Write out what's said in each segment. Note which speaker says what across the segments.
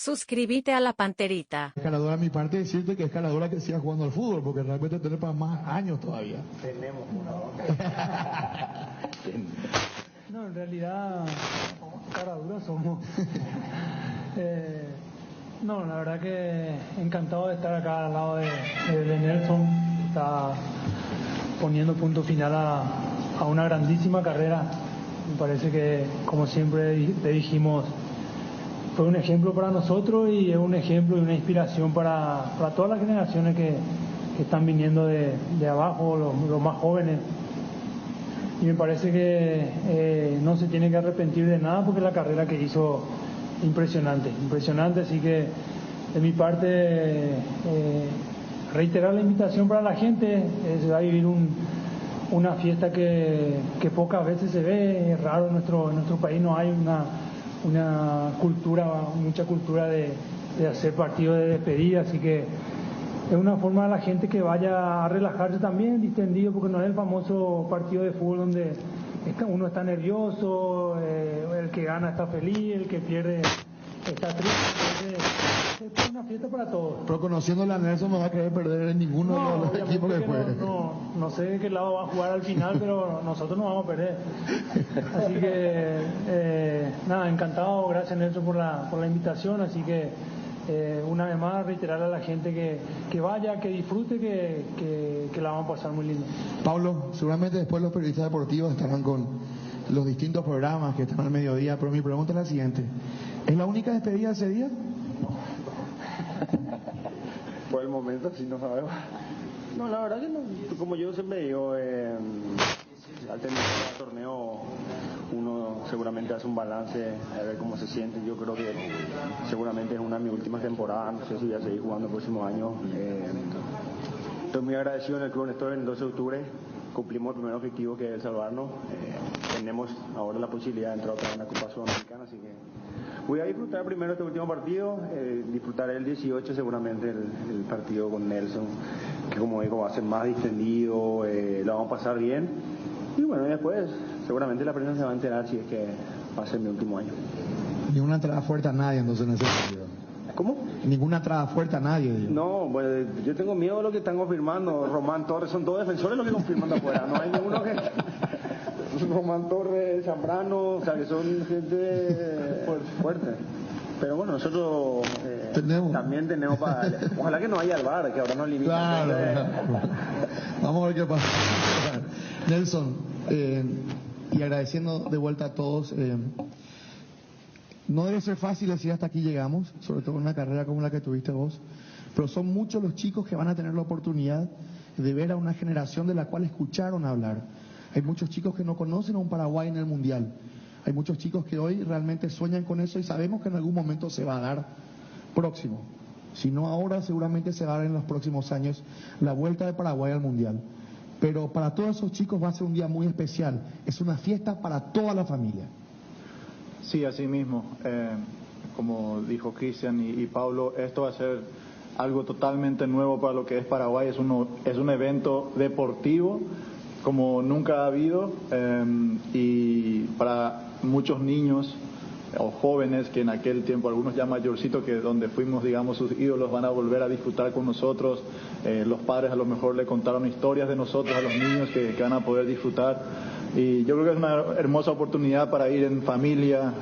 Speaker 1: Suscríbete a la Panterita.
Speaker 2: Escaladora, a mi parte decirte que escaladora que siga jugando al fútbol, porque realmente tener para más años todavía.
Speaker 3: Tenemos jugador.
Speaker 4: No, en realidad, caraduras somos. No, la verdad que encantado de estar acá al lado de Nelson. Está poniendo punto final a una grandísima carrera. Me parece que, como siempre le dijimos, fue un ejemplo para nosotros y es un ejemplo y una inspiración para todas las generaciones que están viniendo de abajo, los más jóvenes. Y me parece que no se tiene que arrepentir de nada porque la carrera que hizo impresionante, así que de mi parte reiterar la invitación para la gente. Se va a vivir una fiesta que pocas veces se ve, es raro en nuestro país, no hay mucha cultura de hacer partidos de despedida, así que es una forma de la gente que vaya a relajarse también, distendido, porque no es el famoso partido de fútbol donde uno está nervioso, el que gana está feliz, el que pierde está triste. Es una fiesta para todos.
Speaker 2: Pero conociéndole a Nelson no va a querer perder en ninguno de los equipos que juegue.
Speaker 4: No sé de qué lado va a jugar al final, pero nosotros no vamos a perder. Así que, nada, encantado, gracias Nelson por la invitación, así que una vez más reiterarle a la gente que vaya, que disfrute, que la vamos a pasar muy lindo.
Speaker 2: Pablo, seguramente después los periodistas deportivos estarán con los distintos programas que están al mediodía, pero mi pregunta es la siguiente: ¿es la única despedida ese día?
Speaker 3: Por el momento sí, no sabemos. No, la verdad que no, como yo siempre digo, al terminar el torneo uno seguramente hace un balance a ver cómo se siente. Yo creo que seguramente es una de mis últimas temporadas, no sé si voy a seguir jugando el próximo año. Estoy muy agradecido en el Club Néstor. El 12 de octubre cumplimos el primer objetivo, que es salvarnos. Tenemos ahora la posibilidad de entrar otra vez en la Copa Sudamericana, así que voy a disfrutar primero este último partido, disfrutaré el 18 seguramente el partido con Nelson, que como digo va a ser más distendido, lo vamos a pasar bien, y bueno, después seguramente la prensa se va a enterar si es que va a ser mi último año.
Speaker 2: Ninguna entrada fuerte a nadie entonces en ese partido.
Speaker 3: ¿Cómo?
Speaker 2: Ninguna entrada fuerte a nadie, digo.
Speaker 3: No, bueno, yo tengo miedo de lo que están confirmando. Román Torres, son todos defensores los que confirman de afuera, no hay ninguno que... Román Torres, Zambrano, o sea que son gente fuerte. Pero bueno, nosotros también tenemos para... Ojalá que no haya el VAR, que ahora nos limita.
Speaker 2: Claro. Vamos a ver qué pasa. Nelson, y agradeciendo de vuelta a todos, no debe ser fácil decir hasta aquí llegamos, sobre todo en una carrera como la que tuviste vos, pero son muchos los chicos que van a tener la oportunidad de ver a una generación de la cual escucharon hablar. Hay muchos chicos que no conocen a un Paraguay en el Mundial. Hay muchos chicos que hoy realmente sueñan con eso y sabemos que en algún momento se va a dar próximo. Si no ahora, seguramente se va a dar en los próximos años la vuelta de Paraguay al Mundial. Pero para todos esos chicos va a ser un día muy especial. Es una fiesta para toda la familia.
Speaker 5: Sí, así mismo. Como dijo Cristian y Pablo, esto va a ser algo totalmente nuevo para lo que es Paraguay. Es un evento deportivo como nunca ha habido, y para muchos niños o jóvenes que en aquel tiempo, algunos ya mayorcitos, que donde fuimos, digamos, sus ídolos, van a volver a disfrutar con nosotros. Los padres a lo mejor le contaron historias de nosotros a los niños que van a poder disfrutar. Y yo creo que es una hermosa oportunidad para ir en familia,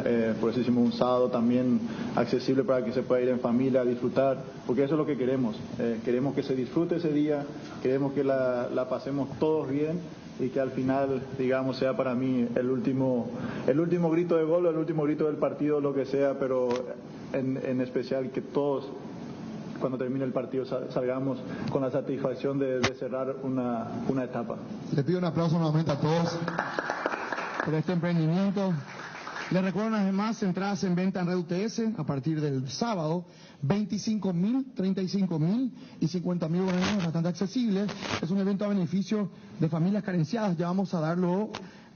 Speaker 5: por eso hicimos un sábado también accesible para que se pueda ir en familia a disfrutar, porque eso es lo que queremos. Queremos que se disfrute ese día, queremos que la pasemos todos bien y que al final, digamos, sea para mí el último grito de gol, el último grito del partido, lo que sea, pero en especial que todos, cuando termine el partido, salgamos con la satisfacción de cerrar una etapa.
Speaker 2: Le pido un aplauso nuevamente a todos por este emprendimiento. Les recuerdo una vez más, entradas en venta en Red UTS a partir del sábado, 25.000, 35.000 y 50.000 bolivianos, bastante accesibles. Es un evento a beneficio de familias carenciadas, ya vamos a darlo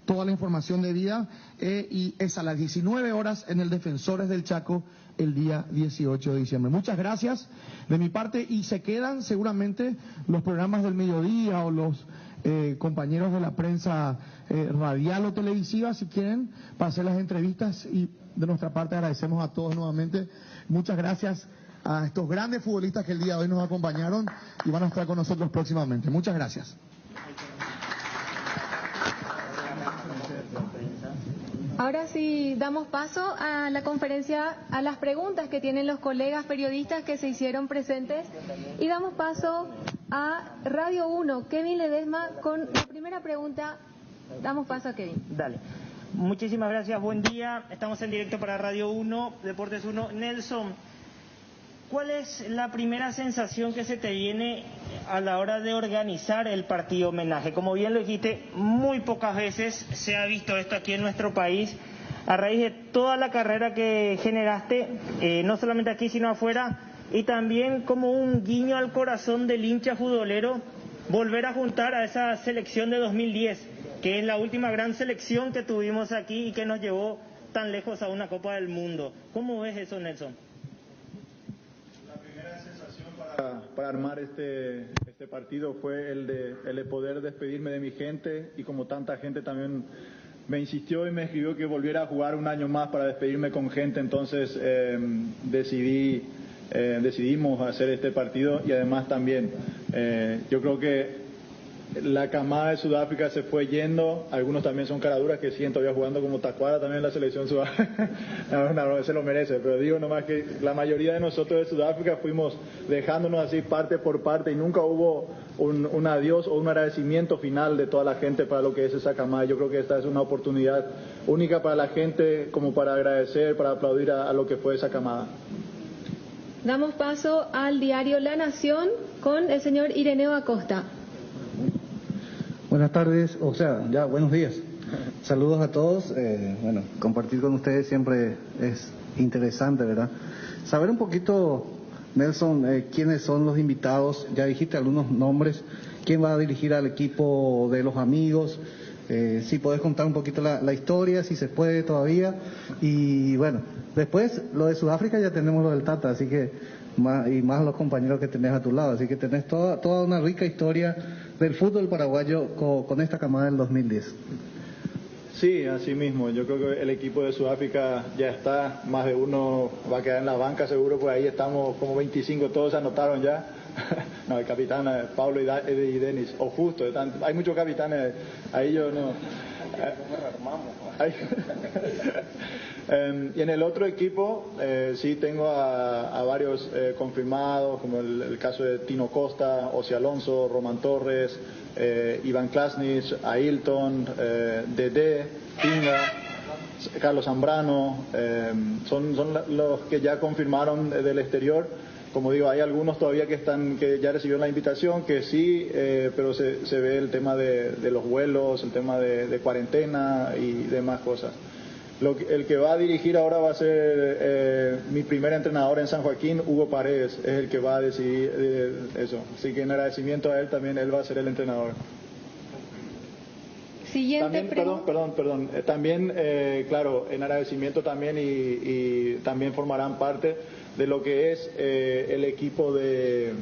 Speaker 2: toda la información debida, y es a las 19 horas en el Defensores del Chaco el día 18 de diciembre. Muchas gracias de mi parte, y se quedan seguramente los programas del mediodía o los compañeros de la prensa radial o televisiva, si quieren, para hacer las entrevistas y de nuestra parte agradecemos a todos nuevamente. Muchas gracias a estos grandes futbolistas que el día de hoy nos acompañaron y van a estar con nosotros próximamente. Muchas gracias.
Speaker 6: Ahora sí damos paso a la conferencia, a las preguntas que tienen los colegas periodistas que se hicieron presentes, y damos paso a Radio 1, Kevin Ledesma, con la primera pregunta. Damos paso a Kevin.
Speaker 7: Dale. Muchísimas gracias, buen día. Estamos en directo para Radio 1, Deportes 1. Nelson, ¿cuál es la primera sensación que se te viene a la hora de organizar el partido homenaje? Como bien lo dijiste, muy pocas veces se ha visto esto aquí en nuestro país. A raíz de toda la carrera que generaste, no solamente aquí sino afuera, y también como un guiño al corazón del hincha futbolero, volver a juntar a esa selección de 2010, que es la última gran selección que tuvimos aquí y que nos llevó tan lejos a una Copa del Mundo. ¿Cómo ves eso, Nelson?
Speaker 5: La primera sensación para armar este partido fue el de poder despedirme de mi gente, y como tanta gente también me insistió y me escribió que volviera a jugar un año más para despedirme con gente, entonces decidimos hacer este partido. Y además también yo creo que la camada de Sudáfrica se fue yendo, algunos también son caraduras que siguen todavía jugando, como Tacuara también en la selección Sudáfrica. No, se lo merece, pero digo nomás que la mayoría de nosotros de Sudáfrica fuimos dejándonos así parte por parte, y nunca hubo un adiós o un agradecimiento final de toda la gente para lo que es esa camada. Yo creo que esta es una oportunidad única para la gente, como para agradecer, para aplaudir a lo que fue esa camada.
Speaker 6: Damos paso al diario La Nación con el señor Ireneo Acosta.
Speaker 8: Buenas tardes, buenos días. Saludos a todos. Bueno, compartir con ustedes siempre es interesante, ¿verdad? Saber un poquito, Nelson, quiénes son los invitados. Ya dijiste algunos nombres. ¿Quién va a dirigir al equipo de los amigos? Si podés contar un poquito la historia, si se puede todavía. Y bueno, después lo de Sudáfrica ya tenemos lo del Tata, así que más los compañeros que tenés a tu lado. Así que tenés toda una rica historia del fútbol paraguayo con esta camada del 2010.
Speaker 5: Sí, así mismo. Yo creo que el equipo de Sudáfrica ya está, más de uno va a quedar en la banca seguro, pues ahí estamos como 25, todos se anotaron ya. No, el capitán Pablo y Denis, o justo, hay muchos capitanes, ahí yo no. Y en el otro equipo sí tengo a varios confirmados, como el caso de Tino Costa, Osi Alonso, Román Torres, Iván Klasnich, Ailton, Dede, Pinga, Carlos Zambrano, son los que ya confirmaron del exterior. Como digo, hay algunos todavía que ya recibieron la invitación, que sí, pero se ve el tema de los vuelos, el tema de cuarentena y demás cosas. El que va a dirigir ahora va a ser mi primer entrenador en San Joaquín, Hugo Paredes, es el que va a decidir eso. Así que en agradecimiento a él también, él va a ser el entrenador.
Speaker 6: Siguiente
Speaker 5: pregunta. Perdón. También, claro, en agradecimiento también y también formarán parte de lo que es el equipo de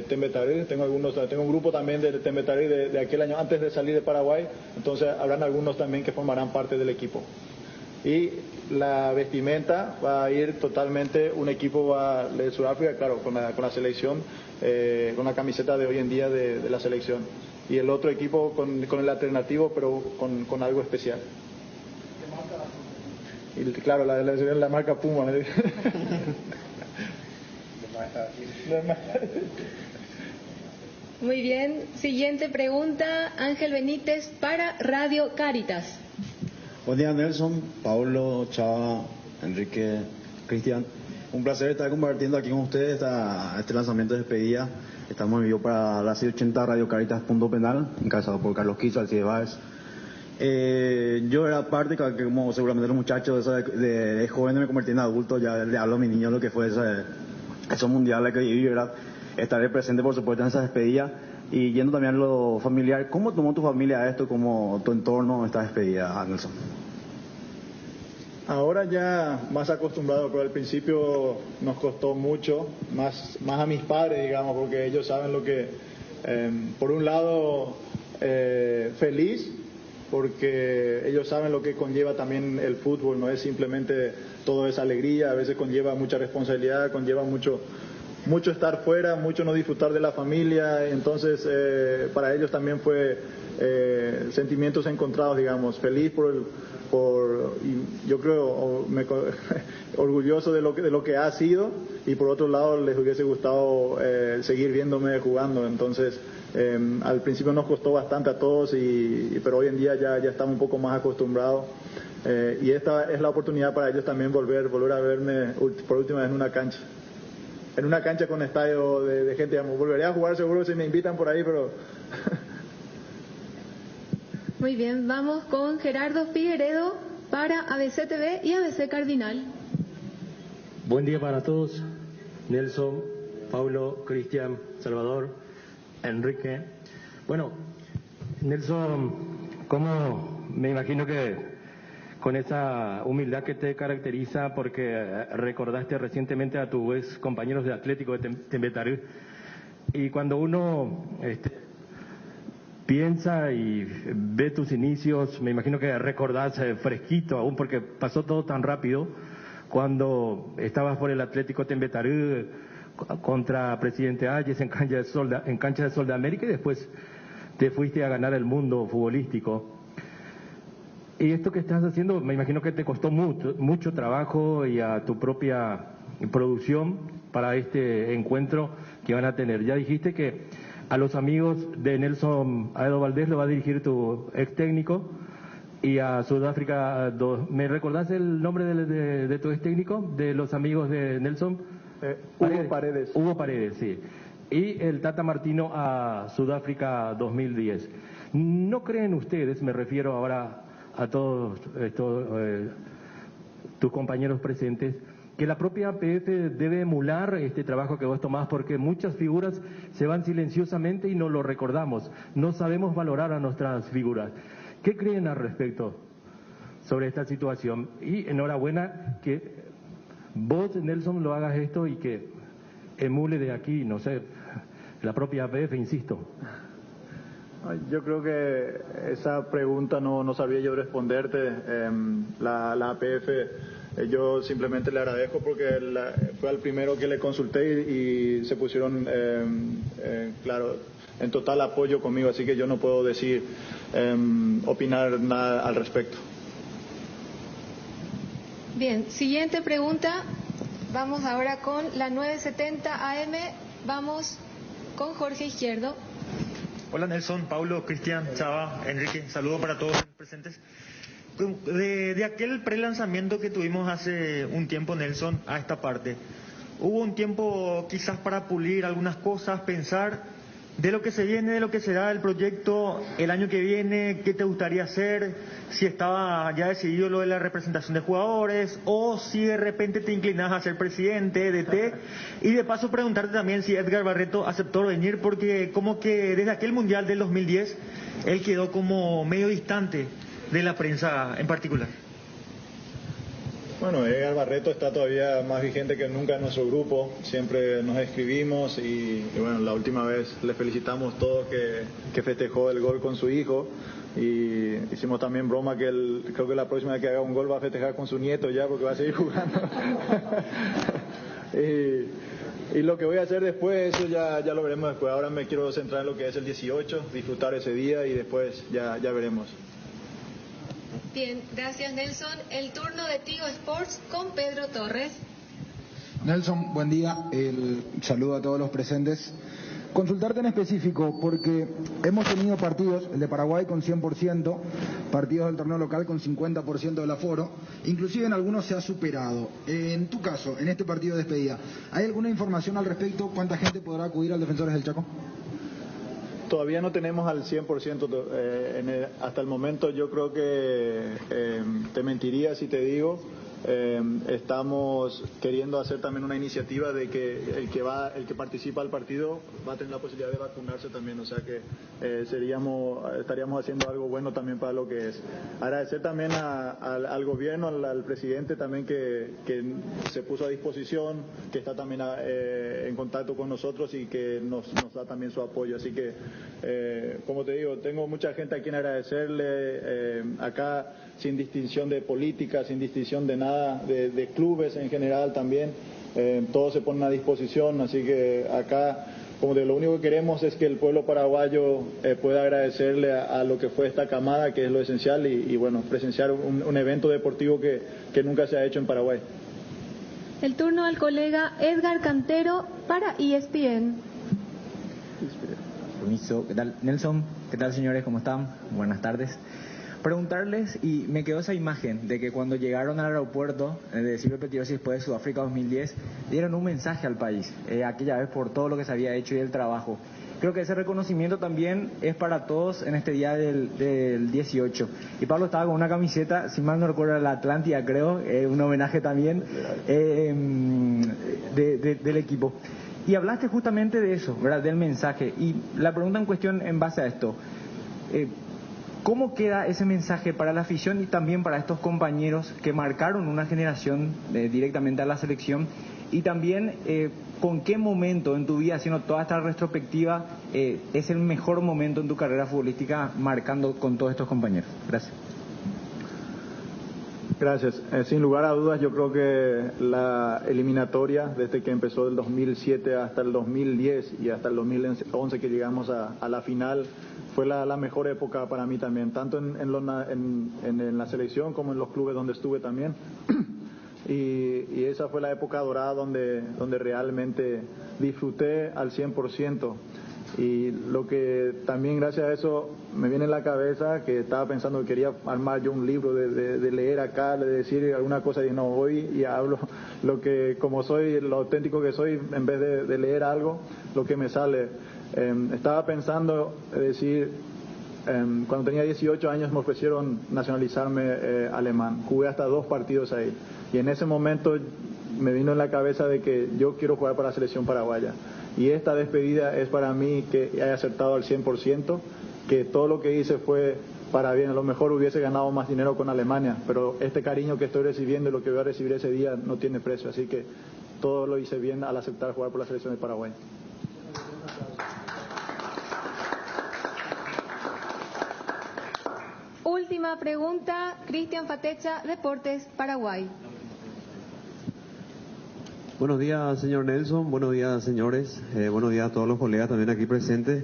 Speaker 5: Tembetarí. Tengo un grupo también de Tembetarí de aquel año antes de salir de Paraguay, entonces habrán algunos también que formarán parte del equipo. Y la vestimenta va a ir totalmente, un equipo de Sudáfrica, claro, con la selección, con la camiseta de hoy en día de la selección, y el otro equipo con el alternativo, pero con algo especial. Y claro, la marca Puma.
Speaker 6: Muy bien. Siguiente pregunta, Ángel Benítez para Radio Cáritas.
Speaker 9: Buen día, Nelson, Pablo, Chava, Enrique, Cristian. Un placer estar compartiendo aquí con ustedes este lanzamiento de despedida. Estamos en vivo para la C80 Radio Cáritas Punto Penal, encabezado por Carlos Quiso, Alcides Báez. Yo era parte, que como seguramente los muchachos de jóvenes me convertí en adulto, ya le hablo a mis niños lo que fue esos mundiales que viví, ¿verdad? Estaré presente, por supuesto, en esa despedida. Y yendo también a lo familiar, ¿cómo tomó tu familia esto, como tu entorno, esta despedida, Nelson?
Speaker 5: Ahora ya más acostumbrado, pero al principio nos costó mucho, más a mis padres, digamos, porque ellos saben lo que, por un lado, feliz, porque ellos saben lo que conlleva también el fútbol, no es simplemente toda esa alegría, a veces conlleva mucha responsabilidad, conlleva mucho estar fuera, mucho no disfrutar de la familia, entonces para ellos también fue sentimientos encontrados, digamos, feliz y yo creo orgulloso de lo que ha sido, y por otro lado les hubiese gustado seguir viéndome jugando. Entonces al principio nos costó bastante a todos, pero hoy en día ya estamos un poco más acostumbrados, y esta es la oportunidad para ellos también volver a verme por última vez en una cancha con estadio de gente. Digamos, volveré a jugar seguro si me invitan por ahí, pero
Speaker 6: Muy bien, vamos con Gerardo Figueredo para ABC TV y ABC Cardinal.
Speaker 10: Buen día para todos. Nelson, Paulo, Cristian, Salvador, Enrique. Bueno, Nelson, ¿cómo? Me imagino que con esa humildad que te caracteriza, porque recordaste recientemente a tus ex compañeros de Atlético de Tembetarí, y cuando uno piensa y ve tus inicios, me imagino que recordás fresquito aún, porque pasó todo tan rápido, cuando estabas por el Atlético Tembetarí contra Presidente Hayes en cancha de Sol de América, y después te fuiste a ganar el mundo futbolístico. Y esto que estás haciendo, me imagino que te costó mucho trabajo y a tu propia producción para este encuentro que van a tener. Ya dijiste que a los amigos de Nelson Aedo Valdés lo va a dirigir tu ex técnico, y a Sudáfrica, ¿me recordás el nombre de tu ex técnico, de los amigos de Nelson?
Speaker 5: Hugo Paredes.
Speaker 10: Hugo Paredes, sí. Y el Tata Martino a Sudáfrica 2010. ¿No creen ustedes, me refiero ahora a todos tus compañeros presentes, que la propia APF debe emular este trabajo que vos tomás, porque muchas figuras se van silenciosamente y no lo recordamos, no sabemos valorar a nuestras figuras? ¿Qué creen al respecto sobre esta situación? Y enhorabuena que vos, Nelson, lo hagas esto y que emule de aquí, no sé, la propia APF, insisto.
Speaker 5: Yo creo que esa pregunta no sabría yo responderte. La APF, yo simplemente le agradezco porque fue al primero que le consulté y se pusieron, claro, en total apoyo conmigo, así que yo no puedo opinar nada al respecto.
Speaker 6: Bien, siguiente pregunta. Vamos ahora con la 970 AM. Vamos con Jorge Izquierdo.
Speaker 7: Hola Nelson, Paulo, Cristian, Chava, Enrique, saludos para todos los presentes. De aquel pre-lanzamiento que tuvimos hace un tiempo, Nelson, a esta parte, hubo un tiempo quizás para pulir algunas cosas, pensar de lo que se viene, de lo que será el proyecto el año que viene, qué te gustaría hacer, si estaba ya decidido lo de la representación de jugadores, o si de repente te inclinas a ser presidente, DT, y de paso preguntarte también si Edgar Barreto aceptó venir, porque como que desde aquel Mundial del 2010, él quedó como medio distante de la prensa en particular.
Speaker 5: Bueno, Edgar Barreto está todavía más vigente que nunca en nuestro grupo, siempre nos escribimos y bueno, la última vez le felicitamos todos que festejó el gol con su hijo, y hicimos también broma que creo que la próxima vez que haga un gol va a festejar con su nieto ya, porque va a seguir jugando. Y lo que voy a hacer después, eso ya lo veremos después. Ahora me quiero centrar en lo que es el 18, disfrutar ese día y después ya veremos.
Speaker 6: Bien, gracias Nelson. El turno de Tigo Sports con Pedro Torres.
Speaker 11: Nelson, buen día. El saludo a todos los presentes. Consultarte en específico, porque hemos tenido partidos, el de Paraguay con 100%, partidos del torneo local con 50% del aforo, inclusive en algunos se ha superado. En tu caso, en este partido de despedida, ¿hay alguna información al respecto? ¿Cuánta gente podrá acudir al Defensores del Chaco?
Speaker 5: Todavía no tenemos al 100%. Hasta el momento yo creo que te mentiría si te digo, estamos queriendo hacer también una iniciativa de que el que participa al partido va a tener la posibilidad de vacunarse también, o sea que estaríamos haciendo algo bueno también para lo que es. Agradecer también al gobierno, al presidente también que se puso a disposición, que está también en contacto con nosotros y que nos da también su apoyo, así que como te digo, tengo mucha gente a quien agradecerle, acá sin distinción de política, sin distinción de nada, de clubes en general también, todos se ponen a disposición, así que acá, como de lo único que queremos es que el pueblo paraguayo pueda agradecerle a lo que fue esta camada, que es lo esencial, y bueno, presenciar un evento deportivo que nunca se ha hecho en Paraguay.
Speaker 6: El turno al colega Edgar Cantero para ESPN.
Speaker 12: Permiso. ¿Qué tal, Nelson? ¿Qué tal, señores? ¿Cómo están? Buenas tardes. Preguntarles, y me quedó esa imagen de que cuando llegaron al aeropuerto de Silvio Pettirossi después de Sudáfrica 2010, dieron un mensaje al país, aquella vez por todo lo que se había hecho y el trabajo. Creo que ese reconocimiento también es para todos en este día del 18. Y Pablo estaba con una camiseta, si mal no recuerdo, la Atlántida, creo, un homenaje también del equipo. Y hablaste justamente de eso, ¿verdad? Del mensaje. Y la pregunta en cuestión en base a esto, ¿cómo queda ese mensaje para la afición y también para estos compañeros que marcaron una generación directamente a la selección? Y también, ¿con qué momento en tu vida, haciendo toda esta retrospectiva, es el mejor momento en tu carrera futbolística marcando con todos estos compañeros? Gracias.
Speaker 5: Gracias. Sin lugar a dudas, yo creo que la eliminatoria, desde que empezó del 2007 hasta el 2010 y hasta el 2011 que llegamos a la final, fue la mejor época para mí también, tanto en la selección como en los clubes donde estuve también. Y esa fue la época dorada donde realmente disfruté al 100%. Y lo que también gracias a eso me viene en la cabeza, que estaba pensando que quería armar yo un libro de leer acá, de decir alguna cosa, y no, voy y hablo lo que, como soy, lo auténtico que soy, en vez de leer algo, lo que me sale. Estaba pensando decir, cuando tenía 18 años me ofrecieron nacionalizarme alemán, jugué hasta 2 partidos ahí, y en ese momento me vino en la cabeza de que yo quiero jugar para la selección paraguaya. Y esta despedida es para mí que haya acertado al 100%, que todo lo que hice fue para bien. A lo mejor hubiese ganado más dinero con Alemania, pero este cariño que estoy recibiendo y lo que voy a recibir ese día no tiene precio. Así que todo lo hice bien al aceptar jugar por la selección de Paraguay.
Speaker 6: Última pregunta, Cristian Fatecha, Deportes Paraguay.
Speaker 13: Buenos días, señor Nelson. Buenos días, señores. Buenos días a todos los colegas también aquí presentes.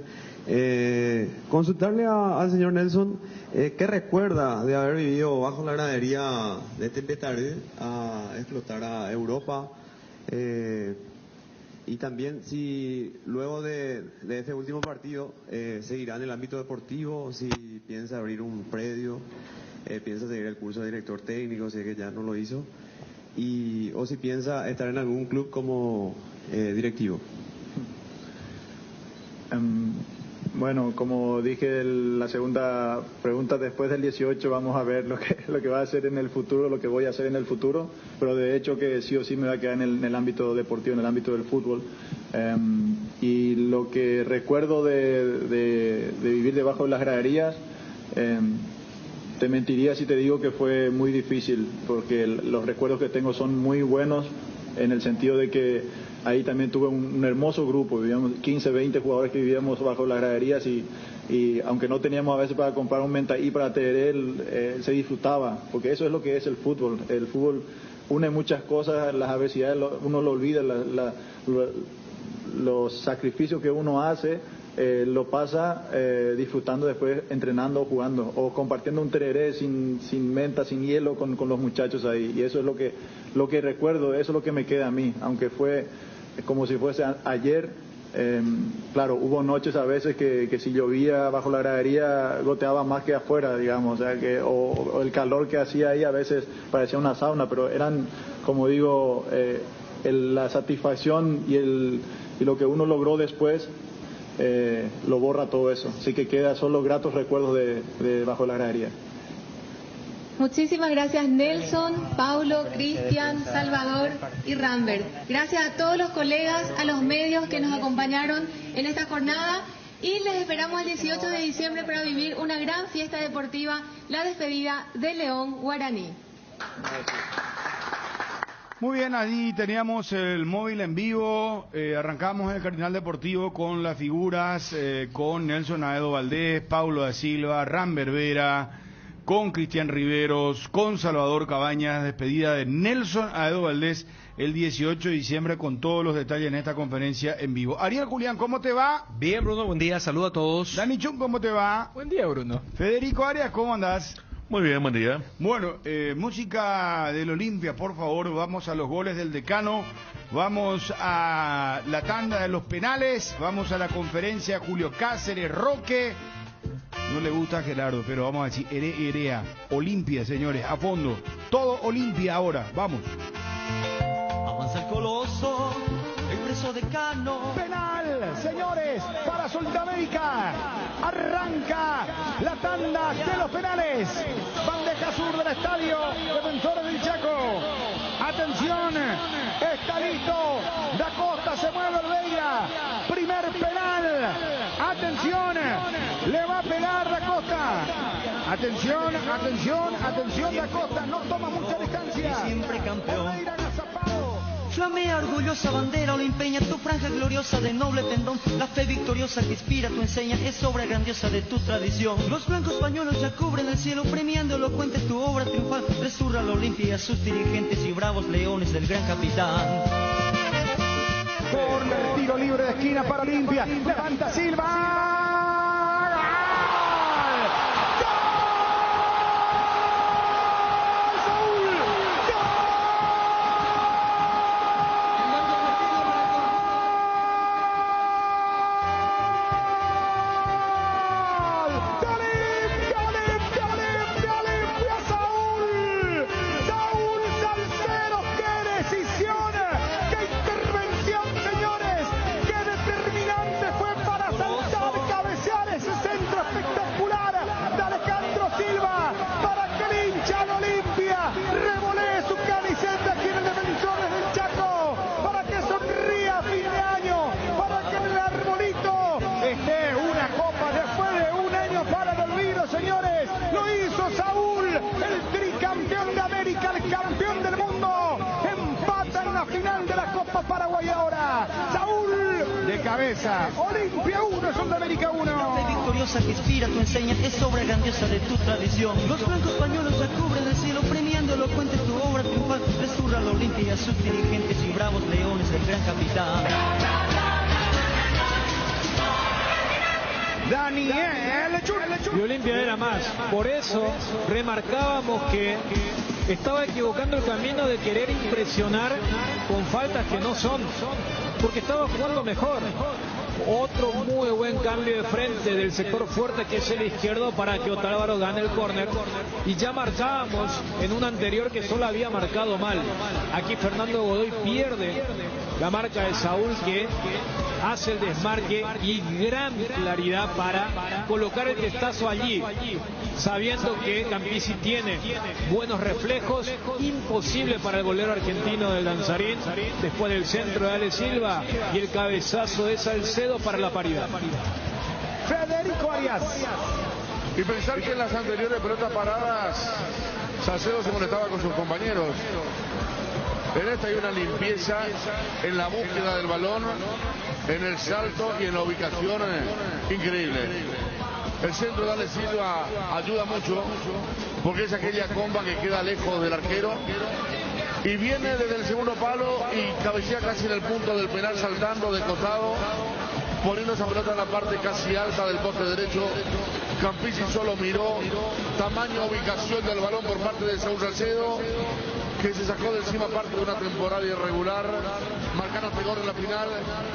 Speaker 13: Consultarle al señor Nelson qué recuerda de haber vivido bajo la gradería de Tembetarú a explotar a Europa. Y también si luego de este último partido seguirá en el ámbito deportivo, si piensa abrir un predio, piensa seguir el curso de director técnico, si es que ya no lo hizo. O si piensa estar en algún club como directivo.
Speaker 5: Bueno, como dije la segunda pregunta, después del 18 vamos a ver lo que va a hacer en el futuro, lo que voy a hacer en el futuro, pero de hecho que sí o sí me va a quedar en el ámbito deportivo, en el ámbito del fútbol. Y lo que recuerdo de vivir debajo de las graderías, te mentiría si te digo que fue muy difícil, porque los recuerdos que tengo son muy buenos, en el sentido de que ahí también tuve un hermoso grupo, vivíamos 15, 20 jugadores que vivíamos bajo las graderías y aunque no teníamos a veces para comprar un mentaí para tener, se disfrutaba, porque eso es lo que es el fútbol. El fútbol une muchas cosas, las adversidades uno lo olvida, los sacrificios que uno hace, lo pasa disfrutando después, entrenando o jugando, o compartiendo un tereré sin menta, sin hielo con los muchachos ahí. Y eso es lo que recuerdo, eso es lo que me queda a mí, aunque fue como si fuese ayer. Claro, hubo noches a veces que si llovía bajo la gradería goteaba más que afuera, digamos, o sea que o el calor que hacía ahí a veces parecía una sauna, pero eran, como digo, la satisfacción y lo que uno logró después lo borra todo eso, así que queda solo gratos recuerdos de bajo la gradería.
Speaker 6: Muchísimas gracias Nelson, Paulo, Cristian, Salvador y Rambert. Gracias a todos los colegas, a los medios que nos acompañaron en esta jornada y les esperamos el 18 de diciembre para vivir una gran fiesta deportiva, la despedida de León Guaraní.
Speaker 14: Muy bien, allí teníamos el móvil en vivo, arrancamos el Cardinal Deportivo con las figuras, con Nelson Aedo Valdés, Paulo da Silva, Rambert Vera, con Cristian Riveros, con Salvador Cabañas, despedida de Nelson Aedo Valdés el 18 de diciembre con todos los detalles en esta conferencia en vivo. Ariel Julián, ¿cómo te va?
Speaker 15: Bien, Bruno, buen día, saludo a todos.
Speaker 14: Dani Chun, ¿cómo te va?
Speaker 15: Buen día, Bruno.
Speaker 14: Federico Arias, ¿cómo andás?
Speaker 16: Muy bien, buen día.
Speaker 14: Bueno, música del Olimpia, por favor, vamos a los goles del decano, vamos a la tanda de los penales, vamos a la conferencia Julio Cáceres, Roque, no le gusta a Gerardo, pero vamos a decir Erea, Olimpia, señores, a fondo, todo Olimpia ahora, vamos.
Speaker 17: Avanza el coloso, el preso decano.
Speaker 18: Penal, señores, para Sudamérica. Arranca la tanda de los penales. Bandeja sur del estadio Defensores del Chaco. Atención, está listo. Da Costa se mueve Olveira. Primer penal. Atención, le va a pegar Da Costa. Atención, atención, atención, Da Costa. No toma mucha distancia.
Speaker 17: Siempre campeón. Flamea orgullosa bandera olimpeña, tu franja gloriosa de noble pendón, la fe victoriosa que inspira tu enseña, es obra grandiosa de tu tradición. Los blancos pañuelos ya cubren el cielo, premiando elocuente tu obra triunfal, resurra la Olimpia y a sus dirigentes y bravos leones del gran capitán.
Speaker 18: Corner, tiro libre de esquina para Olimpia, levanta Silva. Paraguay ahora, Saúl de cabeza, Olimpia 1, Sudamérica 1.
Speaker 17: La fe victoriosa que inspira tu enseña, es obra grandiosa de tu tradición. Los blancos pañuelos ya cubren el cielo, premiando elocuente tu obra triunfal, resurra la Olimpia y a sus dirigentes y bravos leones del gran capitán.
Speaker 18: Daniel
Speaker 15: Y Olimpia era más, por eso remarcábamos que estaba equivocando el camino de querer impresionar con faltas que no son, porque estaba jugando mejor. Otro muy buen cambio de frente del sector fuerte que es el izquierdo para que Otálvaro gane el córner. Y ya marcábamos en un anterior que solo había marcado mal. Aquí Fernando Godoy pierde la marca de Saúl, que hace el desmarque y gran claridad para colocar el testazo allí, sabiendo que Campisi tiene buenos reflejos. Imposible para el golero argentino del Danzarín, después del centro de Ale Silva y el cabezazo de Salcedo para la paridad.
Speaker 18: Federico Arias.
Speaker 19: Y pensar que en las anteriores pelotas paradas Salcedo se molestaba con sus compañeros. En esta hay una limpieza en la búsqueda del balón, en el salto y en la ubicación increíble. El centro de Ale Silva ayuda mucho porque es aquella comba que queda lejos del arquero y viene desde el segundo palo y cabecea casi en el punto del penal, saltando de costado, poniendo esa pelota en la parte casi alta del poste derecho. Campisi solo miró, tamaño, ubicación del balón por parte de Saúl Salcedo, que se sacó de encima parte de una temporada irregular, marcando este gol en la final,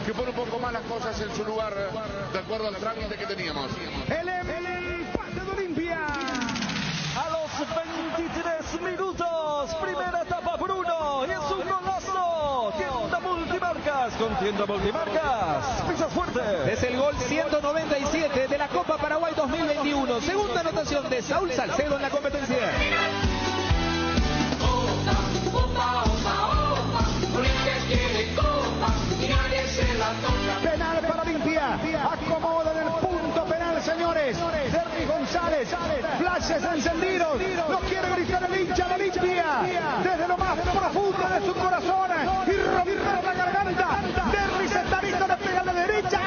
Speaker 19: que pone un poco más las cosas en su lugar, de acuerdo al trámite que teníamos.
Speaker 18: El empate de Olimpia.
Speaker 17: A los 23 minutos, primera etapa por 1, y es un golazo. Tienda Multimarcas, con Tienda Multimarcas, pisas fuerte.
Speaker 20: Es el gol 197 de la Copa Paraguay 2021, segunda anotación de Saúl Salcedo en la competencia.
Speaker 18: flashes encendidos, lo quiere gritar el hincha de Olimpia, desde lo más profundo de su corazón, y romper la garganta, Derlis está listo, le pega a la derecha.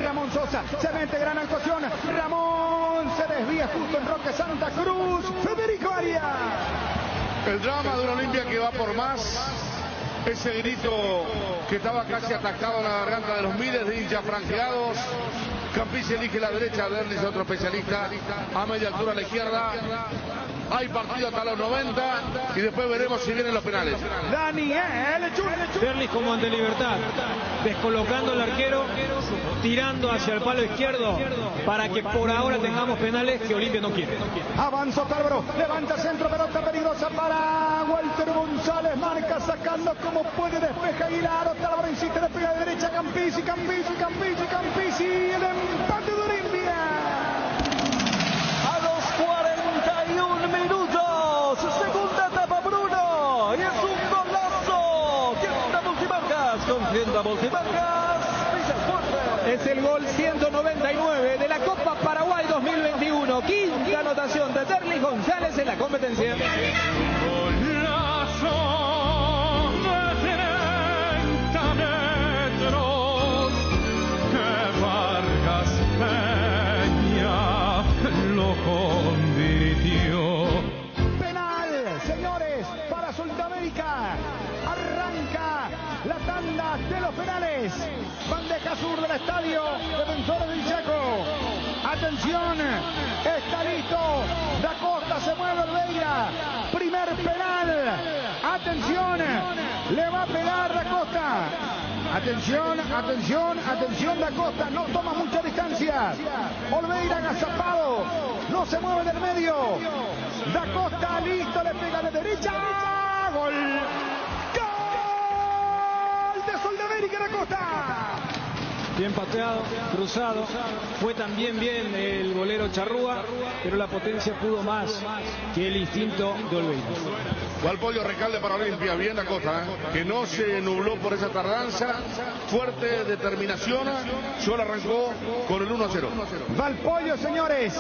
Speaker 18: Ramón Sosa, se mete gran actuación, Ramón se desvía justo en Roque Santa Cruz, Federico Arias.
Speaker 19: El drama de una Olimpia que va por más, ese grito que estaba casi atacado en la garganta de los miles de hinchas franqueados. Campisi elige la derecha, Derlis otro especialista, a media altura a la izquierda. Hay partido hasta los 90 y después veremos si vienen los penales.
Speaker 18: Daniel
Speaker 15: Derlis como ante Libertad, descolocando al arquero, tirando hacia el palo izquierdo para que por ahora tengamos penales que Olimpia no quiere.
Speaker 18: Avanza Tálvaro, levanta centro, pelota peligrosa para Walter González, marca sacando como puede, despeja Aguilar, Tálvaro insiste, le pega de derecha, Campisi, el empate de Olimpia.
Speaker 16: A los 41 minutos, segunda etapa Bruno, y es un golazo. Tienda Multimarcas, con Tienda Multimarcas,
Speaker 18: es el gol 199 de la Copa Paraguay 2021, quinta anotación de Derlis González en la competencia. Penal, señores, para Sudamérica. Arranca la tanda de los penales. Bandeja sur del estadio Defensores del Chaco. Atención, está listo. Da Costa, se mueve Olveira. Primer penal. Atención, le va a pegar Da Costa. Atención, Da Costa, no toma mucha distancia. Olveira agazapado, no se mueve del medio. Da Costa listo, le pega de derecha. Gol. Gol de Sudamérica, Da Costa.
Speaker 15: Bien pateado, cruzado, fue también bien el golero Charrúa, pero la potencia pudo más que el instinto de Olveira.
Speaker 19: Valpolio Recalde para Olimpia, bien la cosa, que no se nubló por esa tardanza, fuerte determinación, solo arrancó con el 1-0.
Speaker 18: Valpolio, señores.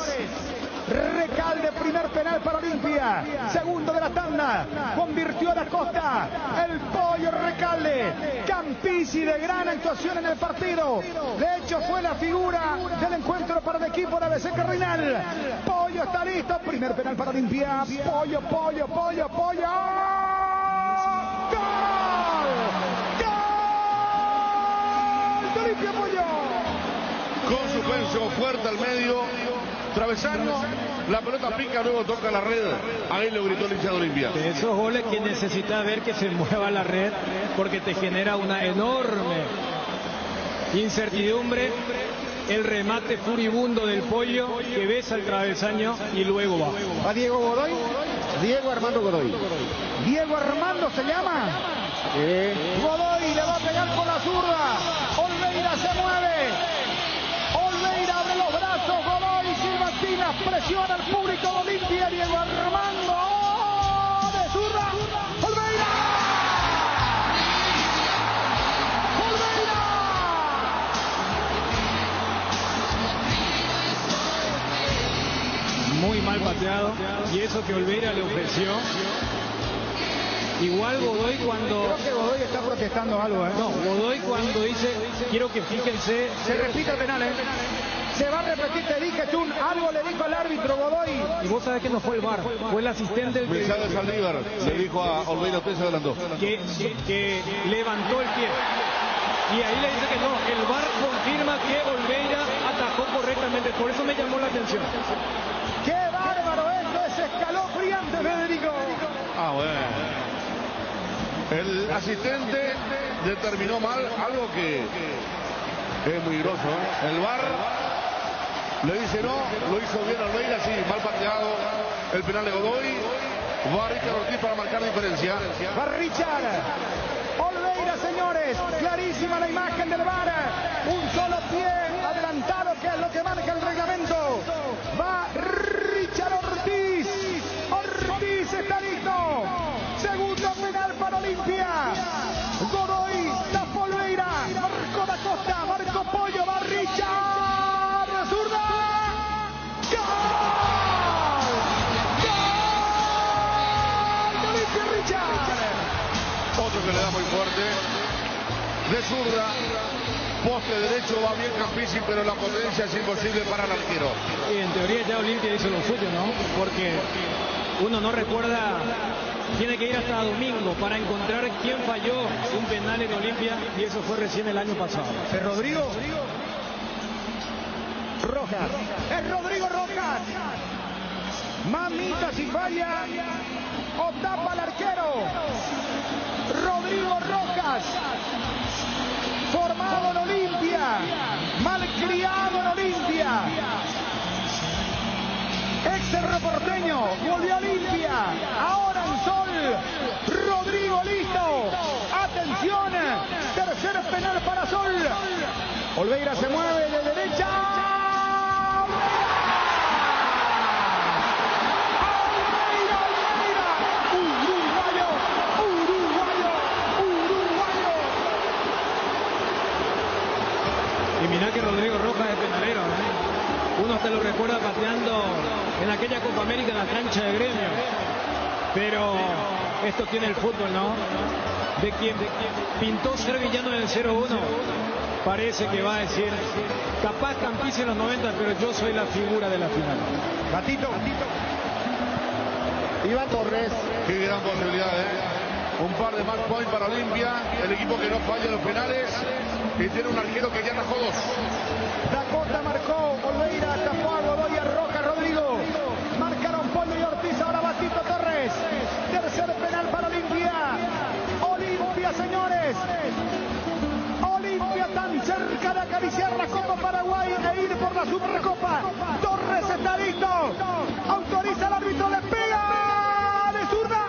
Speaker 18: Recalde, primer penal para Olimpia, segundo de la tanda, convirtió a Da Costa, el Pollo Recalde. Campisi de gran actuación en el partido, de hecho fue la figura del encuentro para el equipo de ABC Cardenal. Pollo está listo, primer penal para Olimpia. Pollo. ¡Gol! ¡De Olimpia, Pollo!
Speaker 19: Con suspenso fuerte al medio, travesaño, la pelota pica, luego toca la red. Ahí lo gritó el hincha de Olimpia.
Speaker 15: De esos goles que necesitas ver que se mueva la red, porque te genera una enorme incertidumbre. El remate furibundo del Pollo que besa el travesaño y luego va.
Speaker 18: ¿A Diego Godoy? Diego Armando Godoy. Diego Armando se llama. Godoy le va a pegar con la zurda. Olveira se mueve. Olveira abre los brazos. Godoy, silbatinas, presiona al público de Olimpia. Diego Armando de zurda. Olveira.
Speaker 15: Muy mal pateado y eso que Olveira le ofreció. Igual Godoy cuando...
Speaker 18: Creo que Godoy está protestando algo, ¿eh?
Speaker 15: No, Godoy cuando dice, quiero que fíjense...
Speaker 18: Se repite el penal, ¿eh? Se va a repetir, te dije, Chun, algo le dijo al árbitro Godoy.
Speaker 15: Y vos sabés que no fue el VAR, fue el asistente el que...
Speaker 19: Mensaje Saldívar, le dijo a Olveira, usted se adelantó.
Speaker 15: Que levantó el pie. Y ahí le dice que no, el VAR confirma que Olveira atajó correctamente, por eso me llamó la atención.
Speaker 18: ¡Qué bárbaro! Esto es escalofriante, Federico.
Speaker 19: Ah, bueno. El asistente determinó mal algo que es muy groso, ¿eh? El VAR le dice no, lo hizo bien Olveira, sí, mal pateado el penal de Godoy. Va Richard Ortiz para marcar diferencia.
Speaker 18: Va Richard. Olveira, señores, clarísima la imagen del VAR. Un solo pie adelantado, que es lo que marca el reglamento. Va Richard Ortiz. Ortiz está listo. Segundo penal para Olimpia. Godoy, tapó Olveira. Marco da Costa, Marco Pollo, va Richard. Zurda. ¡Gol! ¡Gol! de Olimpia, Richard.
Speaker 19: Otro que le da muy fuerte. De zurda. Poste derecho, va bien Campisi, pero la potencia es imposible para el arquero.
Speaker 15: Y en teoría ya Olimpia hizo lo suyo, ¿no? Porque uno no recuerda, tiene que ir hasta domingo para encontrar quién falló un penal en Olimpia, y eso fue recién el año pasado.
Speaker 18: ¿Es Rodrigo? Rojas. Es Rodrigo Rojas. Mamita si falla o tapa al arquero. Rodrigo Rojas. Formado en Olimpia. Malcriado en Olimpia. Ex Cerro Porteño. Volvió a Olimpia. Ahora en Sol. Rodrigo listo. Atención. Tercer penal para Sol. Olveira se mueve de derecha.
Speaker 15: Y mirá que Rodrigo Rojas es penalero, ¿eh? Uno hasta lo recuerda pateando en aquella Copa América en la cancha de Gremio. Pero esto tiene el fútbol, ¿no? De quien pintó ser villano en el 0-1, parece que va a decir, capaz Campisi en los 90, pero yo soy la figura de la final.
Speaker 18: Gatito. Iván Torres.
Speaker 19: Qué gran posibilidad, ¿eh? Un par de match point para Olimpia, el equipo que no falla en los penales, y tiene un arquero que ya atajó dos.
Speaker 18: Dakota marcó, Olveira tapó a Godoy, a Roca, Rodrigo. Marcaron Pollo y Ortiz, ahora Batito Torres. Tercer penal para Olimpia. Olimpia, señores. Olimpia tan cerca de acariciar la Copa Paraguay e ir por la Supercopa. Torres está listo. Autoriza el árbitro, le pega de zurda.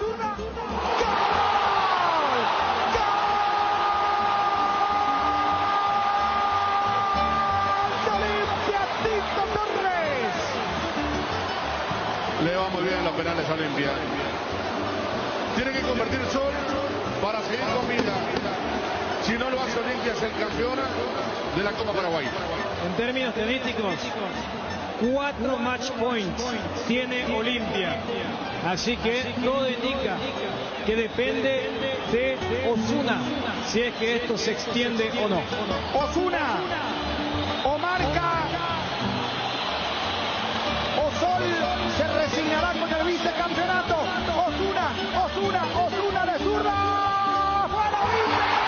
Speaker 19: Le va muy bien los penales a Olimpia. Tiene que convertir Sol para seguir con vida. Si no lo hace Olimpia, es el campeón de la Copa Paraguay.
Speaker 15: En términos estadísticos, 4 match points tiene Olimpia. Así que todo indica que depende de Osuna si es que esto se extiende o no.
Speaker 18: Osuna o marca o Sol se resignará con el vicecampeonato. Osuna de zurda. ¡Fuera Olimpia!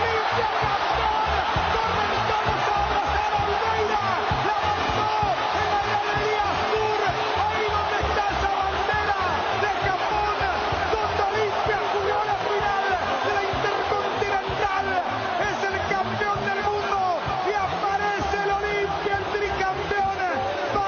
Speaker 18: ¡Olimpia campeón! ¡Corren todos a abrazar a Olveira! ¡La mandó en la galería sur! ¡Ahí donde está esa bandera de Japón! Donde Olimpia jugó la final de la Intercontinental. Es el campeón del mundo y aparece el Olimpia, el tricampeón. Va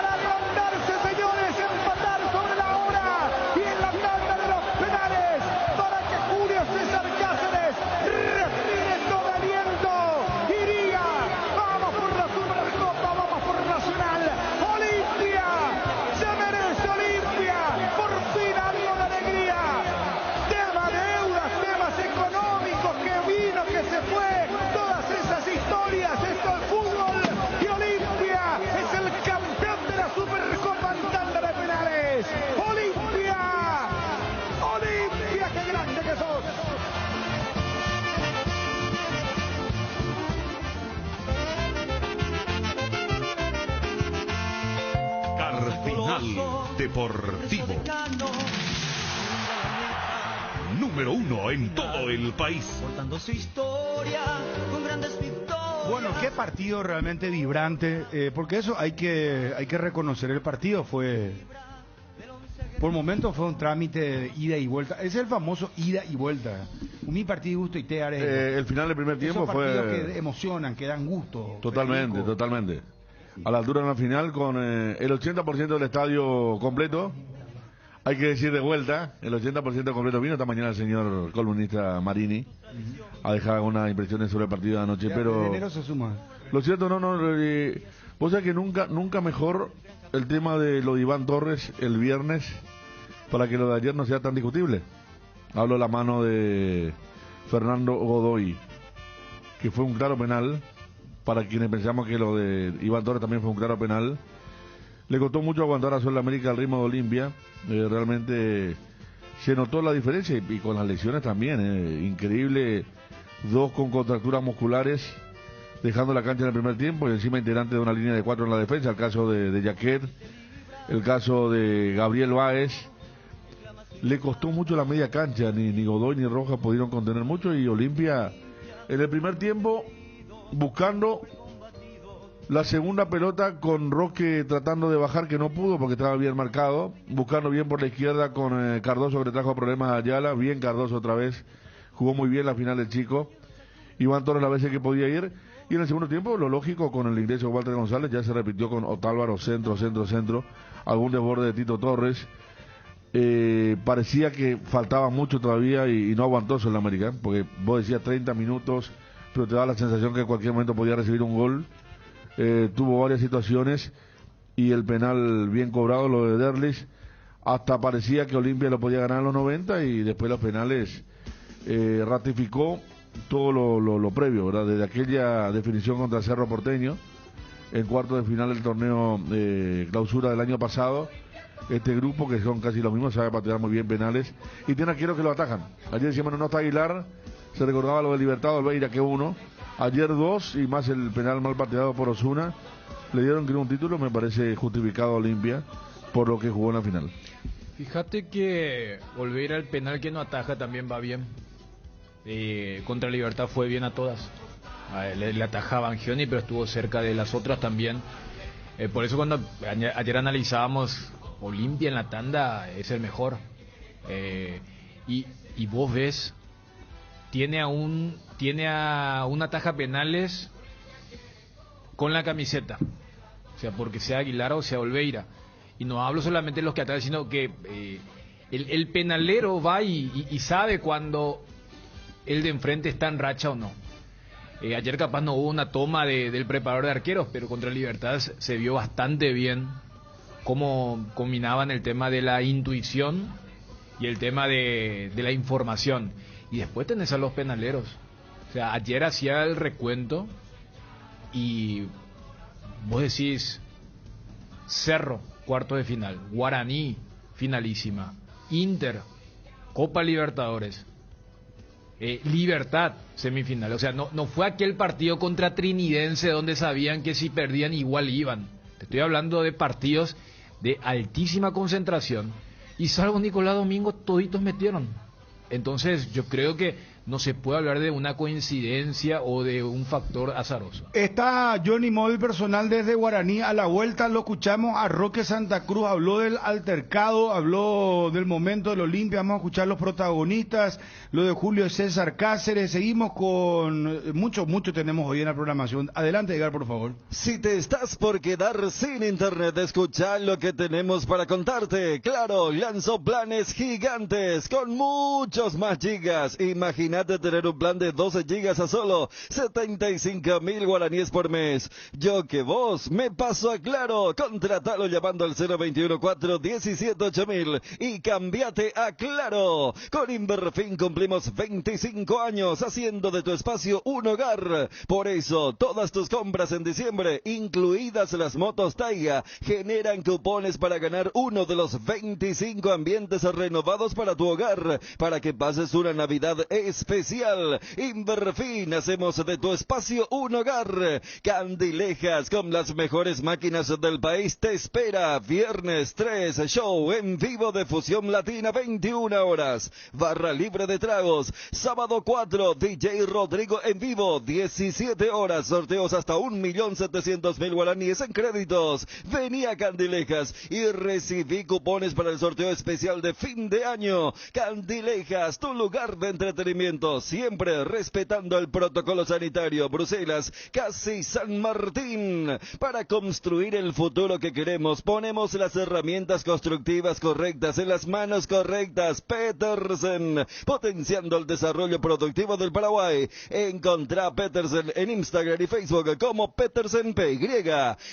Speaker 20: Deportivo. Número 1 en todo el país.
Speaker 17: Contando su historia con grandes victorias.
Speaker 14: Bueno, qué partido realmente vibrante, porque eso hay que reconocer. El partido fue, por momentos fue un trámite de ida y vuelta. Es el famoso ida y vuelta. Mi partido gusto y te haré.
Speaker 19: El final del primer tiempo
Speaker 14: Esos
Speaker 19: fue...
Speaker 14: partidos que emocionan, que dan gusto.
Speaker 19: Totalmente,
Speaker 14: Federico.
Speaker 19: totalmente. A la altura de la final con el 80% del estadio completo. Hay que decir de vuelta, el 80% completo. Vino esta mañana el señor columnista Marini a dejar algunas impresiones sobre el partido de anoche,
Speaker 14: Ya,
Speaker 19: pero...
Speaker 14: de enero se suma.
Speaker 19: Lo cierto, vos sabés que nunca mejor el tema de lo de Iván Torres el viernes, para que lo de ayer no sea tan discutible. Hablo de la mano de Fernando Godoy, que fue un claro penal, para quienes pensamos que lo de Iván Torres también fue un claro penal. Le costó mucho aguantar a Sol América al ritmo de Olimpia, realmente se notó la diferencia y con las lesiones también, increíble, 2 con contracturas musculares, dejando la cancha en el primer tiempo y encima integrante de una línea de 4 en la defensa, el caso de Jaquet, el caso de Gabriel Báez. Le costó mucho la media cancha, ni Godoy ni Rojas pudieron contener mucho y Olimpia en el primer tiempo buscando la segunda pelota con Roque tratando de bajar, que no pudo porque estaba bien marcado, buscando bien por la izquierda con Cardoso, que le trajo problemas a Ayala, bien Cardoso otra vez, jugó muy bien la final del chico, Iván Torres las veces que podía ir, y en el segundo tiempo lo lógico con el ingreso de Walter González, ya se repitió con Otálvaro, centro, algún desborde de Tito Torres, parecía que faltaba mucho todavía y no aguantó Sudamérica, porque vos decías 30 minutos, pero te da la sensación que en cualquier momento podía recibir un gol. Tuvo varias situaciones y el penal bien cobrado, lo de Derlis, hasta parecía que Olimpia lo podía ganar en los 90 y después los penales ratificó todo lo previo, ¿verdad? Desde aquella definición contra Cerro Porteño en cuarto de final del torneo clausura del año pasado, este grupo que son casi los mismos sabe patear muy bien penales y tiene arqueros que lo atajan. Ayer decíamos no está Aguilar, se recordaba lo de Libertad Olveira que uno. Ayer 2 y más el penal mal pateado por Osuna le dieron que un título, me parece justificado a Olimpia por lo que jugó en la final.
Speaker 15: Fíjate que volver al penal que no ataja también va bien. Contra Libertad fue bien a todas. Le atajaba Angioni, pero estuvo cerca de las otras también. Por eso cuando ayer analizábamos Olimpia en la tanda es el mejor. Y vos ves, tiene a un ataja penales con la camiseta, o sea, porque sea Aguilar o sea Olveira, y no hablo solamente de los que atacan, sino que el penalero va y sabe cuando el de enfrente está en racha o no. Ayer capaz no hubo una toma del preparador de arqueros, pero contra Libertad se vio bastante bien cómo combinaban el tema de la intuición y el tema de la información. Y después tenés a los penaleros. O sea, ayer hacía el recuento y vos decís Cerro, cuarto de final, Guaraní, finalísima, Inter, Copa Libertadores, Libertad, semifinal. O sea, no fue aquel partido contra Trinidense donde sabían que si perdían igual iban. Te estoy hablando de partidos de altísima concentración y salvo Nicolás Domingo toditos metieron. Entonces yo creo que no se puede hablar de una coincidencia o de un factor azaroso.
Speaker 14: Está Johnny Móvil personal desde Guaraní. A la vuelta lo escuchamos a Roque Santa Cruz, habló del altercado, habló del momento del Olimpia, vamos a escuchar los protagonistas, lo de Julio César Cáceres. Seguimos con mucho tenemos hoy en la programación. Adelante, Edgar, por favor.
Speaker 16: Si te estás por quedar sin internet, escucha lo que tenemos para contarte. Claro, lanzó planes gigantes con muchos más gigas. Imagínate tener un plan de 12 gigas a solo 75.000 guaraníes por mes. Yo que vos me paso a Claro. Contratalo llamando al 021-417-8000 y cambiate a Claro. Con Inverfin cumplimos 25 años haciendo de tu espacio un hogar. Por eso, todas tus compras en diciembre, incluidas las motos Taiga, generan cupones para ganar uno de los 25 ambientes renovados para tu hogar, para que pases una Navidad especial. Inverfin, hacemos de tu espacio un hogar. Candilejas, con las mejores máquinas del país, te espera. Viernes 3, show en vivo de Fusión Latina, 21 horas. Barra libre de tragos. Sábado 4, DJ Rodrigo en vivo, 17 horas. Sorteos hasta 1.700.000 guaraníes en créditos. Vení a Candilejas y recibí cupones para el sorteo especial de fin de año. Candilejas, tu lugar de entretenimiento, siempre respetando el protocolo sanitario. Bruselas, casi San Martín. Para construir el futuro que queremos, ponemos las herramientas constructivas correctas en las manos correctas. Petersen, potenciando el desarrollo productivo del Paraguay. Encontrá a Petersen en Instagram y Facebook como Petersen PY.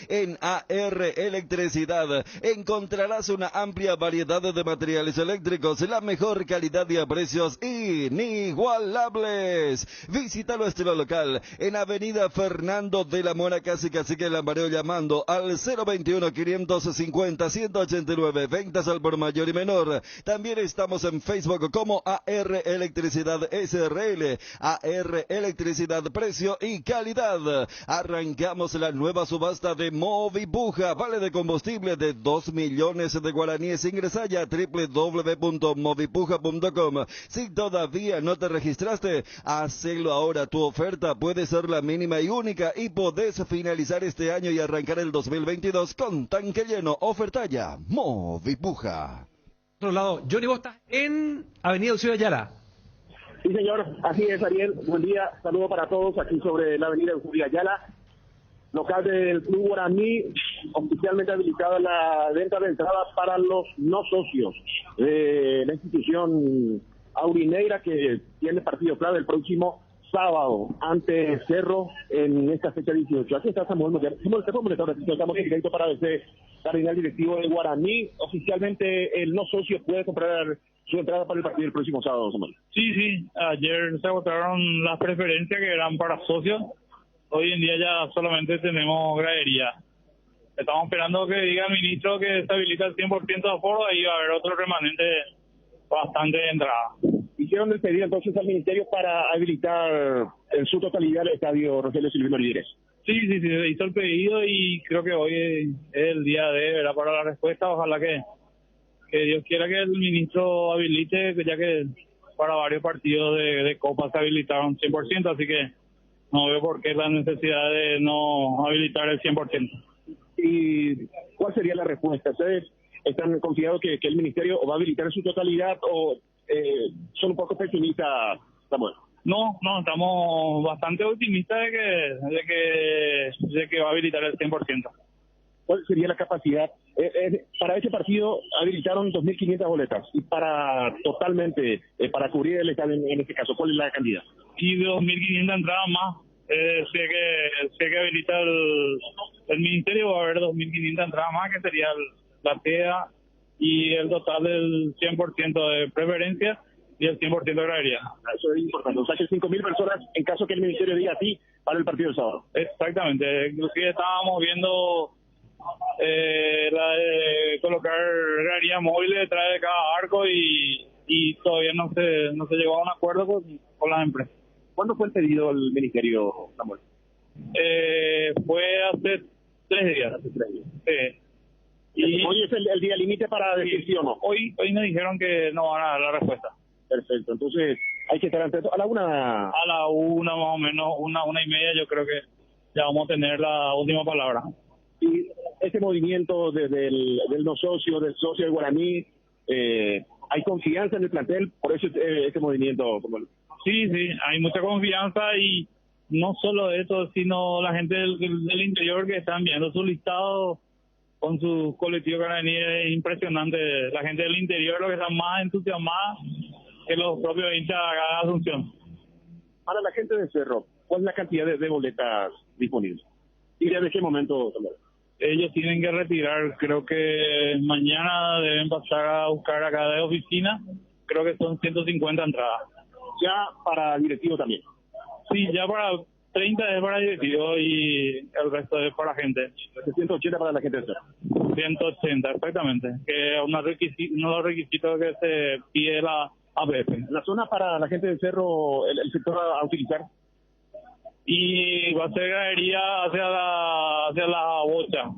Speaker 16: En AR Electricidad encontrarás una amplia variedad de materiales eléctricos, la mejor calidad y a precios inigualables. Visita nuestro local en Avenida Fernando de la Mora, casi Cacique Lambareo, llamando al 021-550-189. Ventas al por mayor y menor. También estamos en Facebook como AR Electricidad SRL. AR Electricidad, precio y calidad. Arrancamos la nueva subasta de Movipuja, vale de combustible de 2 millones de guaraníes. Ingresa ya a www.movipuja.com. Si todavía no te registraste, hacelo ahora. Tu oferta puede ser la mínima y única y podés finalizar este año y arrancar el 2022 con tanque lleno. Oferta ya, Movipuja.
Speaker 21: Por otro lado, Johnny, vos estás en Avenida Eusebio Ayala.
Speaker 22: Sí, señor, así es, Ariel. Buen día, saludo para todos aquí sobre la Avenida Eusebio Ayala. Local del Club Guaraní, oficialmente habilitada la venta de entradas para los no socios de la institución aurinegra, que tiene partido clave el próximo sábado ante Cerro en esta fecha 18. Aquí está Samuel Moller. Estamos en directo para DC Cardinal Directivo de Guaraní. Oficialmente el no socio puede comprar su entrada para el partido del próximo sábado, Samuel.
Speaker 23: Sí, ayer se agotaron las preferencias que eran para socios. Hoy en día ya solamente tenemos gradería. Estamos esperando que diga el ministro que se habilita el 100% de aforo, ahí va a haber otro remanente bastante de entrada.
Speaker 22: Hicieron el pedido entonces al ministerio para habilitar en su totalidad el estadio Rogelio Silvino Líderes.
Speaker 23: Sí, se hizo el pedido y creo que hoy es el día de, ¿verdad?, para la respuesta. Ojalá que Dios quiera que el ministro habilite, ya que para varios partidos de Copa se habilitaron 100%, así que no veo por qué la necesidad de no habilitar el 100%.
Speaker 22: ¿Y cuál sería la respuesta? ¿Ustedes están confiados que el ministerio va a habilitar en su totalidad o son un poco pesimistas, Samuel?
Speaker 23: No, estamos bastante optimistas de que va a habilitar el 100%.
Speaker 22: ¿Cuál sería la capacidad? Para ese partido habilitaron 2.500 boletas y para para cubrir el estadio en este caso, ¿cuál es la cantidad?
Speaker 23: Y 2.500 entradas más. Sé que habilita el ministerio, va a haber 2.500 entradas más, que sería la TEA y el total del 100% de preferencia y el 100% de gradería.
Speaker 22: Eso es importante. O sea que 5.000 personas en caso que el ministerio diga sí para el partido del sábado.
Speaker 23: Exactamente. Inclusive estábamos viendo la de colocar graderías móviles detrás de cada arco y todavía no se llegó a un acuerdo con las empresas.
Speaker 22: ¿Cuándo fue el pedido al ministerio, Samuel?
Speaker 23: Fue hace 3 días. Sí.
Speaker 22: Y hoy es el día límite para decir sí o no.
Speaker 23: Hoy nos dijeron que no van a dar la respuesta.
Speaker 22: Perfecto, entonces hay que estar atento. A la una
Speaker 23: más o menos, una y media, yo creo que ya vamos a tener la última palabra.
Speaker 22: Y ese movimiento del no socio, del socio del Guaraní, hay confianza en el plantel, por eso ese movimiento.
Speaker 23: Sí, hay mucha confianza y no solo eso, sino la gente del interior que están viendo su listado con su colectivo guaraní. Es impresionante. La gente del interior lo que está más entusiasmada que los propios hinchas de Asunción.
Speaker 22: Para la gente de Cerro, ¿cuál es la cantidad de boletas disponibles? ¿Y desde qué momento?
Speaker 23: Ellos tienen que retirar, creo que mañana deben pasar a buscar acá de oficina, creo que son 150 entradas.
Speaker 22: ¿Ya para directivo también?
Speaker 23: Sí, ya para 30 es para directivo y el resto es para gente.
Speaker 22: 180 para la gente de Cerro.
Speaker 23: 180, exactamente. Que uno de los requisitos que se pide
Speaker 22: APF. La zona para la gente del Cerro, el sector a utilizar.
Speaker 23: Y va a ser gradería hacia la bocha.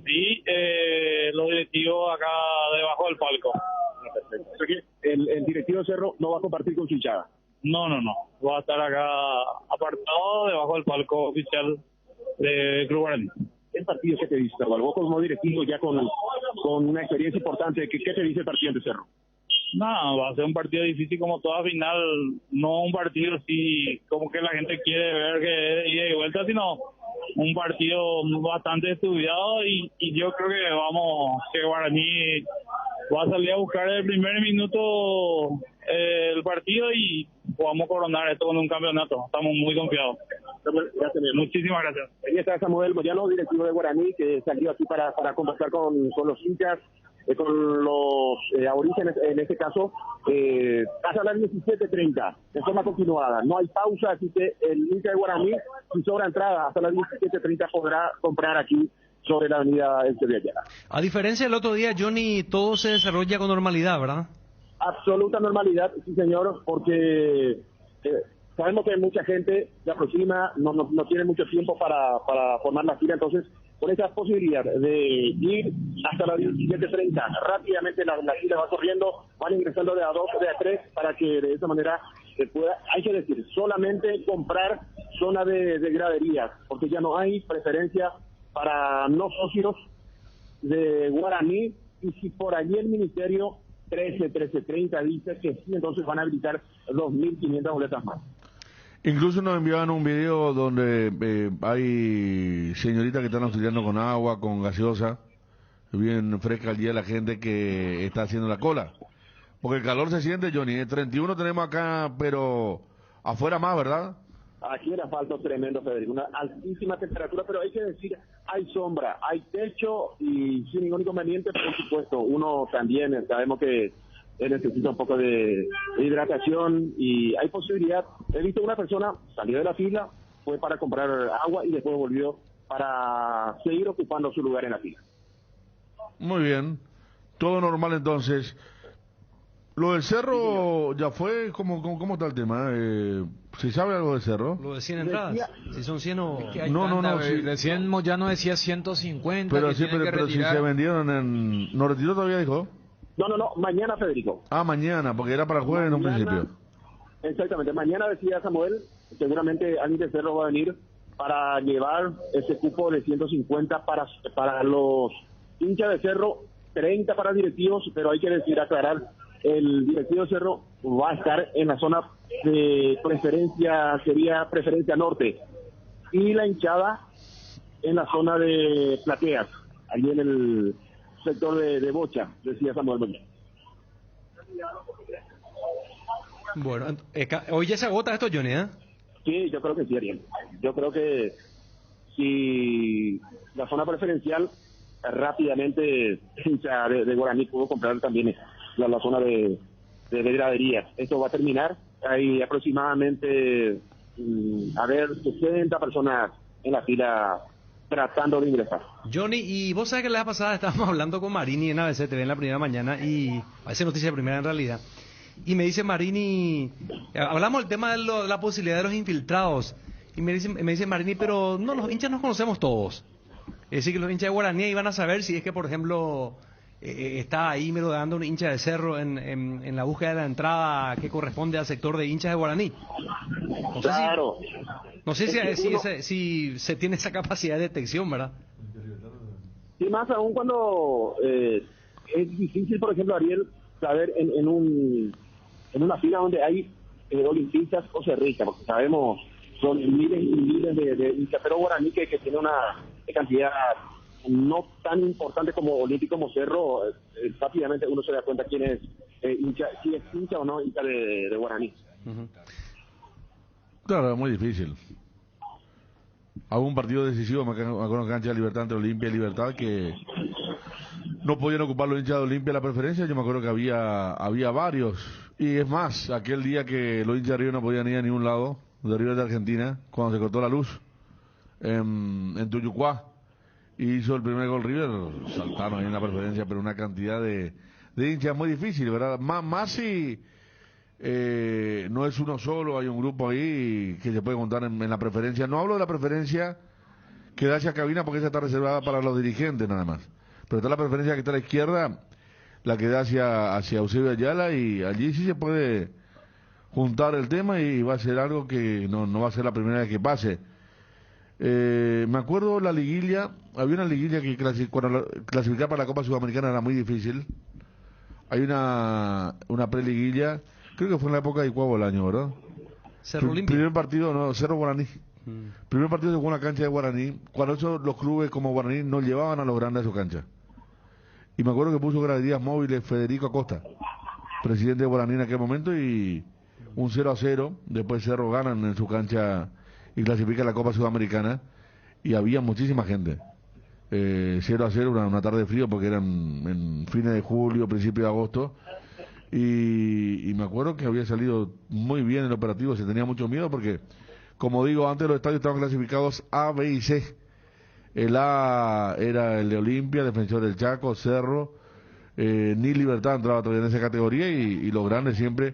Speaker 23: Y los directivos acá debajo del palco.
Speaker 22: Perfecto. O sea que el directivo del Cerro no va a compartir con su hinchada.
Speaker 23: No. Va a estar acá apartado debajo del palco oficial de Club Guaraní.
Speaker 22: ¿El partido qué te dice, Cerro? Vos como directivo ya con una experiencia importante, ¿qué te dice el partido de Cerro?
Speaker 23: No, va a ser un partido difícil como toda final, no un partido así como que la gente quiere ver que es ida y vuelta, sino un partido bastante estudiado y yo creo que Guaraní va a salir a buscar el primer minuto el partido y podamos coronar esto con un campeonato. Estamos muy confiados. Muchísimas gracias.
Speaker 22: Ahí está Samuel Moyano, directivo de Guaraní, que salió aquí para conversar con los hinchas, con los aborígenes, en este caso, hasta las 17:30, de forma continuada. No hay pausa, así que el hincha de Guaraní, si sobra entrada, hasta las 17:30 podrá comprar aquí sobre la avenida Eusebio Ayala.
Speaker 21: A diferencia del otro día, Johnny, todo se desarrolla con normalidad, ¿verdad?
Speaker 22: Absoluta normalidad, sí señor, porque sabemos que mucha gente se aproxima, no tiene mucho tiempo para formar la fila, entonces con esa posibilidad de ir hasta las 17:30, rápidamente la fila va corriendo, van ingresando de a 2, de a 3, para que de esa manera se pueda, hay que decir, solamente comprar zona de graderías, porque ya no hay preferencia para no socios de Guaraní, y si por allí el ministerio 13:30 dice que sí, entonces van a habilitar 2.500 boletas más.
Speaker 19: Incluso nos enviaban un video donde hay señoritas que están auxiliando con agua, con gaseosa, bien fresca al día la gente que está haciendo la cola. Porque el calor se siente, Johnny. 31 tenemos acá, pero afuera más, ¿verdad?
Speaker 22: Aquí el asfalto tremendo, Federico. Una altísima temperatura, pero hay que decir, hay sombra, hay techo y sin ningún inconveniente, por supuesto. Uno también, sabemos que él necesita un poco de hidratación y hay posibilidad. He visto una persona salió de la fila, fue para comprar agua y después volvió para seguir ocupando su lugar en la fila.
Speaker 19: Muy bien, todo normal entonces. Lo del Cerro ya fue, ¿cómo está el tema? ¿Se sabe algo del Cerro?
Speaker 21: Lo de 100 entradas, si son 100 o...
Speaker 19: No,
Speaker 21: sí.
Speaker 15: Recién Moyano decía 150.
Speaker 19: Pero
Speaker 15: que
Speaker 19: sí, pero si se vendieron ¿No retiró todavía, dijo?
Speaker 22: No, mañana, Federico.
Speaker 19: Ah, mañana, porque era para el jueves en un principio.
Speaker 22: Exactamente, mañana decía Samuel, seguramente alguien de Cerro va a venir para llevar ese cupo de 150 para los hinchas de Cerro, 30 para directivos, pero hay que decir, aclarar, el directivo de Cerro va a estar en la zona de preferencia, sería preferencia norte, y la hinchada en la zona de plateas, allí en el sector de Bocha, decía Samuel Moñez.
Speaker 21: Bueno, hoy ya se agota esto, Johnny, ¿eh?
Speaker 22: Sí, yo creo que sí, Ariel. Yo creo que si la zona preferencial rápidamente hincha de Guaraní pudo comprar también la zona de graderías. Esto va a terminar. Hay aproximadamente 60 personas en la fila tratando de ingresar.
Speaker 21: Johnny, y vos sabés que la vez pasada estábamos hablando con Marini en ABC TV en la primera mañana, y a veces noticia de primera en realidad, y me dice Marini, hablamos del tema de la posibilidad de los infiltrados, y me dice Marini, pero no, los hinchas nos conocemos todos. Es decir, que los hinchas de Guaraní iban a saber si es que, por ejemplo, está ahí merodeando un hincha de Cerro en la búsqueda de la entrada que corresponde al sector de hinchas de Guaraní.
Speaker 22: Claro.
Speaker 21: No sé si se tiene esa capacidad de detección, ¿verdad?
Speaker 22: Sí, más aún cuando es difícil, por ejemplo, Ariel, saber en una fila donde hay olimpistas o cerristas, porque sabemos, son miles y miles de hinchas, pero Guaraní que tiene una cantidad no tan importante como olímpico como Cerro, rápidamente uno se da cuenta quién es hincha, si es hincha o no hincha de Guaraní.
Speaker 21: Uh-huh.
Speaker 19: Claro, es muy difícil. Algún partido decisivo, me acuerdo en cancha de Libertad entre Olimpia y Libertad, que no podían ocupar los hinchas de Olimpia la preferencia. Yo me acuerdo que había varios. Y es más, aquel día que los hinchas de River no podían ir a ningún lado, de River de Argentina, cuando se cortó la luz, en Tuyucuá, y hizo el primer gol River, saltaron ahí en la preferencia, pero una cantidad de hinchas muy difícil, ¿verdad? Más si no es uno solo, hay un grupo ahí que se puede contar en la preferencia. No hablo de la preferencia que da hacia cabina porque esa está reservada para los dirigentes nada más. Pero está la preferencia que está a la izquierda, la que da hacia Eusebio Ayala, y allí sí se puede juntar el tema y va a ser algo que no va a ser la primera vez que pase. Me acuerdo la liguilla, había una liguilla que cuando clasificar para la Copa Sudamericana era muy difícil. Hay una preliguilla, creo que fue en la época de Iguá Bolaño, ¿verdad?
Speaker 21: Cerro Olimpia.
Speaker 19: Primer partido, no, Cerro Guaraní. Primer partido se jugó en la cancha de Guaraní, cuando los clubes como Guaraní no llevaban a los grandes a su cancha. Y me acuerdo que puso graderías móviles Federico Acosta, presidente de Guaraní en aquel momento, y un 0-0, después Cerro ganan en su cancha y clasifica la Copa Sudamericana, y había muchísima gente. 0-0, una tarde de frío porque eran en fines de julio, principio de agosto, y me acuerdo que había salido muy bien el operativo, se tenía mucho miedo porque, como digo, antes los estadios estaban clasificados A, B y C. El A era el de Olimpia, Defensor del Chaco, Cerro, ni Libertad entraba todavía en esa categoría, y los grandes siempre,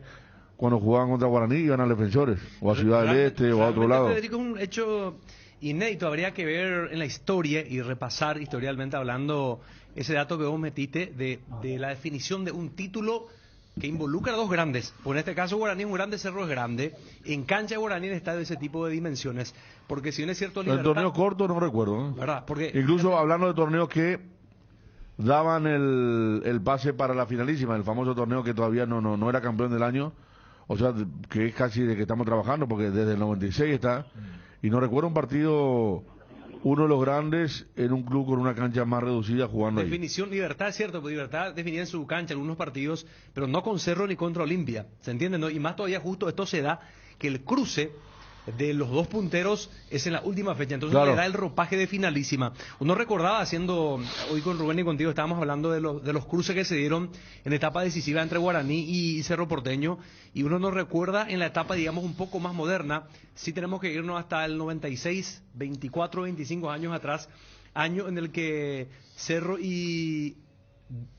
Speaker 19: cuando jugaban contra Guaraní, iban a Defensores, o a Ciudad del Este, o a otro lado.
Speaker 21: Federico, es un hecho inédito, habría que ver en la historia y repasar historialmente hablando ese dato que vos metiste de la definición de un título que involucra a dos grandes. Por en este caso Guaraní es un grande, Cerro es grande. En cancha de Guaraní en estadio de ese tipo de dimensiones. Porque si bien es cierto...
Speaker 19: El torneo corto no recuerdo, ¿eh?
Speaker 21: ¿Verdad? Porque
Speaker 19: incluso hablando de torneos que daban el pase para la finalísima, el famoso torneo que todavía no era campeón del año, o sea, que es casi de que estamos trabajando, porque desde el 96 está, y no recuerdo un partido, uno de los grandes en un club con una cancha más reducida jugando
Speaker 21: definición, Libertad es cierto, porque Libertad definía en su cancha algunos partidos, pero no con Cerro ni contra Olimpia, ¿se entiende? ¿No? Y más todavía justo esto se da que el cruce de los dos punteros es en la última fecha, entonces
Speaker 19: claro,
Speaker 21: le da el ropaje de finalísima. Uno recordaba, hoy con Rubén y contigo estábamos hablando de los cruces que se dieron en etapa decisiva entre Guaraní y Cerro Porteño, y uno nos recuerda en la etapa, digamos, un poco más moderna. Sí tenemos que irnos hasta el 96, 24, 25 años atrás, año en el que Cerro y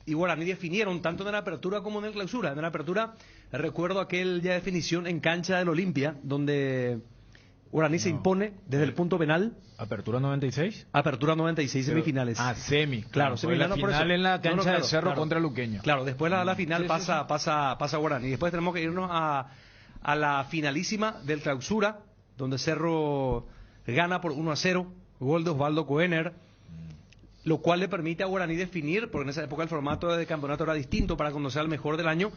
Speaker 21: Guaraní definieron tanto en la apertura como en la clausura. En la apertura recuerdo aquel ya definición en cancha del Olimpia, donde Guaraní se impone desde el punto penal.
Speaker 15: ¿Apertura 96?
Speaker 21: Apertura 96, semifinales.
Speaker 15: Semi.
Speaker 21: Claro,
Speaker 15: semifinal. La final en la cancha de Cerro contra Luqueño.
Speaker 21: Claro, después la final pasa Guaraní. Después tenemos que irnos a la finalísima del clausura, donde Cerro gana por 1-0, gol de Osvaldo Coener, lo cual le permite a Guaraní definir, porque en esa época el formato de campeonato era distinto para conocer al mejor del año,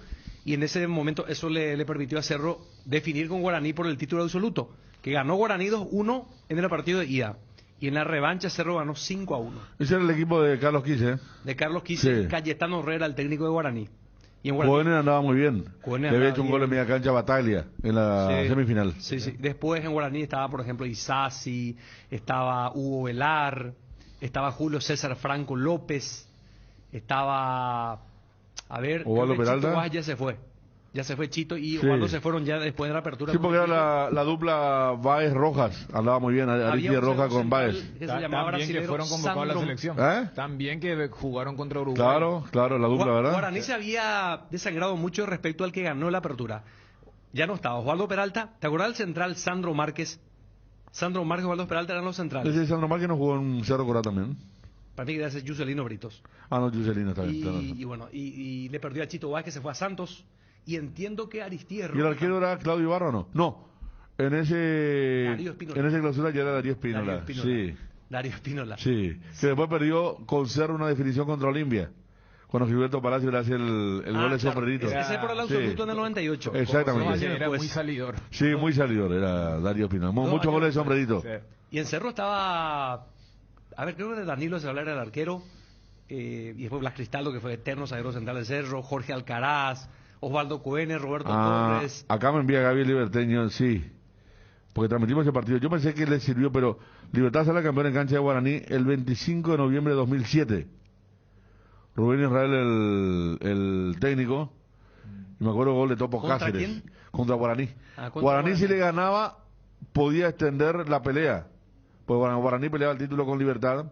Speaker 21: y en ese momento eso le permitió a Cerro definir con Guaraní por el título absoluto, que ganó Guaraní 2-1 en el partido de ida, y en la revancha Cerro ganó 5-1.
Speaker 19: Ese era el equipo de Carlos Quise.
Speaker 21: De Carlos Quise, sí. Cayetano Herrera, el técnico de Guaraní. Y en Guaraní
Speaker 19: Coener andaba muy bien. Le había hecho un gol en media cancha a Bataglia en la semifinal.
Speaker 21: Sí. Después en Guaraní estaba, por ejemplo, Isasi, estaba Hugo Velar, estaba Julio César Franco López, estaba... A ver,
Speaker 19: Osvaldo Peralta.
Speaker 21: Chito Guas ya se fue Chito y Osvaldo se fueron ya después de la apertura.
Speaker 19: Sí, porque era la dupla Baez-Rojas, andaba muy bien, Aristides Rojas con Baez.
Speaker 15: También que fueron convocados a la selección. También que jugaron contra Uruguay.
Speaker 19: Claro, la dupla, ¿verdad?
Speaker 21: Guaraní se había desangrado mucho respecto al que ganó la apertura. Ya no estaba Osvaldo Peralta, ¿te acordás del central Sandro Márquez? Sandro Márquez y Osvaldo Peralta eran los centrales.
Speaker 19: Ese Sandro Márquez no jugó en Cerro Corá también.
Speaker 21: Para mí que ese es Yuselino Britos.
Speaker 19: No, Yuselino está bien.
Speaker 21: Y bueno, y le perdió a Chito Guas, que se fue a Santos. Y entiendo que Aristides Rojas...
Speaker 19: ¿Y el arquero era Claudio Ibarra o no? No, en esa clausura ya era Darío Espínola.
Speaker 21: Darío Espínola.
Speaker 19: Sí, que después perdió con Cerro una definición contra Olimpia, cuando Gilberto Palacio le hace el gol de sombrerito.
Speaker 21: Ese por el absoluto en el 98.
Speaker 19: Exactamente.
Speaker 15: Era muy salidor.
Speaker 19: Sí, muy salidor, era Darío Espínola. Muchos goles de sombrerito.
Speaker 21: Sí. Y en Cerro estaba... A ver, creo que de Danilo se hablara el arquero, y después Blas Cristaldo, que fue eterno zaguero central de Cerro, Jorge Alcaraz, Osvaldo Coener, Roberto Torres.
Speaker 19: Acá me envía Gaby Liberteño, sí, porque transmitimos ese partido. Yo pensé que le sirvió, pero Libertad sale campeón en cancha de Guaraní el 25 de noviembre de 2007. Rubén Israel, el técnico, y me acuerdo gol de Topo Cáceres.
Speaker 21: ¿Quién?
Speaker 19: Contra Guaraní. Guaraní si le ganaba, podía extender la pelea. Pues Guaraní peleaba el título con Libertad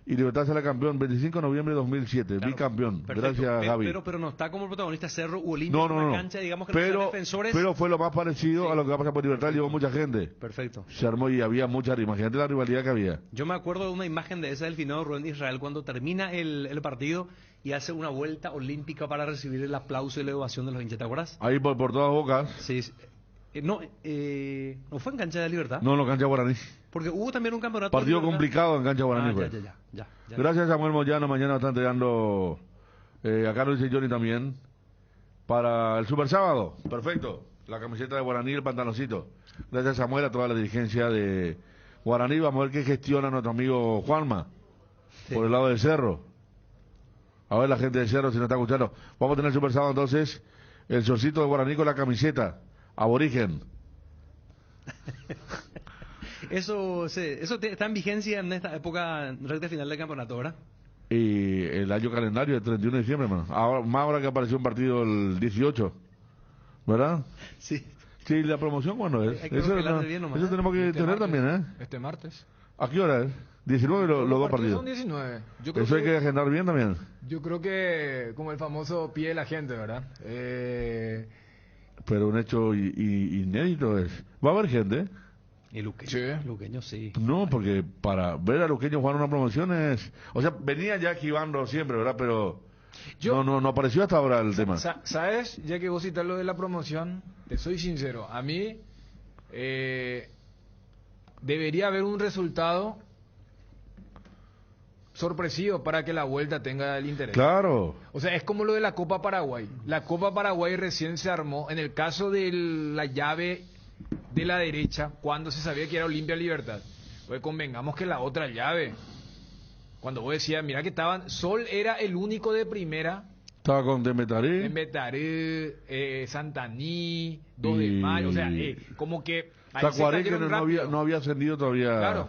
Speaker 1: y Libertad sale campeón 25 de noviembre de 2007, bicampeón.
Speaker 21: Perfecto.
Speaker 1: Gracias, Gaby.
Speaker 21: Pero no está como protagonista Cerro u Olimpia
Speaker 1: No,
Speaker 21: en
Speaker 1: no,
Speaker 21: una
Speaker 1: no.
Speaker 21: cancha, digamos que no son defensores.
Speaker 1: Pero fue lo más parecido a lo que va a pasar por Libertad, llegó mucha gente.
Speaker 21: Perfecto.
Speaker 1: Se armó y había mucha, imagínate la rivalidad que había.
Speaker 21: Yo me acuerdo de una imagen de esa del finado Rubén Israel cuando termina el partido y hace una vuelta olímpica para recibir el aplauso y la ovación de los hinchas, ¿te acuerdas?
Speaker 1: Ahí por todas bocas.
Speaker 21: Sí. No fue en cancha de Libertad.
Speaker 1: No, cancha Guaraní.
Speaker 21: Porque hubo también un campeonato.
Speaker 1: Partido complicado en cancha Guaraní.
Speaker 21: Ya.
Speaker 1: Gracias, Samuel Moyano. Mañana están entregando a Carlos y Johnny también para el Super Sábado. Perfecto. La camiseta de Guaraní y el pantaloncito. Gracias, Samuel, a toda la dirigencia de Guaraní. Vamos a ver qué gestiona nuestro amigo Juanma por el lado del Cerro. A ver la gente del Cerro si nos está escuchando. Vamos a tener el Super Sábado entonces. El shortcito de Guaraní con la camiseta. Aborigen.
Speaker 21: Eso está en vigencia en esta época, recta final del campeonato, ¿verdad?
Speaker 1: Y el año calendario, el 31 de diciembre, hermano. Ahora que apareció un partido el 18, ¿verdad?
Speaker 21: Sí.
Speaker 1: Sí, ¿la promoción cuándo es?
Speaker 21: Eso
Speaker 1: tenemos que tener también, ¿eh?
Speaker 3: Este martes.
Speaker 1: ¿A qué hora es? 19 los dos partidos.
Speaker 3: Son 19.
Speaker 1: Eso hay que agendar bien también.
Speaker 3: Yo creo que como el famoso pie de la gente, ¿verdad?
Speaker 1: Pero un hecho inédito es. Va a haber gente.
Speaker 21: Y Luqueño sí.
Speaker 1: No, porque para ver a Luqueño jugar una promoción es... O sea, venía ya esquivando siempre, ¿verdad? Pero no apareció hasta ahora el tema.
Speaker 3: ¿Sabes? Ya que vos citas lo de la promoción, te soy sincero. A mí debería haber un resultado sorpresivo para que la vuelta tenga el interés.
Speaker 1: Claro.
Speaker 3: O sea, es como lo de la Copa Paraguay. La Copa Paraguay recién se armó en el caso de la llave de la derecha, cuando se sabía que era Olimpia Libertad. Pues convengamos que la otra llave, cuando vos decías, mira que Sol era el único de primera.
Speaker 1: Estaba con Tembetarí.
Speaker 3: Santaní, 2 de Mayo, o sea, como que...
Speaker 1: Tacuarí que no había ascendido todavía.
Speaker 3: Claro,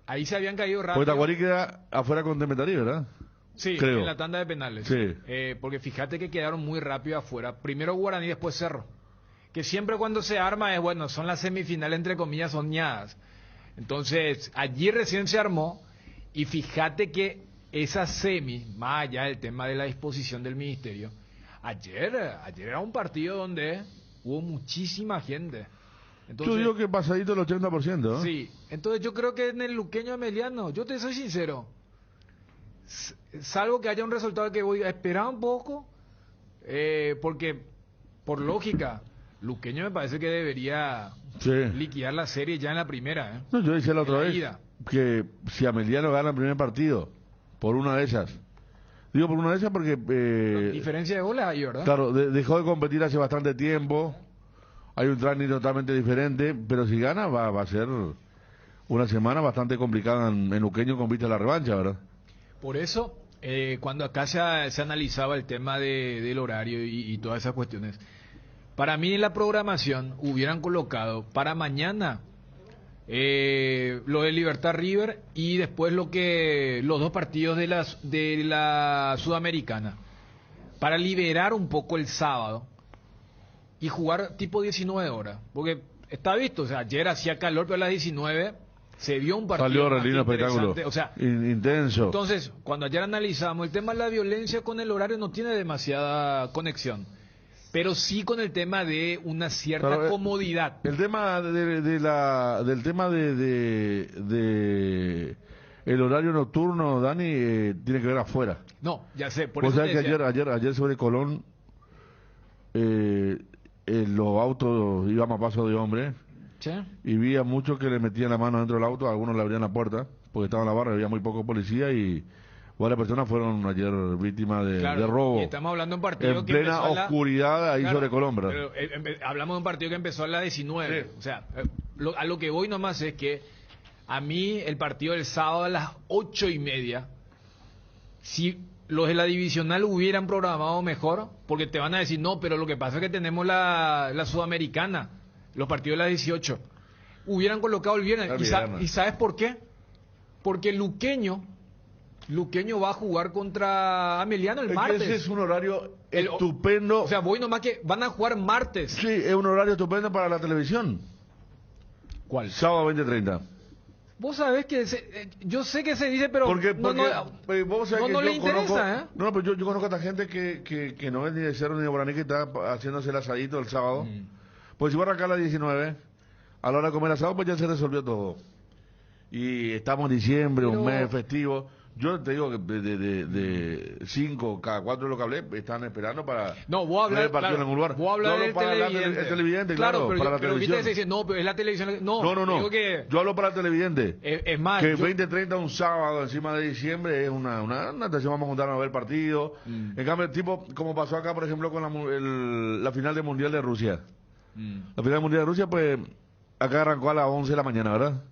Speaker 3: ahí se habían caído rápido.
Speaker 1: Porque Tacuarí queda afuera con Tembetarí, ¿verdad?
Speaker 3: Sí,
Speaker 1: creo.
Speaker 3: En la tanda de penales.
Speaker 1: Sí.
Speaker 3: Porque fíjate que quedaron muy rápido afuera. Primero Guaraní, después Cerro. Que siempre cuando se arma es bueno, son las semifinales entre comillas soñadas. Entonces, allí recién se armó y fíjate que esa semi, más allá del tema de la disposición del ministerio, ayer era un partido donde hubo muchísima gente. Entonces,
Speaker 1: yo digo que pasadito el 80%, ¿no?
Speaker 3: Sí, entonces yo creo que en el Luqueño Emiliano, yo te soy sincero, salvo que haya un resultado que voy a esperar un poco, porque por lógica, Luqueño me parece que debería liquidar la serie ya en la primera.
Speaker 1: No, yo decía la otra vez que si Ameliano gana el primer partido, por una de esas. Digo por una de esas porque...
Speaker 3: diferencia de goles ahí, ¿verdad?
Speaker 1: Claro, dejó de competir hace bastante tiempo. Hay un trámite totalmente diferente, pero si gana va a ser una semana bastante complicada en Luqueño con vista a la revancha, ¿verdad?
Speaker 3: Por eso, cuando acá se analizaba el tema del horario y todas esas cuestiones, para mí en la programación hubieran colocado para mañana lo de Libertad River y después los dos partidos de la Sudamericana, para liberar un poco el sábado y jugar tipo 19 horas, porque está visto, o sea, ayer hacía calor, pero a las 19 se vio un partido
Speaker 1: salió re lindo espectáculo,
Speaker 3: o sea,
Speaker 1: intenso.
Speaker 3: Entonces, cuando ayer analizamos el tema de la violencia con el horario no tiene demasiada conexión, pero sí con el tema de una cierta comodidad.
Speaker 1: El tema del tema de el horario nocturno, Dani, tiene que ver afuera.
Speaker 3: No, ya sé, por
Speaker 1: eso.
Speaker 3: O
Speaker 1: sea que ayer sobre Colón los autos iban a paso de hombre.
Speaker 3: ¿Sí?
Speaker 1: Y vi a muchos que le metían la mano dentro del auto, algunos le abrían la puerta porque estaban en la barra, había muy pocos policías y varias personas fueron ayer víctimas de robo.
Speaker 3: Y estamos hablando de un partido
Speaker 1: en
Speaker 3: que
Speaker 1: plena
Speaker 3: empezó
Speaker 1: oscuridad ahí sobre Colón,
Speaker 3: pero hablamos de un partido que empezó a las 19. Sí. O sea, a lo que voy nomás es que a mí el partido del sábado a las 8:30, si los de la divisional hubieran programado mejor, porque te van a decir, no, pero lo que pasa es que tenemos la Sudamericana, los partidos de las 18, hubieran colocado el viernes. ¿Y sabes por qué? Porque Luqueño va a jugar contra Ameliano el martes.
Speaker 1: Ese es un horario estupendo.
Speaker 3: O sea, voy nomás que van a jugar martes.
Speaker 1: Sí, es un horario estupendo para la televisión.
Speaker 3: ¿Cuál?
Speaker 1: Sábado 20:30.
Speaker 3: Vos sabés que yo sé que se dice, pero
Speaker 1: porque
Speaker 3: no le interesa, ¿eh?
Speaker 1: No, pero yo conozco a esta gente que no es ni de Cerro ni de Guaraní, que está haciéndose el asadito el sábado. Pues si va a arrancar a las 19, a la hora de comer asado, pues ya se resolvió todo. Y estamos en diciembre, un mes festivo. Yo te digo que de 5, cada 4 de lo que hablé, están esperando para
Speaker 3: vos hablar,
Speaker 1: ver el partido en algún lugar.
Speaker 3: Vos hablar del televidente.
Speaker 1: El televidente, claro, para la televisión.
Speaker 3: Pero dice, no, pero es la televisión. No.
Speaker 1: Digo que yo hablo para el televidente.
Speaker 3: Es más,
Speaker 1: que 20-30 un sábado encima de diciembre es una atención, vamos a juntarnos a ver el partido. En cambio, tipo, como pasó acá, por ejemplo, con la final del Mundial de Rusia. La final del Mundial de Rusia, pues, acá arrancó a las 11 de la mañana, ¿verdad?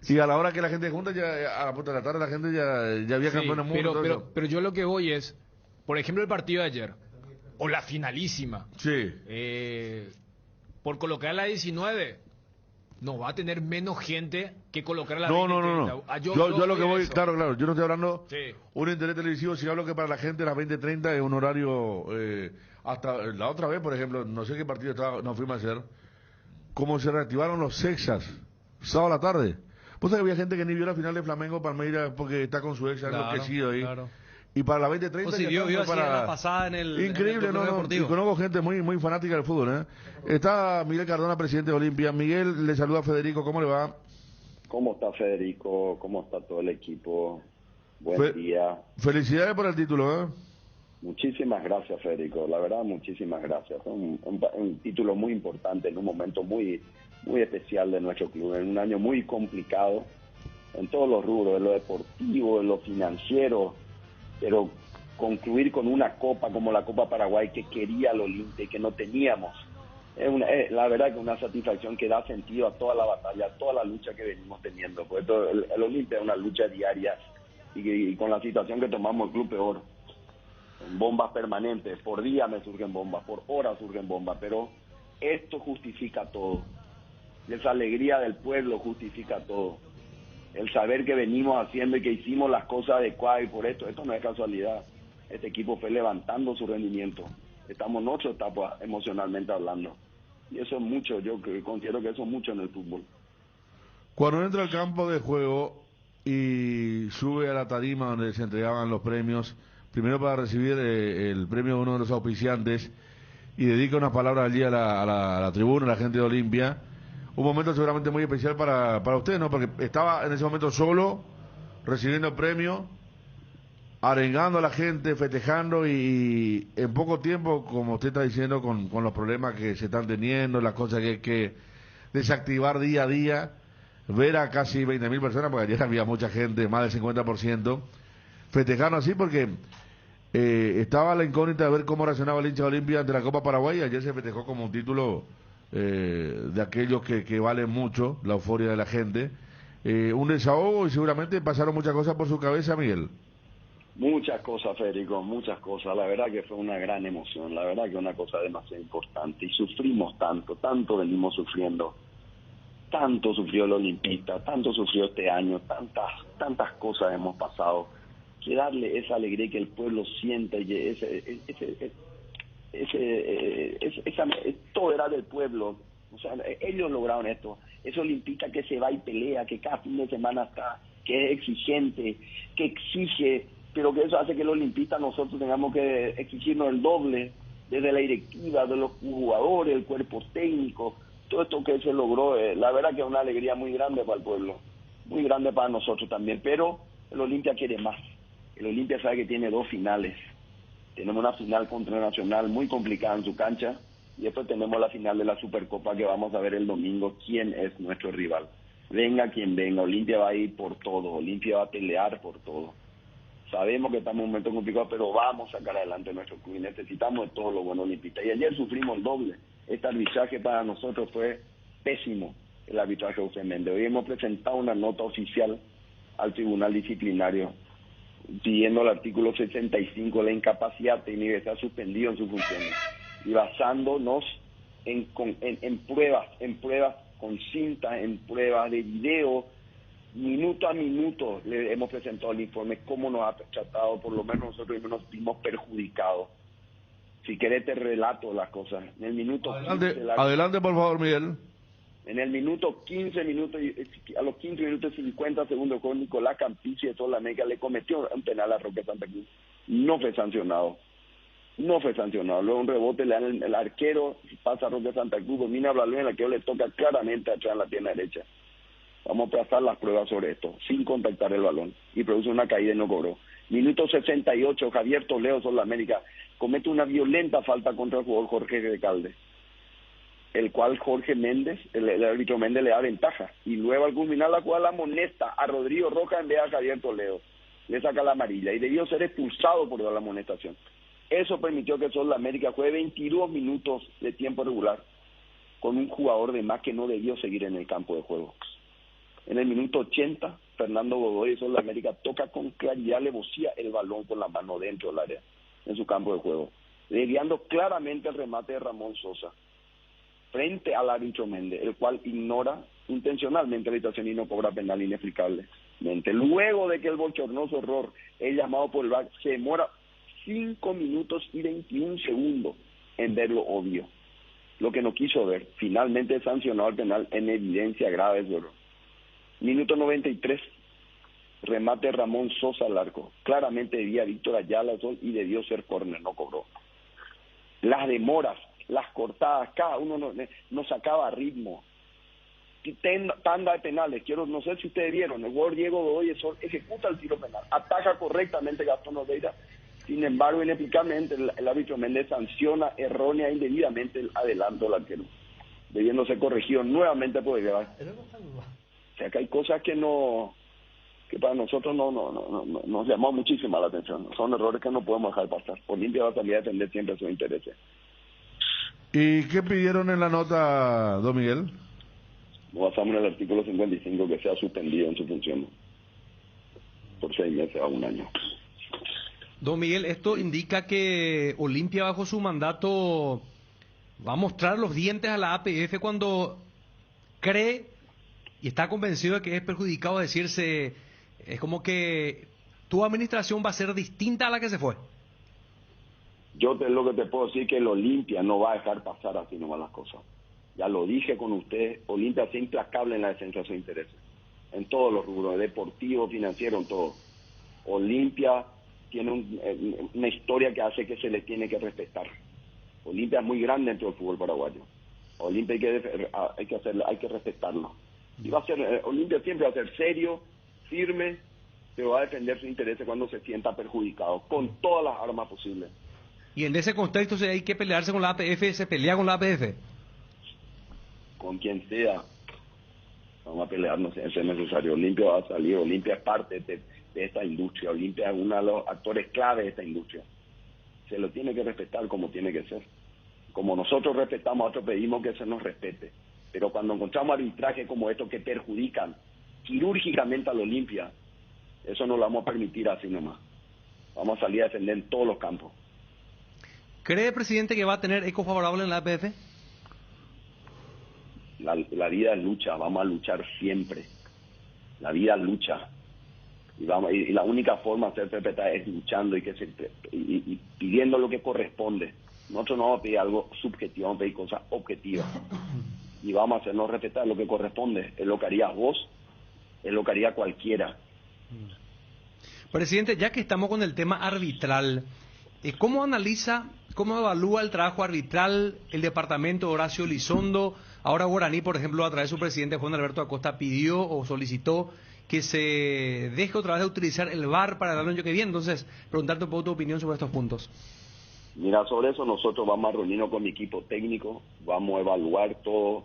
Speaker 1: Y a la hora que la gente junta, ya a la puta de la tarde, la gente ya había campeones mundo.
Speaker 3: Pero yo lo que voy es, por ejemplo, el partido de ayer, o la finalísima.
Speaker 1: Sí.
Speaker 3: Por colocar a la 19, no va a tener menos gente que colocar a la
Speaker 1: 20.
Speaker 3: No.
Speaker 1: Yo lo que voy, claro, yo no estoy hablando un interés televisivo, si hablo que para la gente las 20:30 es un horario, hasta la otra vez, por ejemplo, no sé qué partido nos fuimos a hacer, como se reactivaron los sexas, sábado a la tarde. Pues que había gente que ni vio la final de Flamengo Palmeiras porque está con su ex enloquecido ahí. Claro. Y para la 20:30
Speaker 21: o si vio para la pasada en el
Speaker 1: increíble,
Speaker 21: en el deportivo.
Speaker 1: Y conozco gente muy fanática del fútbol, ¿eh? Está Miguel Cardona, presidente de Olimpia. Miguel, le saluda a Federico, ¿cómo le va?
Speaker 2: ¿Cómo está Federico? ¿Cómo está todo el equipo? Buen día.
Speaker 1: Felicidades por el título, ¿eh?
Speaker 2: Muchísimas gracias, Federico. La verdad, muchísimas gracias. Un título muy importante en un momento muy especial de nuestro club, en un año muy complicado en todos los rubros, en lo deportivo, en lo financiero, pero concluir con una copa como la Copa Paraguay que quería el Olimpia y que no teníamos, la verdad que una satisfacción que da sentido a toda la batalla, a toda la lucha que venimos teniendo, porque el Olimpia es una lucha diaria y con la situación que tomamos el club peor. Bombas permanentes, por día me surgen bombas, por hora surgen bombas, pero esto justifica todo. Esa alegría del pueblo justifica todo. El saber que venimos haciendo y que hicimos las cosas adecuadas, y por esto no es casualidad. Este equipo fue levantando su rendimiento. Estamos en otra etapa emocionalmente hablando. Y eso es mucho, yo considero que eso es mucho en el fútbol.
Speaker 1: Cuando entra al campo de juego y sube a la tarima donde se entregaban los premios, primero para recibir el premio de uno de los auspiciantes, y dedica unas palabras allí a la tribuna, a la gente de Olimpia, un momento seguramente muy especial para usted, ¿no? Porque estaba en ese momento solo, recibiendo el premio, arengando a la gente, festejando, y en poco tiempo, como usted está diciendo, con los problemas que se están teniendo, las cosas que hay que desactivar día a día, ver a casi 20.000 personas, porque ayer había mucha gente, más del 50%, festejando así porque estaba la incógnita de ver cómo reaccionaba el hincha de Olimpia ante la Copa Paraguay. Ayer se festejó como un título de aquellos que valen mucho, la euforia de la gente, un desahogo, y seguramente pasaron muchas cosas por su cabeza, Miguel.
Speaker 2: Muchas cosas, Federico, muchas cosas. La verdad que fue una gran emoción, la verdad que una cosa demasiado importante, y sufrimos tanto venimos sufriendo, tanto sufrió el olimpista, tanto sufrió este año, tantas cosas hemos pasado, que darle esa alegría que el pueblo sienta, y todo era del pueblo. O sea, ellos lograron esto. Ese olimpista que se va y pelea, que cada fin de semana está, que es exigente, que exige, pero que eso hace que el olimpista nosotros tengamos que exigirnos el doble, desde la directiva, de los jugadores, el cuerpo técnico, todo esto que se logró. La verdad que es una alegría muy grande para el pueblo, muy grande para nosotros también, pero el Olimpia quiere más. El Olimpia sabe que tiene 2 finales. Tenemos una final contra el Nacional muy complicada en su cancha, y después tenemos la final de la Supercopa que vamos a ver el domingo quién es nuestro rival. Venga quien venga, Olimpia va a ir por todo, Olimpia va a pelear por todo. Sabemos que estamos en un momento complicado, pero vamos a sacar adelante nuestro club y necesitamos de todos los buenos olimpistas. Y ayer sufrimos el doble. Este arbitraje para nosotros fue pésimo, el arbitraje de José Méndez. Hoy hemos presentado una nota oficial al Tribunal Disciplinario siguiendo el artículo 65, la incapacidad técnica, está suspendido en sus funciones, y basándonos en pruebas con cinta, en pruebas de video, minuto a minuto le hemos presentado el informe, cómo nos ha tratado, por lo menos nosotros nos vimos perjudicados. Si querés te relato las cosas. En el minuto
Speaker 1: adelante por favor, Miguel.
Speaker 2: En el minuto 15 minutos, a los 15 minutos y 50 segundos, con Nicolás Campici de Sol América le cometió un penal a Roque Santa Cruz. No fue sancionado. Luego un rebote le dan el arquero, pasa a Roque Santa Cruz, domina a Blalú, en la que le toca claramente atrás en la pierna derecha. Vamos a trazar las pruebas sobre esto, sin contactar el balón. Y produce una caída y no cobró. Minuto 68, Javier Toledo, Sol América, comete una violenta falta contra el jugador Jorge Recalde, el cual Jorge Méndez, el árbitro Méndez, le da ventaja. Y luego al culminar la jugada la amonesta a Rodrigo Rojas en vez de a Javier Toledo. Le saca la amarilla y debió ser expulsado por la amonestación. Eso permitió que Sol América juegue 22 minutos de tiempo regular con un jugador de más que no debió seguir en el campo de juego. En el minuto 80, Fernando Godoy de Sol América toca con claridad, le vocía el balón con la mano dentro del área, en su campo de juego, desviando claramente el remate de Ramón Sosa frente al árbitro Méndez, el cual ignora intencionalmente la situación y no cobra penal inexplicablemente. Luego de que el bochornoso error es llamado por el VAR, se demora 5 minutos y 21 segundos en ver lo obvio, lo que no quiso ver. Finalmente sancionado el penal en evidencia grave de error. Minuto 93, remate Ramón Sosa al arco, claramente debía Víctor Ayala y debió ser córner, no cobró. Las demoras, las cortadas, cada uno no sacaba ritmo. Tanda de penales, no sé si ustedes vieron, el jugador Diego Godoy ejecuta el tiro penal, ataja correctamente Gastón Odeira, sin embargo inexplicablemente el árbitro Méndez sanciona errónea e indebidamente el adelanto del arquero, debiendo ser corregido nuevamente por el VAR. O sea que hay cosas que para nosotros nos llamó muchísimo la atención, son errores que no podemos dejar pasar. Olimpia va a salir a defender siempre sus intereses.
Speaker 1: ¿Y qué pidieron en la nota, don Miguel?
Speaker 2: Basamos en el artículo 55 que sea suspendido en su función por 6 meses a 1 año.
Speaker 21: Don Miguel, esto indica que Olimpia bajo su mandato va a mostrar los dientes a la APF cuando cree y está convencido de que es perjudicado, decirse, es como que tu administración va a ser distinta a la que se fue.
Speaker 2: Yo lo que te puedo decir es que el Olimpia no va a dejar pasar así nomás las cosas. Ya lo dije con usted, Olimpia es implacable en la defensa de sus intereses, en todos los rubros, deportivo, financiero, en todo. Olimpia tiene una historia que hace que se le tiene que respetar. Olimpia es muy grande dentro del fútbol paraguayo. Olimpia hay que respetarlo. Y Olimpia siempre va a ser serio, firme, pero va a defender sus intereses cuando se sienta perjudicado, con todas las armas posibles.
Speaker 21: Y en ese contexto, si hay que pelearse con la APF, ¿se pelea con la APF?
Speaker 2: Con quien sea, vamos a pelearnos si es necesario. Olimpia va a salir, Olimpia es parte de esta industria, Olimpia es uno de los actores clave de esta industria. Se lo tiene que respetar como tiene que ser. Como nosotros respetamos a otros, pedimos que se nos respete. Pero cuando encontramos arbitrajes como estos que perjudican quirúrgicamente al Olimpia, eso no lo vamos a permitir así nomás. Vamos a salir a defender en todos los campos.
Speaker 21: ¿Cree, presidente, que va a tener eco favorable en la APF?
Speaker 2: La vida es lucha, vamos a luchar siempre. La vida es lucha. Y la única forma de ser respetada es luchando y pidiendo lo que corresponde. Nosotros no vamos a pedir algo subjetivo, vamos a pedir cosas objetivas. Y vamos a hacernos respetar lo que corresponde. Es lo que harías vos, es lo que haría cualquiera.
Speaker 21: Presidente, ya que estamos con el tema arbitral, ¿cómo analiza, cómo evalúa el trabajo arbitral el departamento de Horacio Elizondo? Ahora Guaraní, por ejemplo, a través de su presidente Juan Alberto Acosta, pidió o solicitó que se deje otra vez de utilizar el VAR para el año que viene. Entonces, preguntarte un poco tu opinión sobre estos puntos.
Speaker 2: Mira, sobre eso nosotros vamos a reunirnos con mi equipo técnico, vamos a evaluar todo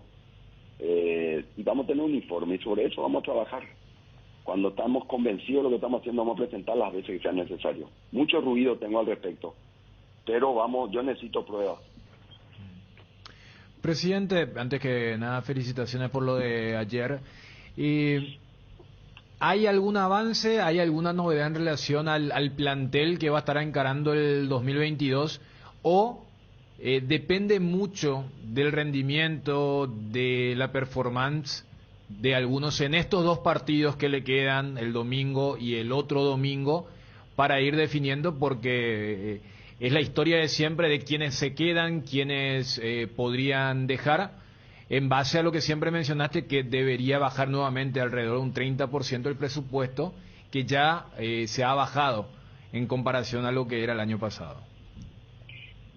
Speaker 2: y vamos a tener un informe y sobre eso vamos a trabajar. Cuando estamos convencidos de lo que estamos haciendo, vamos a presentar las veces que sea necesario. Mucho ruido tengo al respecto, pero yo necesito pruebas.
Speaker 3: Presidente, antes que nada, felicitaciones por lo de ayer. ¿Hay algún avance, hay alguna novedad en relación al plantel que va a estar encarando el 2022? ¿O depende mucho del rendimiento, de la performance de algunos en estos 2 partidos que le quedan, el domingo y el otro domingo, para ir definiendo? Porque es la historia de siempre de quienes se quedan, quienes podrían dejar. en base a lo que siempre mencionaste, que debería bajar nuevamente alrededor de un 30% del presupuesto, que ya se ha bajado en comparación a lo que era el año pasado.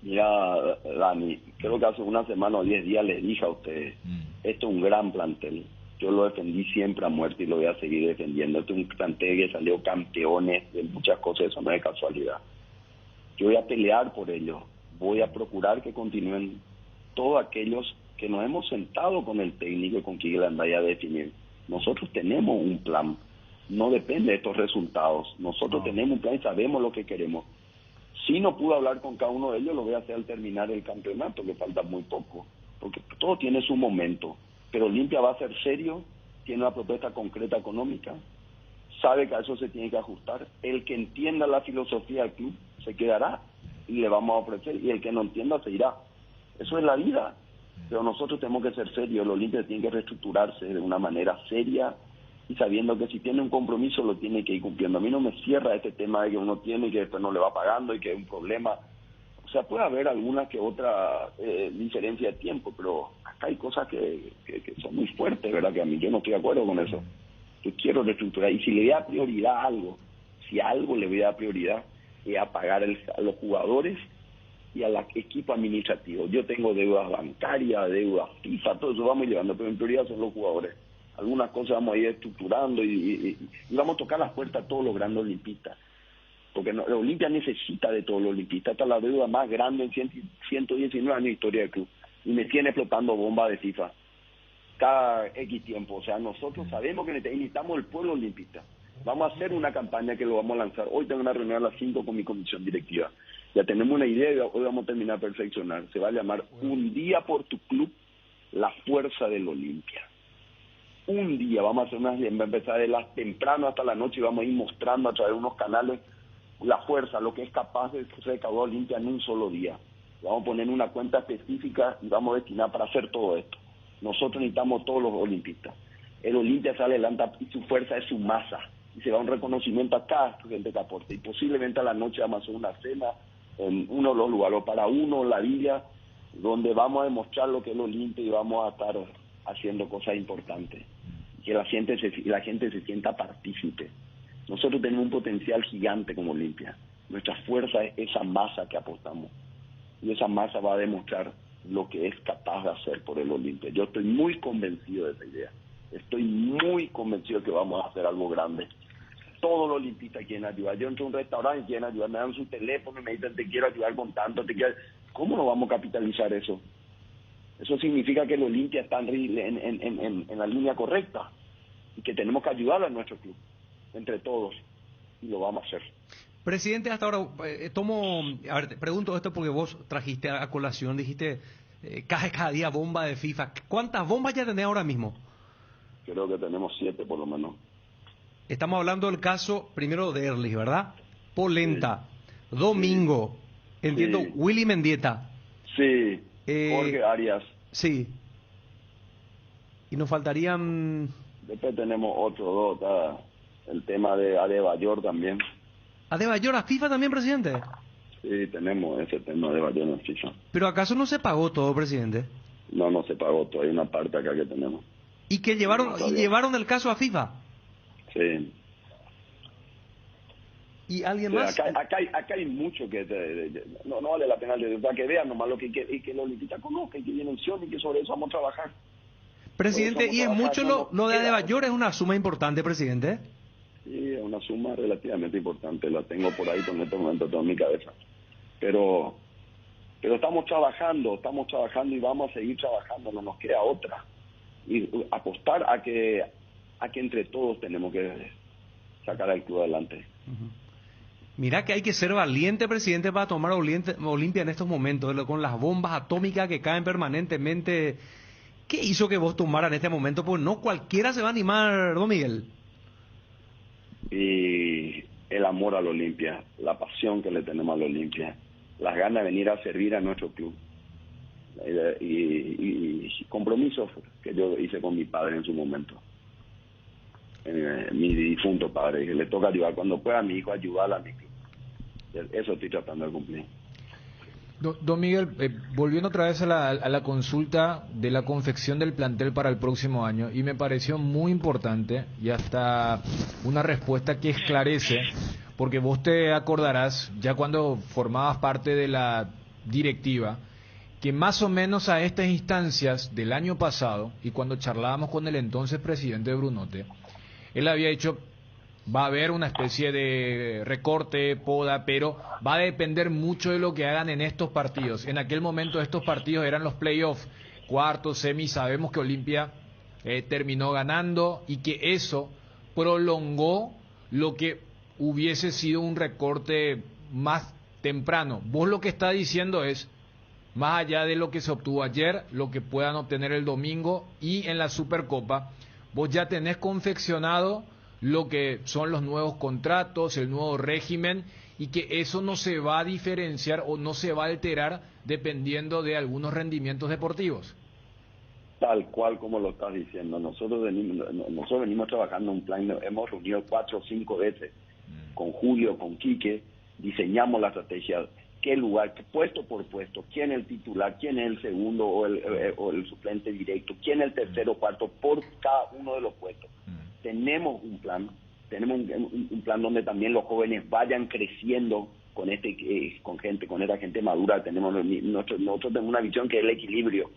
Speaker 2: Mira, Dani, creo que hace una semana o 10 días les dije a ustedes, esto es un gran plantel. Yo lo defendí siempre a muerte y lo voy a seguir defendiendo. Este es un plantel que salió campeones de muchas cosas, eso no es casualidad. Yo voy a pelear por ellos, voy a procurar que continúen todos aquellos que nos hemos sentado con el técnico y con Quique Landaya a definir. Nosotros tenemos un plan, no depende de estos resultados. Nosotros tenemos un plan y sabemos lo que queremos. Si no pude hablar con cada uno de ellos, lo voy a hacer al terminar el campeonato, que falta muy poco, porque todo tiene su momento. Pero Olimpia va a ser serio, tiene una propuesta concreta económica, sabe que a eso se tiene que ajustar. El que entienda la filosofía del club se quedará y le vamos a ofrecer, y el que no entienda se irá. Eso es la vida, pero nosotros tenemos que ser serios. El Olimpia tiene que reestructurarse de una manera seria y sabiendo que si tiene un compromiso lo tiene que ir cumpliendo. A mí no me cierra este tema de que uno tiene y que después no le va pagando y que es un problema. O sea, puede haber alguna que otra diferencia de tiempo, pero acá hay cosas que son muy fuertes, ¿verdad? Que a mí yo no estoy de acuerdo con eso. Yo quiero reestructurar. Y si le da prioridad a algo, si a algo le voy a dar prioridad, es a pagar a los jugadores y al equipo administrativo. Yo tengo deudas bancarias, deudas FIFA, todo eso vamos llevando, pero en prioridad son los jugadores. Algunas cosas vamos a ir estructurando y vamos a tocar las puertas a todos los grandes olimpistas. Porque la Olimpia necesita de todos los olimpistas. Esta es la deuda más grande en 119 años de historia del club. Y me tiene explotando bombas de FIFA cada X tiempo. O sea, nosotros sabemos que necesitamos el pueblo olimpista. Vamos a hacer una campaña que lo vamos a lanzar. Hoy tengo una reunión a las 5 con mi comisión directiva. Ya tenemos una idea y hoy vamos a terminar a perfeccionar. Se va a llamar Un Día por tu Club, la fuerza del Olimpia. Un día vamos a hacer va a empezar de las temprano hasta la noche y vamos a ir mostrando a través de unos canales la fuerza, lo que es capaz de recaudar Olimpia en un solo día. Vamos a poner una cuenta específica y vamos a destinar para hacer todo esto. Nosotros necesitamos todos los olimpistas. El Olimpia sale adelante y su fuerza es su masa. Y se da un reconocimiento a cada estudiante que aporte. Y posiblemente a la noche vamos a hacer una cena en uno de los lugares, para uno, la villa, donde vamos a demostrar lo que es el Olimpia y vamos a estar haciendo cosas importantes. Que la gente se sienta partícipe. Nosotros tenemos un potencial gigante como Olimpia. Nuestra fuerza es esa masa que apostamos. Y esa masa va a demostrar lo que es capaz de hacer por el Olimpia. Yo estoy muy convencido de esa idea. Estoy muy convencido que vamos a hacer algo grande. Todos los olimpistas quieren ayudar. Yo entro a un restaurante y quieren ayudar. Me dan su teléfono y me dicen, te quiero ayudar con tanto. ¿Cómo no vamos a capitalizar eso? Eso significa que el Olimpia está en la línea correcta y que tenemos que ayudar a nuestro club, entre todos, y lo vamos a hacer.
Speaker 21: Presidente, hasta ahora, te pregunto esto porque vos trajiste a colación, dijiste, cae cada día bomba de FIFA. ¿Cuántas bombas ya tenés ahora mismo?
Speaker 2: Creo que tenemos 7 por lo menos.
Speaker 21: Estamos hablando del caso, primero de Erlich, ¿verdad? Polenta, sí. Domingo, sí. Entiendo, sí. Willy Mendieta.
Speaker 2: Sí, Jorge Arias.
Speaker 21: Sí. Y nos faltarían...
Speaker 2: Después tenemos otros dos, el tema de Adebayor también.
Speaker 21: ¿Adebayor a FIFA también, presidente?
Speaker 2: Sí, tenemos ese tema de Adebayor en FIFA.
Speaker 21: ¿Pero acaso no se pagó todo, presidente?
Speaker 2: No se pagó todo, hay una parte acá que tenemos.
Speaker 21: ¿Y que llevaron el caso a FIFA?
Speaker 2: Sí.
Speaker 21: ¿Y alguien más?
Speaker 2: Acá hay mucho que... no vale la pena para que vean nomás lo que los olimpistas conozcan, que dimensionen y que sobre eso vamos a trabajar.
Speaker 21: Presidente, y es mucho lo de Adebayor, es una suma importante, presidente.
Speaker 2: Sí, es una suma relativamente importante, la tengo por ahí con este momento todo en mi cabeza. Pero estamos trabajando y vamos a seguir trabajando, no nos queda otra. Y apostar a que entre todos tenemos que sacar al club adelante.
Speaker 21: Mira que hay que ser valiente, presidente, para tomar Olimpia en estos momentos, con las bombas atómicas que caen permanentemente. ¿Qué hizo que vos tomaras en este momento? Pues no cualquiera se va a animar, don Miguel.
Speaker 2: Y el amor al Olimpia, la pasión que le tenemos al Olimpia, las ganas de venir a servir a nuestro club. Y compromisos que yo hice con mi padre en su momento. Mi difunto padre, que le toca ayudar cuando pueda a mi hijo, ayudarla a mi club. Eso estoy tratando de cumplir.
Speaker 3: Don Miguel, volviendo otra vez a la consulta de la confección del plantel para el próximo año, y me pareció muy importante y hasta una respuesta que esclarece, porque vos te acordarás, ya cuando formabas parte de la directiva, que más o menos a estas instancias del año pasado, y cuando charlábamos con el entonces presidente Brunote, él había dicho, va a haber una especie de recorte, poda, pero va a depender mucho de lo que hagan en estos partidos. En aquel momento estos partidos eran los playoffs, cuartos, semis, sabemos que Olimpia terminó ganando y que eso prolongó lo que hubiese sido un recorte más temprano. Vos lo que está diciendo es, más allá de lo que se obtuvo ayer, lo que puedan obtener el domingo y en la Supercopa, vos ya tenés confeccionado lo que son los nuevos contratos, el nuevo régimen, y que eso no se va a diferenciar o no se va a alterar dependiendo de algunos rendimientos deportivos.
Speaker 2: Tal cual como lo estás diciendo. Nosotros venimos trabajando un plan, hemos reunido 4 o 5 veces con Julio, con Quique, diseñamos la estrategia, qué lugar, puesto por puesto, quién es el titular, quién es el segundo o el suplente directo, quién es el tercero o cuarto por cada uno de los puestos. Tenemos un plan donde también los jóvenes vayan creciendo con esta gente madura. Nosotros tenemos una visión que es el equilibrio,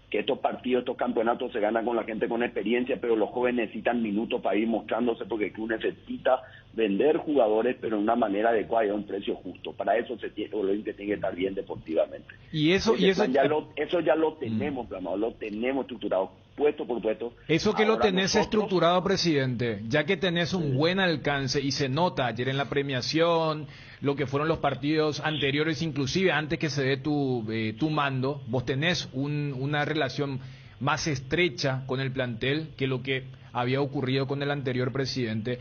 Speaker 2: que estos partidos, estos campeonatos se ganan con la gente con experiencia, pero los jóvenes necesitan minutos para ir mostrándose, porque el club necesita vender jugadores, pero de una manera adecuada y a un precio justo. Para eso Olimpia tiene que estar bien deportivamente. Eso ya lo tenemos plasmado, lo tenemos estructurado, puesto por puesto.
Speaker 3: Eso que lo tenés estructurado, presidente, ya que tenés un buen alcance y se nota ayer en la premiación, lo que fueron los partidos anteriores, inclusive antes que se dé tu mando, vos tenés una relación más estrecha con el plantel que lo que había ocurrido con el anterior presidente.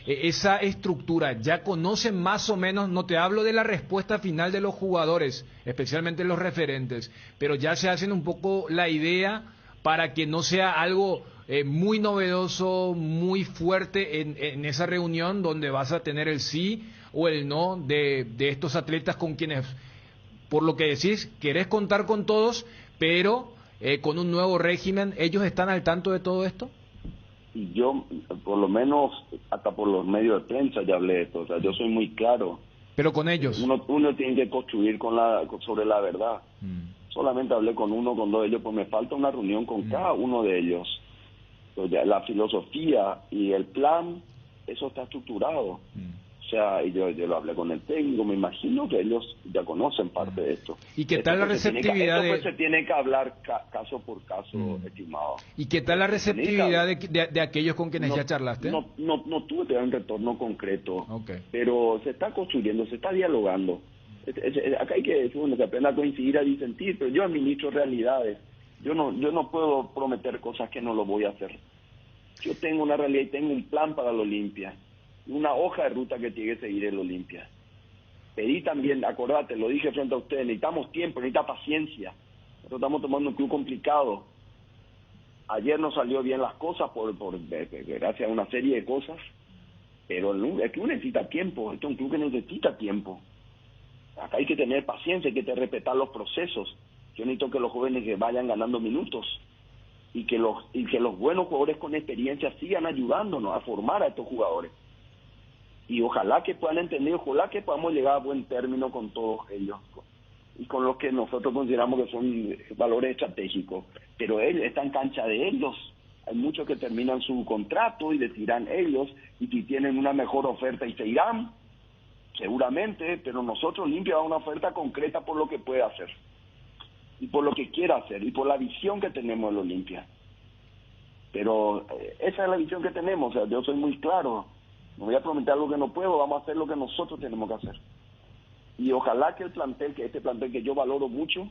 Speaker 3: Esa estructura, ya conocen más o menos, no te hablo de la respuesta final de los jugadores, especialmente los referentes, pero ya se hacen un poco la idea para que no sea algo muy novedoso, muy fuerte en esa reunión donde vas a tener el sí o el no de estos atletas con quienes, por lo que decís, querés contar con todos, pero con un nuevo régimen. ¿Ellos están al tanto de todo esto?
Speaker 2: Y yo, por lo menos, hasta por los medios de prensa ya hablé de esto, o sea, yo soy muy claro.
Speaker 3: Pero con ellos.
Speaker 2: Uno tiene que construir sobre la verdad. Solamente hablé con uno, con dos de ellos, pues me falta una reunión con cada uno de ellos. Pues ya la filosofía y el plan, eso está estructurado. O sea, y yo lo hablé con el técnico, me imagino que ellos ya conocen parte de esto.
Speaker 3: ¿Y qué tal la receptividad
Speaker 2: se tiene que hablar caso por caso, estimado.
Speaker 3: ¿Y qué tal la receptividad de aquellos con quienes ya charlaste?
Speaker 2: No tuve todavía un retorno concreto, pero se está construyendo, se está dialogando. Acá hay que aprender a coincidir, a disentir, pero yo administro realidades. Yo no puedo prometer cosas que no lo voy a hacer. Yo tengo una realidad y tengo un plan para el Olimpia, una hoja de ruta que tiene que seguir el Olimpia. Pedí también, acordate, lo dije frente a ustedes, necesitamos tiempo, necesitamos paciencia. Nosotros estamos tomando un club complicado. Ayer no salió bien las cosas gracias a una serie de cosas, pero el club necesita tiempo, este es un club que necesita tiempo. Acá hay que tener paciencia, hay que respetar los procesos. Yo necesito que los jóvenes que vayan ganando minutos y que los buenos jugadores con experiencia sigan ayudándonos a formar a estos jugadores. Y ojalá que puedan entender, ojalá que podamos llegar a buen término con todos ellos y con los que nosotros consideramos que son valores estratégicos. Pero está en cancha de ellos. Hay muchos que terminan su contrato y decidirán ellos, y si tienen una mejor oferta y se irán, seguramente, pero nosotros Olimpia da una oferta concreta por lo que puede hacer y por lo que quiera hacer y por la visión que tenemos en Olimpia. Pero esa es la visión que tenemos, o sea, yo soy muy claro. No voy a prometer algo que no puedo, vamos a hacer lo que nosotros tenemos que hacer. Y ojalá que este plantel que yo valoro mucho,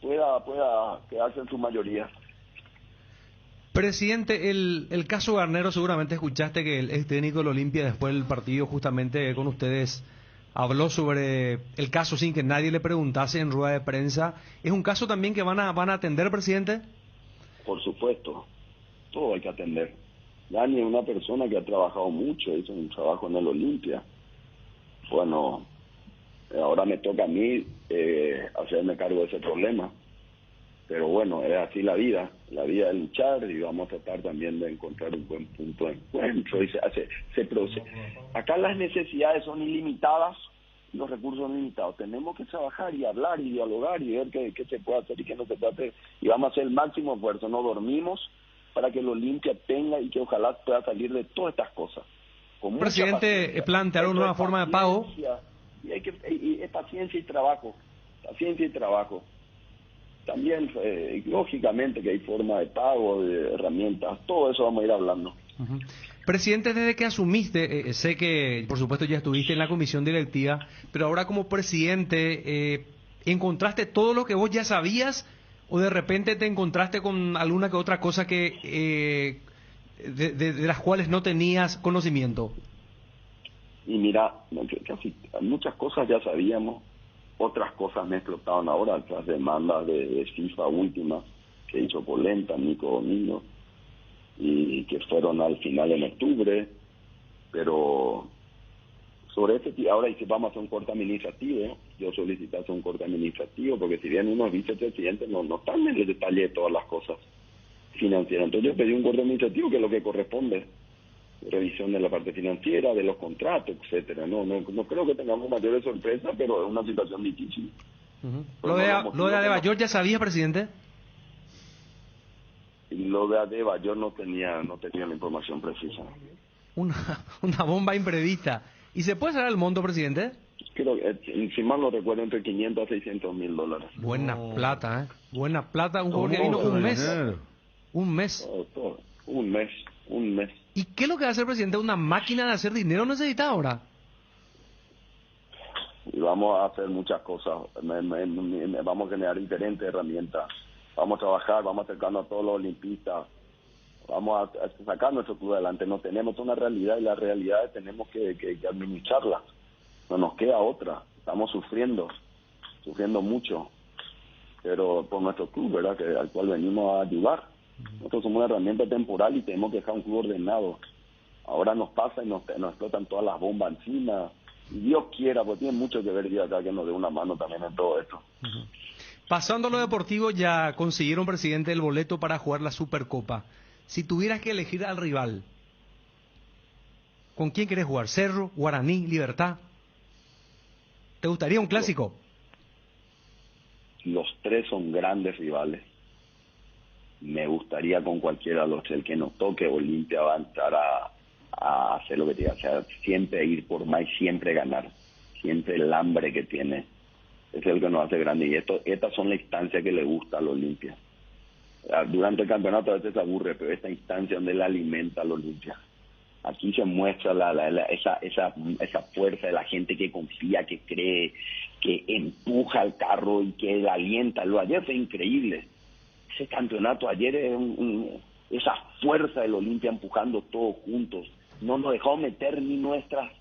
Speaker 2: pueda quedarse en su mayoría.
Speaker 21: Presidente, el caso Garnero, seguramente escuchaste que el ex técnico del Olimpia después del partido justamente con ustedes habló sobre el caso sin que nadie le preguntase en rueda de prensa. ¿Es un caso también que van a atender, presidente?
Speaker 2: Por supuesto, todo hay que atender. Dani es una persona que ha trabajado mucho, hizo un trabajo en el Olimpia. Bueno, Ahora me toca a mí hacerme cargo de ese problema. Pero bueno, es así la vida es luchar, y vamos a tratar también de encontrar un buen punto de encuentro. Y se produce. Acá las necesidades son ilimitadas, los recursos son limitados. Tenemos que trabajar y hablar y dialogar y ver qué se puede hacer y qué no se puede hacer. Y vamos a hacer el máximo esfuerzo, no dormimos, para que el Olimpia tenga y que ojalá pueda salir de todas estas cosas.
Speaker 21: Presidente, plantear una nueva forma de pago.
Speaker 2: Y es paciencia y trabajo. También, lógicamente, que hay forma de pago, de herramientas, todo eso vamos a ir hablando.
Speaker 21: Presidente, desde que asumiste, sé que por supuesto ya estuviste en la comisión directiva, pero ahora como presidente, ¿encontraste todo lo que vos ya sabías o de repente te encontraste con alguna que otra cosa que de las cuales no tenías conocimiento?
Speaker 2: Y mira, casi muchas cosas ya sabíamos, otras cosas me explotaron ahora, las demandas de FIFA últimas que hizo Polenta, Nico Domingo, y que fueron al final en octubre, pero sobre ahora vamos a hacer un corte administrativo. Yo solicité hacer un corte administrativo, porque si bien unos vicepresidentes no están en el detalle de todas las cosas financieras, entonces yo pedí un corte administrativo, que es lo que corresponde, revisión de la parte financiera, de los contratos, etcétera. No creo que tengamos mayores sorpresas, pero es una situación difícil.
Speaker 21: Lo de Adebayor, ¿ya sabías, presidente?
Speaker 2: Lo de Adebayor no tenía la información precisa.
Speaker 21: Una bomba imprevista. ¿Y se puede saber el monto, presidente?
Speaker 2: Creo que, si mal no recuerdo, entre 500 a 600 mil dólares.
Speaker 21: Buena plata, ¿eh? Buena plata. Un jugador que vino un mes.
Speaker 2: Un mes.
Speaker 21: ¿Y qué es lo que va a hacer, presidente? ¿Una máquina de hacer dinero necesita ahora?
Speaker 2: Y vamos a hacer muchas cosas. Vamos a generar diferentes herramientas. Vamos a trabajar, vamos a acercarnos a todos los olimpistas. Vamos a sacar nuestro club adelante. No tenemos una realidad, y la realidad tenemos que administrarla. No nos queda otra. Estamos sufriendo mucho, pero por nuestro club, ¿verdad?, al cual venimos a ayudar. Nosotros somos una herramienta temporal y tenemos que dejar un club ordenado. Ahora nos pasa y nos explotan todas las bombas encima. Y Dios quiera, porque tiene mucho que ver Dios acá, que nos dé una mano también en todo esto.
Speaker 21: Pasando a lo deportivo, ya consiguieron, presidente, el boleto para jugar la Supercopa. Si tuvieras que elegir al rival, ¿con quién querés jugar? ¿Cerro, Guaraní, Libertad? ¿Te gustaría un clásico?
Speaker 2: Los tres son grandes rivales. Me gustaría con cualquiera de los tres. El que nos toque, Olimpia va a entrar a hacer lo que tiene que hacer, siempre ir por más y siempre ganar. Siempre el hambre que tiene es el que nos hace grande. Y estas son las instancias que le gusta al Olimpia. Durante el campeonato a veces se aburre, pero esta instancia donde la alimenta al Olimpia. Aquí se muestra esa fuerza de la gente que confía, que cree, que empuja al carro y que la alienta. Lo ayer fue increíble. Ese campeonato ayer es esa fuerza del Olimpia empujando todos juntos. No nos dejó meter ni nuestras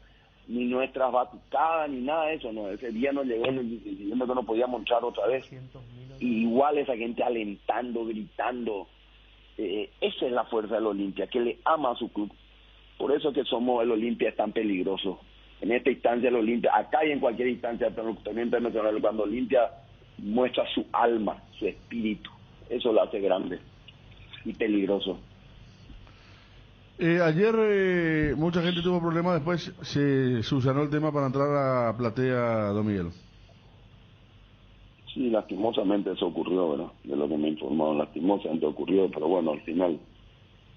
Speaker 2: batucadas ni nada de eso. No, ese día nos llegó diciendo que no podíamos entrar otra vez. Y igual esa gente alentando, gritando. Esa es la fuerza del Olimpia, que le ama a su club. Por eso que el Olimpia es tan peligroso. En esta instancia el Olimpia, acá y en cualquier instancia también internacional, cuando Olimpia muestra su alma, su espíritu, eso lo hace grande y peligroso.
Speaker 1: Ayer mucha gente tuvo problemas, después se subsanó el tema para entrar a Platea, don Miguel.
Speaker 2: Sí, lastimosamente eso ocurrió, ¿verdad? De lo que me informaron, lastimosamente ocurrió, pero bueno, al final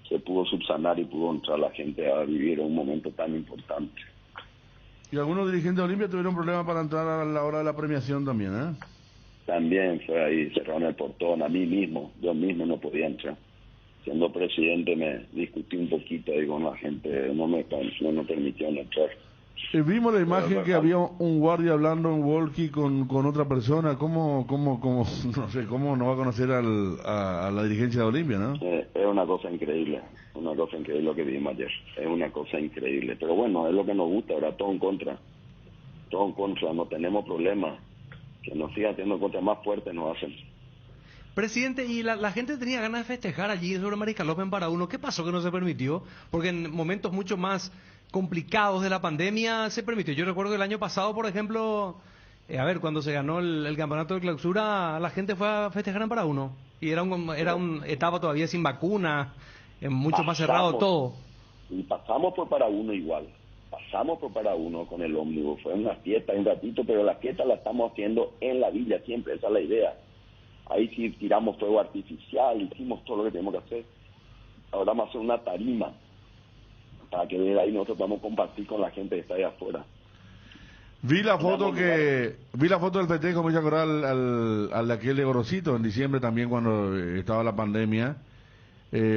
Speaker 2: se pudo subsanar y pudo entrar la gente a vivir un momento tan importante.
Speaker 1: Y algunos dirigentes de Olimpia tuvieron problemas para entrar a la hora de la premiación también, ¿eh?
Speaker 2: También fue ahí, cerraron el portón, yo mismo no podía entrar. Siendo presidente me discutí un poquito ahí con la gente, no me permitieron entrar.
Speaker 1: Vimos la imagen que había un guardia hablando en walkie con otra persona. ¿Cómo no sé, cómo no va a conocer a la dirigencia de Olimpia, no?
Speaker 2: Es una cosa increíble lo que vimos ayer, es una cosa increíble. Pero bueno, es lo que nos gusta, ahora todo en contra, no tenemos problemas. Que nos siga haciendo contra más fuerte nos hacen.
Speaker 21: Presidente, y la gente tenía ganas de festejar allí sobre Mariscal López en Paraúno. ¿Qué pasó que no se permitió? Porque en momentos mucho más complicados de la pandemia se permitió. Yo recuerdo que el año pasado, por ejemplo, A ver, cuando se ganó el campeonato de clausura, la gente fue a festejar en Paraguno. Y era un etapa todavía sin vacuna, mucho más cerrado todo.
Speaker 2: Y pasamos por Paraguno igual. Pasamos por Paraguno con el ómnibus. Fue una fiesta, un ratito, pero la fiesta la estamos haciendo en la villa siempre, esa es la idea. Ahí sí tiramos fuego artificial, hicimos todo lo que tenemos que hacer. Ahora vamos a hacer una tarima para que de ahí nosotros vamos a compartir con la gente que está ahí afuera.
Speaker 1: Vi la foto del festejo, me hizo acordar al de aquel de Gorosito en diciembre también cuando estaba la pandemia,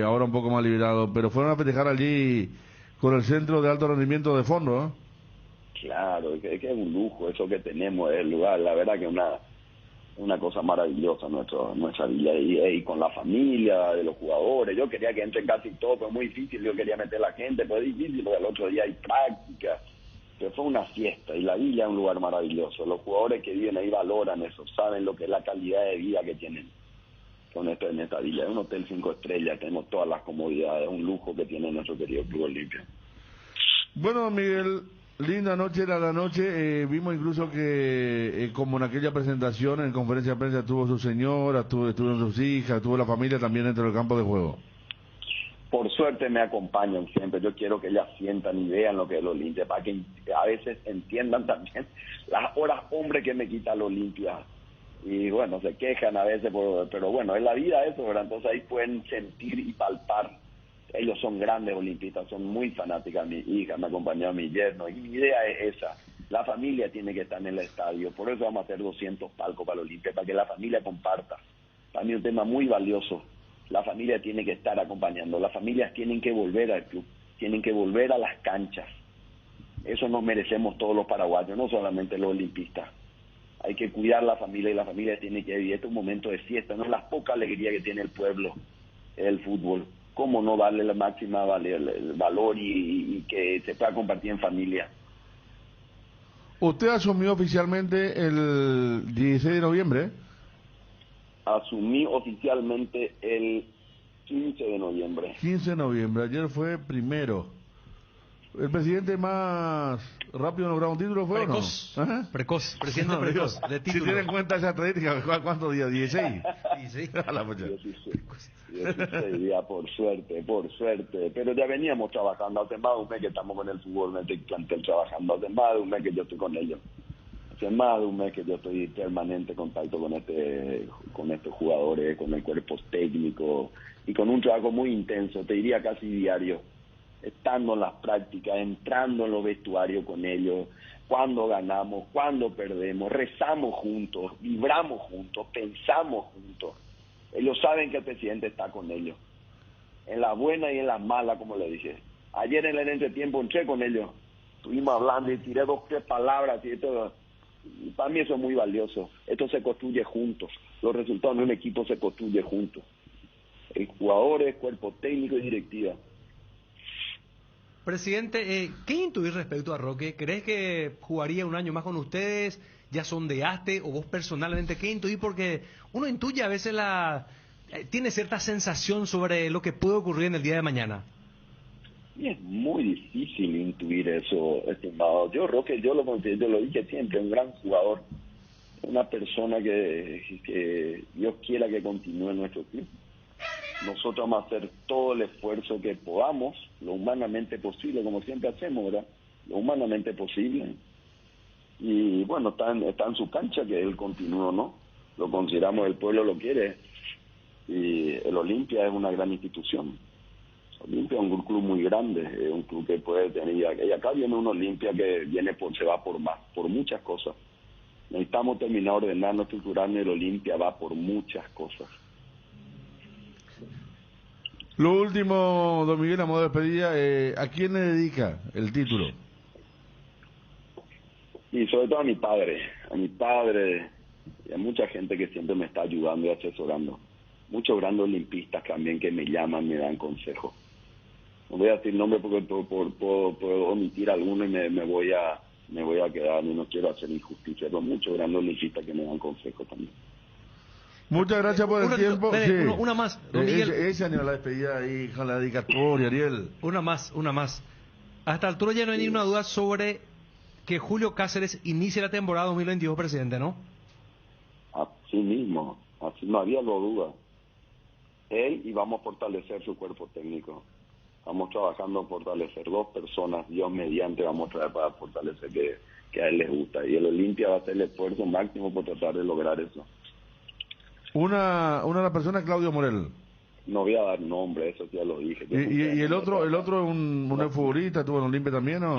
Speaker 1: ahora un poco más liberado, pero fueron a festejar allí con el centro de alto rendimiento de fondo, ¿eh?
Speaker 2: Claro, que es un lujo eso que tenemos, el lugar, la verdad que una cosa maravillosa nuestra villa, y con la familia de los jugadores. Yo quería que entren casi todos, pero es muy difícil, yo quería meter a la gente, pero es difícil porque el otro día hay práctica. Pero fue una fiesta y la villa es un lugar maravilloso. Los jugadores que viven ahí valoran eso, saben lo que es la calidad de vida que tienen con esto en esta villa. Es un hotel 5 estrellas, tenemos todas las comodidades, un lujo que tiene nuestro querido Club Olimpia.
Speaker 1: Bueno, Miguel, linda noche era la noche. Vimos incluso que como en aquella presentación, en conferencia de prensa, estuvo su señora, estuvieron sus hijas, estuvo la familia también dentro del campo de juego.
Speaker 2: Por suerte me acompañan siempre. Yo quiero que ellas sientan y vean lo que es el Olimpia, para que a veces entiendan también las horas hombre que me quita el Olimpia. Y bueno, se quejan a veces, pero bueno, es la vida eso, ¿verdad? Entonces ahí pueden sentir y palpar. Ellos son grandes olimpistas, son muy fanáticas. Mi hija me acompañó a mi yerno, y mi idea es esa. La familia tiene que estar en el estadio, por eso vamos a hacer 200 palcos para el Olimpia, para que la familia comparta. Para mí es un tema muy valioso. La familia tiene que estar acompañando, las familias tienen que volver al club, tienen que volver a las canchas. Eso nos merecemos todos los paraguayos, no solamente los olimpistas. Hay que cuidar la familia, y la familia tiene que vivir. Este es un momento de fiesta, no es la poca alegría que tiene el pueblo, el fútbol. ¿Cómo no darle la máxima el valor y que se pueda compartir en familia?
Speaker 1: ¿Usted asumió oficialmente el 16 de noviembre?
Speaker 2: Asumí oficialmente el 15 de noviembre.
Speaker 1: 15 de noviembre, ayer fue primero. ¿El presidente más rápido en lograr un título fue
Speaker 21: precoz,
Speaker 1: o no? ¿Ajá?
Speaker 21: Precoz, presidente precoz, de título.
Speaker 1: Si tienen en cuenta esa estadística, ¿cuántos días? ¿16?
Speaker 21: 16.
Speaker 1: A la pucha.
Speaker 2: 16 días, por suerte. Pero ya veníamos trabajando, hace más de un mes que estamos con el fútbol, en este plantel trabajando, hace más de un mes que yo estoy con ellos. Hace más de un mes que yo estoy en permanente contacto con estos jugadores, con el cuerpo técnico, y con un trabajo muy intenso, te diría casi diario, estando en las prácticas, entrando en los vestuarios con ellos, cuando ganamos, cuando perdemos, rezamos juntos, vibramos juntos, pensamos juntos. Ellos saben que el presidente está con ellos, en las buenas y en las malas, como le dije. Ayer en el entretiempo entré con ellos, estuvimos hablando y tiré 2 o 3 palabras y todo. Y para mí eso es muy valioso. Esto se construye juntos. Los resultados de un equipo se construye juntos. Jugadores, cuerpo técnico y directiva.
Speaker 21: Presidente, ¿qué intuís respecto a Roque? ¿Crees que jugaría un año más con ustedes? ¿Ya sondeaste? ¿O vos personalmente qué intuís? Porque uno intuye a veces tiene cierta sensación sobre lo que puede ocurrir en el día de mañana.
Speaker 2: Y es muy difícil intuir eso, estimado. Yo, Roque, yo lo dije siempre, un gran jugador. Una persona que Dios quiera que continúe en nuestro club. Nosotros vamos a hacer todo el esfuerzo que podamos, lo humanamente posible, como siempre hacemos, ¿verdad? Lo humanamente posible. Y bueno, está en su cancha que él continúe, ¿no? Lo consideramos, el pueblo lo quiere. Y el Olimpia es una gran institución. Olimpia es un club muy grande, es un club que puede tener. Y acá viene un Olimpia que se va por más, por muchas cosas. Necesitamos terminar, ordenarnos, estructurarnos, y el Olimpia va por muchas cosas.
Speaker 1: Lo último, don Miguel, a modo de despedida, ¿a quién le dedica el título?
Speaker 2: Y sobre todo a mi padre y a mucha gente que siempre me está ayudando y asesorando. Muchos grandes olimpistas también que me llaman, me dan consejos. No voy a decir nombre porque puedo omitir alguno y me voy a quedar, y no quiero hacer injusticia, pero muchos grandes olimpistas que me dan consejos también.
Speaker 1: Muchas gracias por el tiempo. Sí.
Speaker 21: Una más, don Miguel.
Speaker 1: Ese anima la despedida ahí con la dedicatoria, Ariel.
Speaker 21: Una más. Hasta el altura ya no hay ninguna duda sobre que Julio Cáceres inicie la temporada 2022, presidente, ¿no?
Speaker 2: Así mismo, así no había duda. Él, y vamos a fortalecer su cuerpo técnico. Estamos trabajando en fortalecer 2 personas, Dios mediante, vamos a traer para fortalecer que a él les gusta. Y el Olimpia va a hacer el esfuerzo máximo por tratar de lograr eso.
Speaker 1: Una de las personas es Claudio Morel.
Speaker 2: No voy a dar nombre, eso ya lo dije.
Speaker 1: ¿Y el otro un futbolista, estuvo en Olimpia también o...?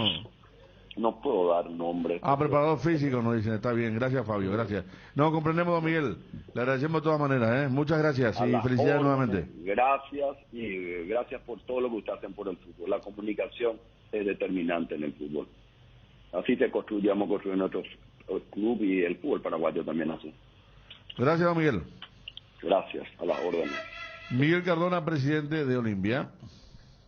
Speaker 2: No puedo dar nombre.
Speaker 1: Preparador físico, nos dicen. Está bien, gracias Fabio, gracias. No, comprendemos, don Miguel. Le agradecemos de todas maneras, ¿eh? Muchas gracias y felicidades nuevamente.
Speaker 2: Gracias y gracias por todo lo que ustedes hacen por el fútbol. La comunicación es determinante en el fútbol. Así se construyamos nuestro club y el fútbol paraguayo también así.
Speaker 1: Gracias, don Miguel.
Speaker 2: Gracias, a las órdenes.
Speaker 1: Miguel Cardona, presidente de Olimpia.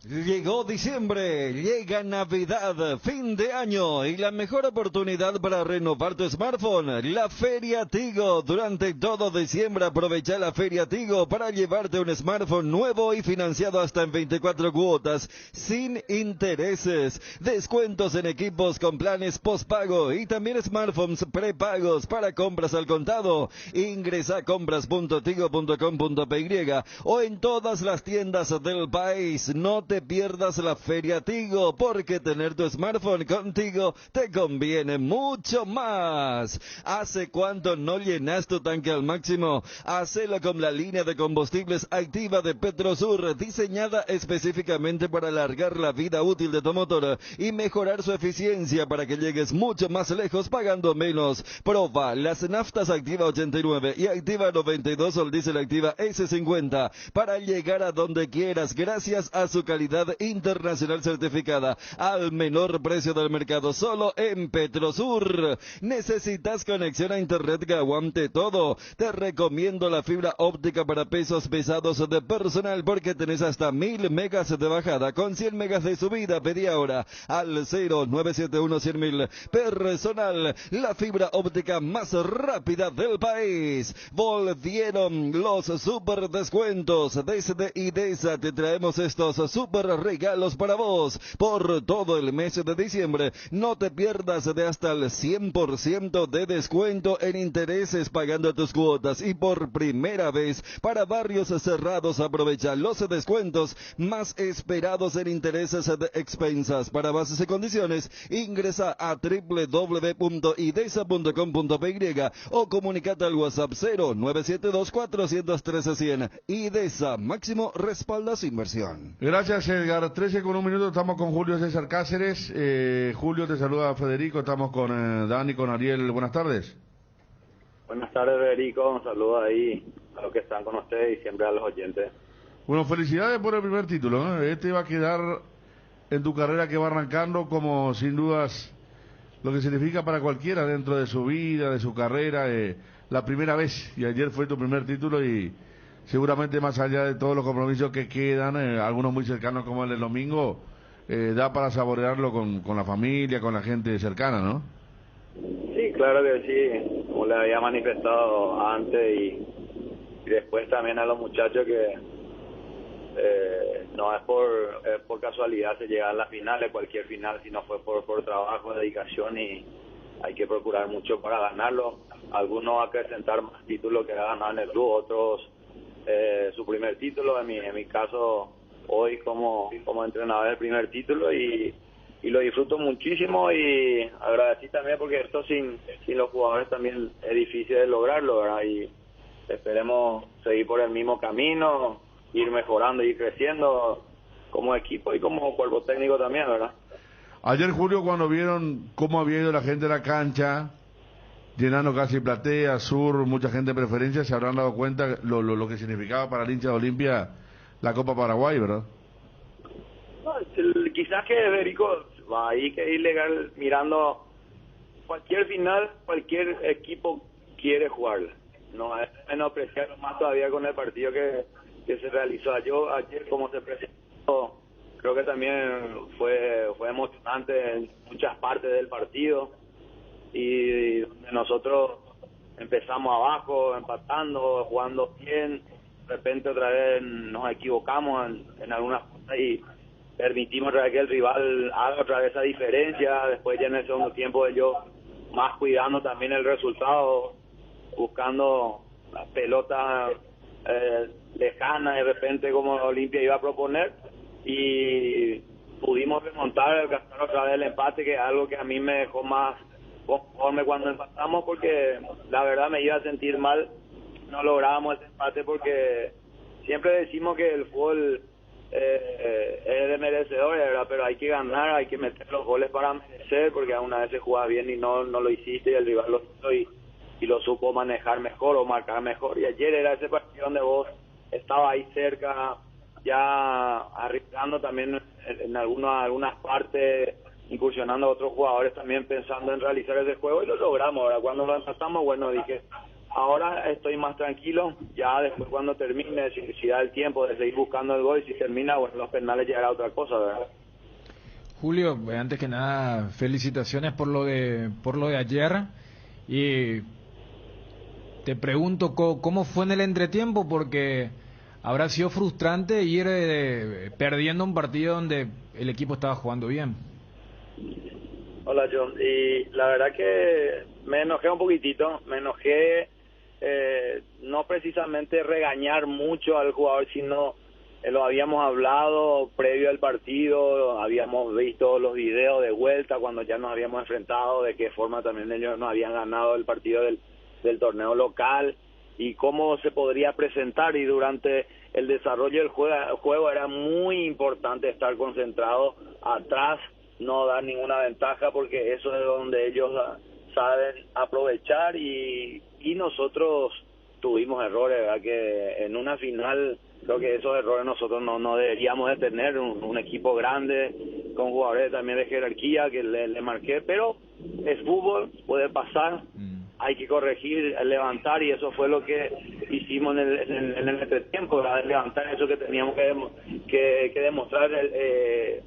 Speaker 16: Llegó diciembre, llega Navidad, fin de año y la mejor oportunidad para renovar tu smartphone, la Feria Tigo. Durante todo diciembre aprovecha la Feria Tigo para llevarte un smartphone nuevo y financiado hasta en 24 cuotas, sin intereses. Descuentos en equipos con planes postpago y también smartphones prepagos para compras al contado. Ingresa a compras.tigo.com.py o en todas las tiendas del país. No te pierdas la Feria Tigo, porque tener tu smartphone contigo te conviene mucho más. ¿Hace cuánto no llenas tu tanque al máximo? Hacelo con la línea de combustibles activa de Petrosur, diseñada específicamente para alargar la vida útil de tu motor y mejorar su eficiencia para que llegues mucho más lejos pagando menos. Proba las naftas Activa 89 y Activa 92 o el diésel Activa S50 para llegar a donde quieras gracias a su calidad internacional certificada al menor precio del mercado, solo en Petrosur. ¿Necesitas conexión a internet que aguante todo? Te recomiendo la fibra óptica para pesos pesados de personal, porque tenés hasta 1000 megas de bajada con 100 megas de subida. Pedí ahora al 0971-100.000. Personal, la fibra óptica más rápida del país. Volvieron los super descuentos. Desde IDESA te traemos estos super regalos para vos por todo el mes de diciembre. No te pierdas de hasta el 100% de descuento en intereses pagando tus cuotas, y por primera vez para barrios cerrados aprovecha los descuentos más esperados en intereses de expensas. Para bases y condiciones ingresa a www.idesa.com.py o comunicate al WhatsApp 0972-413-100. IDESA, máximo respalda su inversión.
Speaker 1: Gracias, Edgar. 13 con 1 minuto, estamos con Julio César Cáceres. Julio, te saluda Federico, estamos con Dani, con Ariel. Buenas tardes.
Speaker 4: Buenas tardes, Federico. Un saludo ahí a los que están con ustedes y siempre a los oyentes.
Speaker 1: Bueno, felicidades por el primer título, ¿no? Este va a quedar en tu carrera que va arrancando como, sin dudas, lo que significa para cualquiera dentro de su vida, de su carrera, la primera vez. Y ayer fue tu primer título y seguramente más allá de todos los compromisos que quedan, algunos muy cercanos como el del domingo, da para saborearlo con la familia, con la gente cercana, ¿no?
Speaker 4: Sí, claro que sí, como le había manifestado antes y después también a los muchachos que no es por casualidad se llega a la final, de cualquier final, sino fue por trabajo, dedicación, y hay que procurar mucho para ganarlo. Algunos acrecentar más títulos que ha ganado en el club, otros su primer título. En mi caso, hoy como entrenador, el primer título, y lo disfruto muchísimo, y agradecí también porque esto sin los jugadores también es difícil de lograrlo, ¿verdad? Y esperemos seguir por el mismo camino, ir mejorando, ir creciendo como equipo y como cuerpo técnico también, ¿verdad?
Speaker 1: Ayer, Julio, cuando vieron cómo había ido la gente a la cancha, llenando casi platea, sur, mucha gente de preferencia, se habrán dado cuenta lo que significaba para el hincha de Olimpia la Copa Paraguay, ¿verdad?
Speaker 4: No, quizás que, Federico, hay que ir legal mirando cualquier final, cualquier equipo quiere jugarla. No es menospreciar más todavía con el partido que se realizó ayer, como se presentó. Creo que también fue emocionante en muchas partes del partido, y donde nosotros empezamos abajo, empatando, jugando bien, de repente otra vez nos equivocamos en algunas cosas y permitimos otra vez que el rival haga otra vez esa diferencia. Después ya en el segundo tiempo ellos más cuidando también el resultado, buscando la pelota lejana de repente como Olimpia iba a proponer, y pudimos remontar, alcanzar otra vez el empate, que es algo que a mí me dejó más conforme cuando empatamos, porque la verdad me iba a sentir mal, no lográbamos ese empate, porque siempre decimos que el fútbol es de merecedores, ¿verdad? Pero hay que ganar, hay que meter los goles para merecer, porque alguna vez se juega bien y no lo hiciste, y el rival lo hizo y lo supo manejar mejor o marcar mejor. Y ayer era ese partido donde vos estabas ahí cerca, ya arriesgando también en algunas partes, incursionando a otros jugadores también pensando en realizar ese juego, y lo logramos. Ahora cuando lo empatamos, bueno, dije, ahora estoy más tranquilo, ya después cuando termine, si da el tiempo de seguir buscando el gol, y si termina, bueno, los penales llegará otra cosa, ¿verdad?
Speaker 3: Julio, antes que nada, felicitaciones por lo de ayer, y te pregunto cómo fue en el entretiempo, porque habrá sido frustrante ir perdiendo un partido donde el equipo estaba jugando bien.
Speaker 4: Hola, John. Y la verdad que me enojé un poquitito, no precisamente regañar mucho al jugador, sino lo habíamos hablado previo al partido, habíamos visto los videos de vuelta cuando ya nos habíamos enfrentado, de qué forma también ellos nos habían ganado el partido del torneo local y cómo se podría presentar, y durante el desarrollo del juego era muy importante estar concentrado atrás, no dar ninguna ventaja, porque eso es donde ellos saben aprovechar, y nosotros tuvimos errores, ¿verdad? Que en una final creo que esos errores nosotros no deberíamos de tener, un equipo grande con jugadores también de jerarquía que le marqué, pero es fútbol, puede pasar, hay que corregir, levantar, y eso fue lo que hicimos en el entretiempo, ¿verdad? Levantar eso que teníamos que demostrar,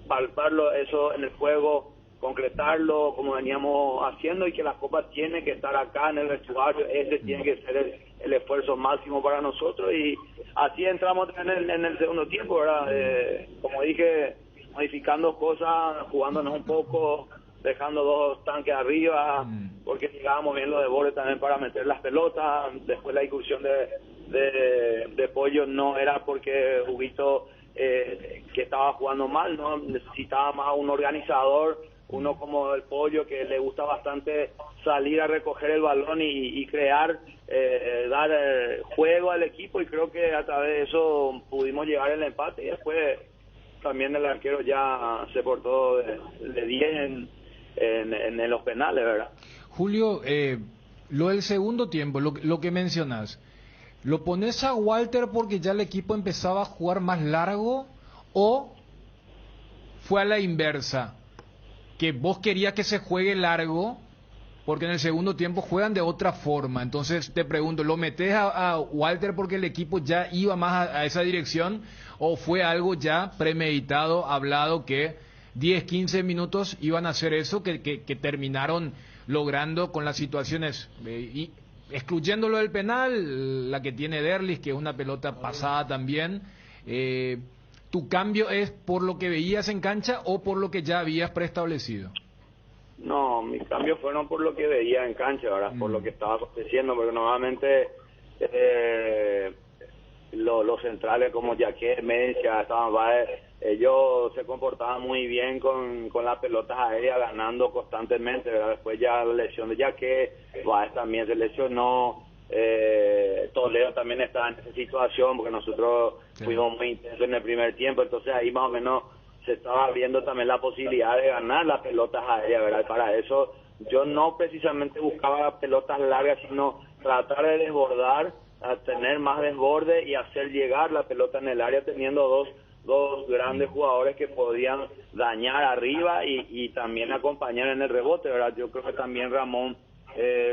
Speaker 4: palparlo eso en el juego, concretarlo como veníamos haciendo, y que la Copa tiene que estar acá en el vestuario, ese tiene que ser el esfuerzo máximo para nosotros, y así entramos en el segundo tiempo, ¿verdad? Como dije, modificando cosas, jugándonos un poco, dejando dos tanques arriba, porque llegábamos bien los de borde también para meter las pelotas. Después la incursión de Pollo no era porque Huguito que estaba jugando mal, no necesitaba más un organizador, uno como el Pollo, que le gusta bastante salir a recoger el balón y crear, dar juego al equipo, y creo que a través de eso pudimos llegar al empate, y después también el arquero ya se portó de 10 en los penales, ¿verdad?
Speaker 3: Julio, lo del segundo tiempo, lo que mencionas, ¿lo pones a Walter porque ya el equipo empezaba a jugar más largo, o fue a la inversa, que vos querías que se juegue largo porque en el segundo tiempo juegan de otra forma? Entonces te pregunto, ¿lo metés a Walter porque el equipo ya iba más a esa dirección, o fue algo ya premeditado, hablado, que 10, 15 minutos iban a hacer eso, que terminaron logrando con las situaciones, y excluyéndolo del penal, la que tiene Derlis, que es una pelota pasada también? ¿Tu cambio es por lo que veías en cancha o por lo que ya habías preestablecido?
Speaker 4: No, mis cambios fueron por lo que veía en cancha, ¿verdad? Por lo que estaba aconteciendo, porque normalmente los centrales como Jaquet, Mencia, ellos se comportaban muy bien con las pelotas aéreas, ganando constantemente, ¿verdad? Después ya la lesión de Jaquet, Baez también se lesionó, Toledo también estaba en esa situación, porque nosotros fuimos muy intensos en el primer tiempo, entonces ahí más o menos se estaba abriendo también la posibilidad de ganar las pelotas aéreas, ¿verdad? Para eso yo no precisamente buscaba pelotas largas, sino tratar de desbordar, a tener más desborde y hacer llegar la pelota en el área, teniendo dos grandes jugadores que podían dañar arriba y también acompañar en el rebote, ¿verdad? Yo creo que también Ramón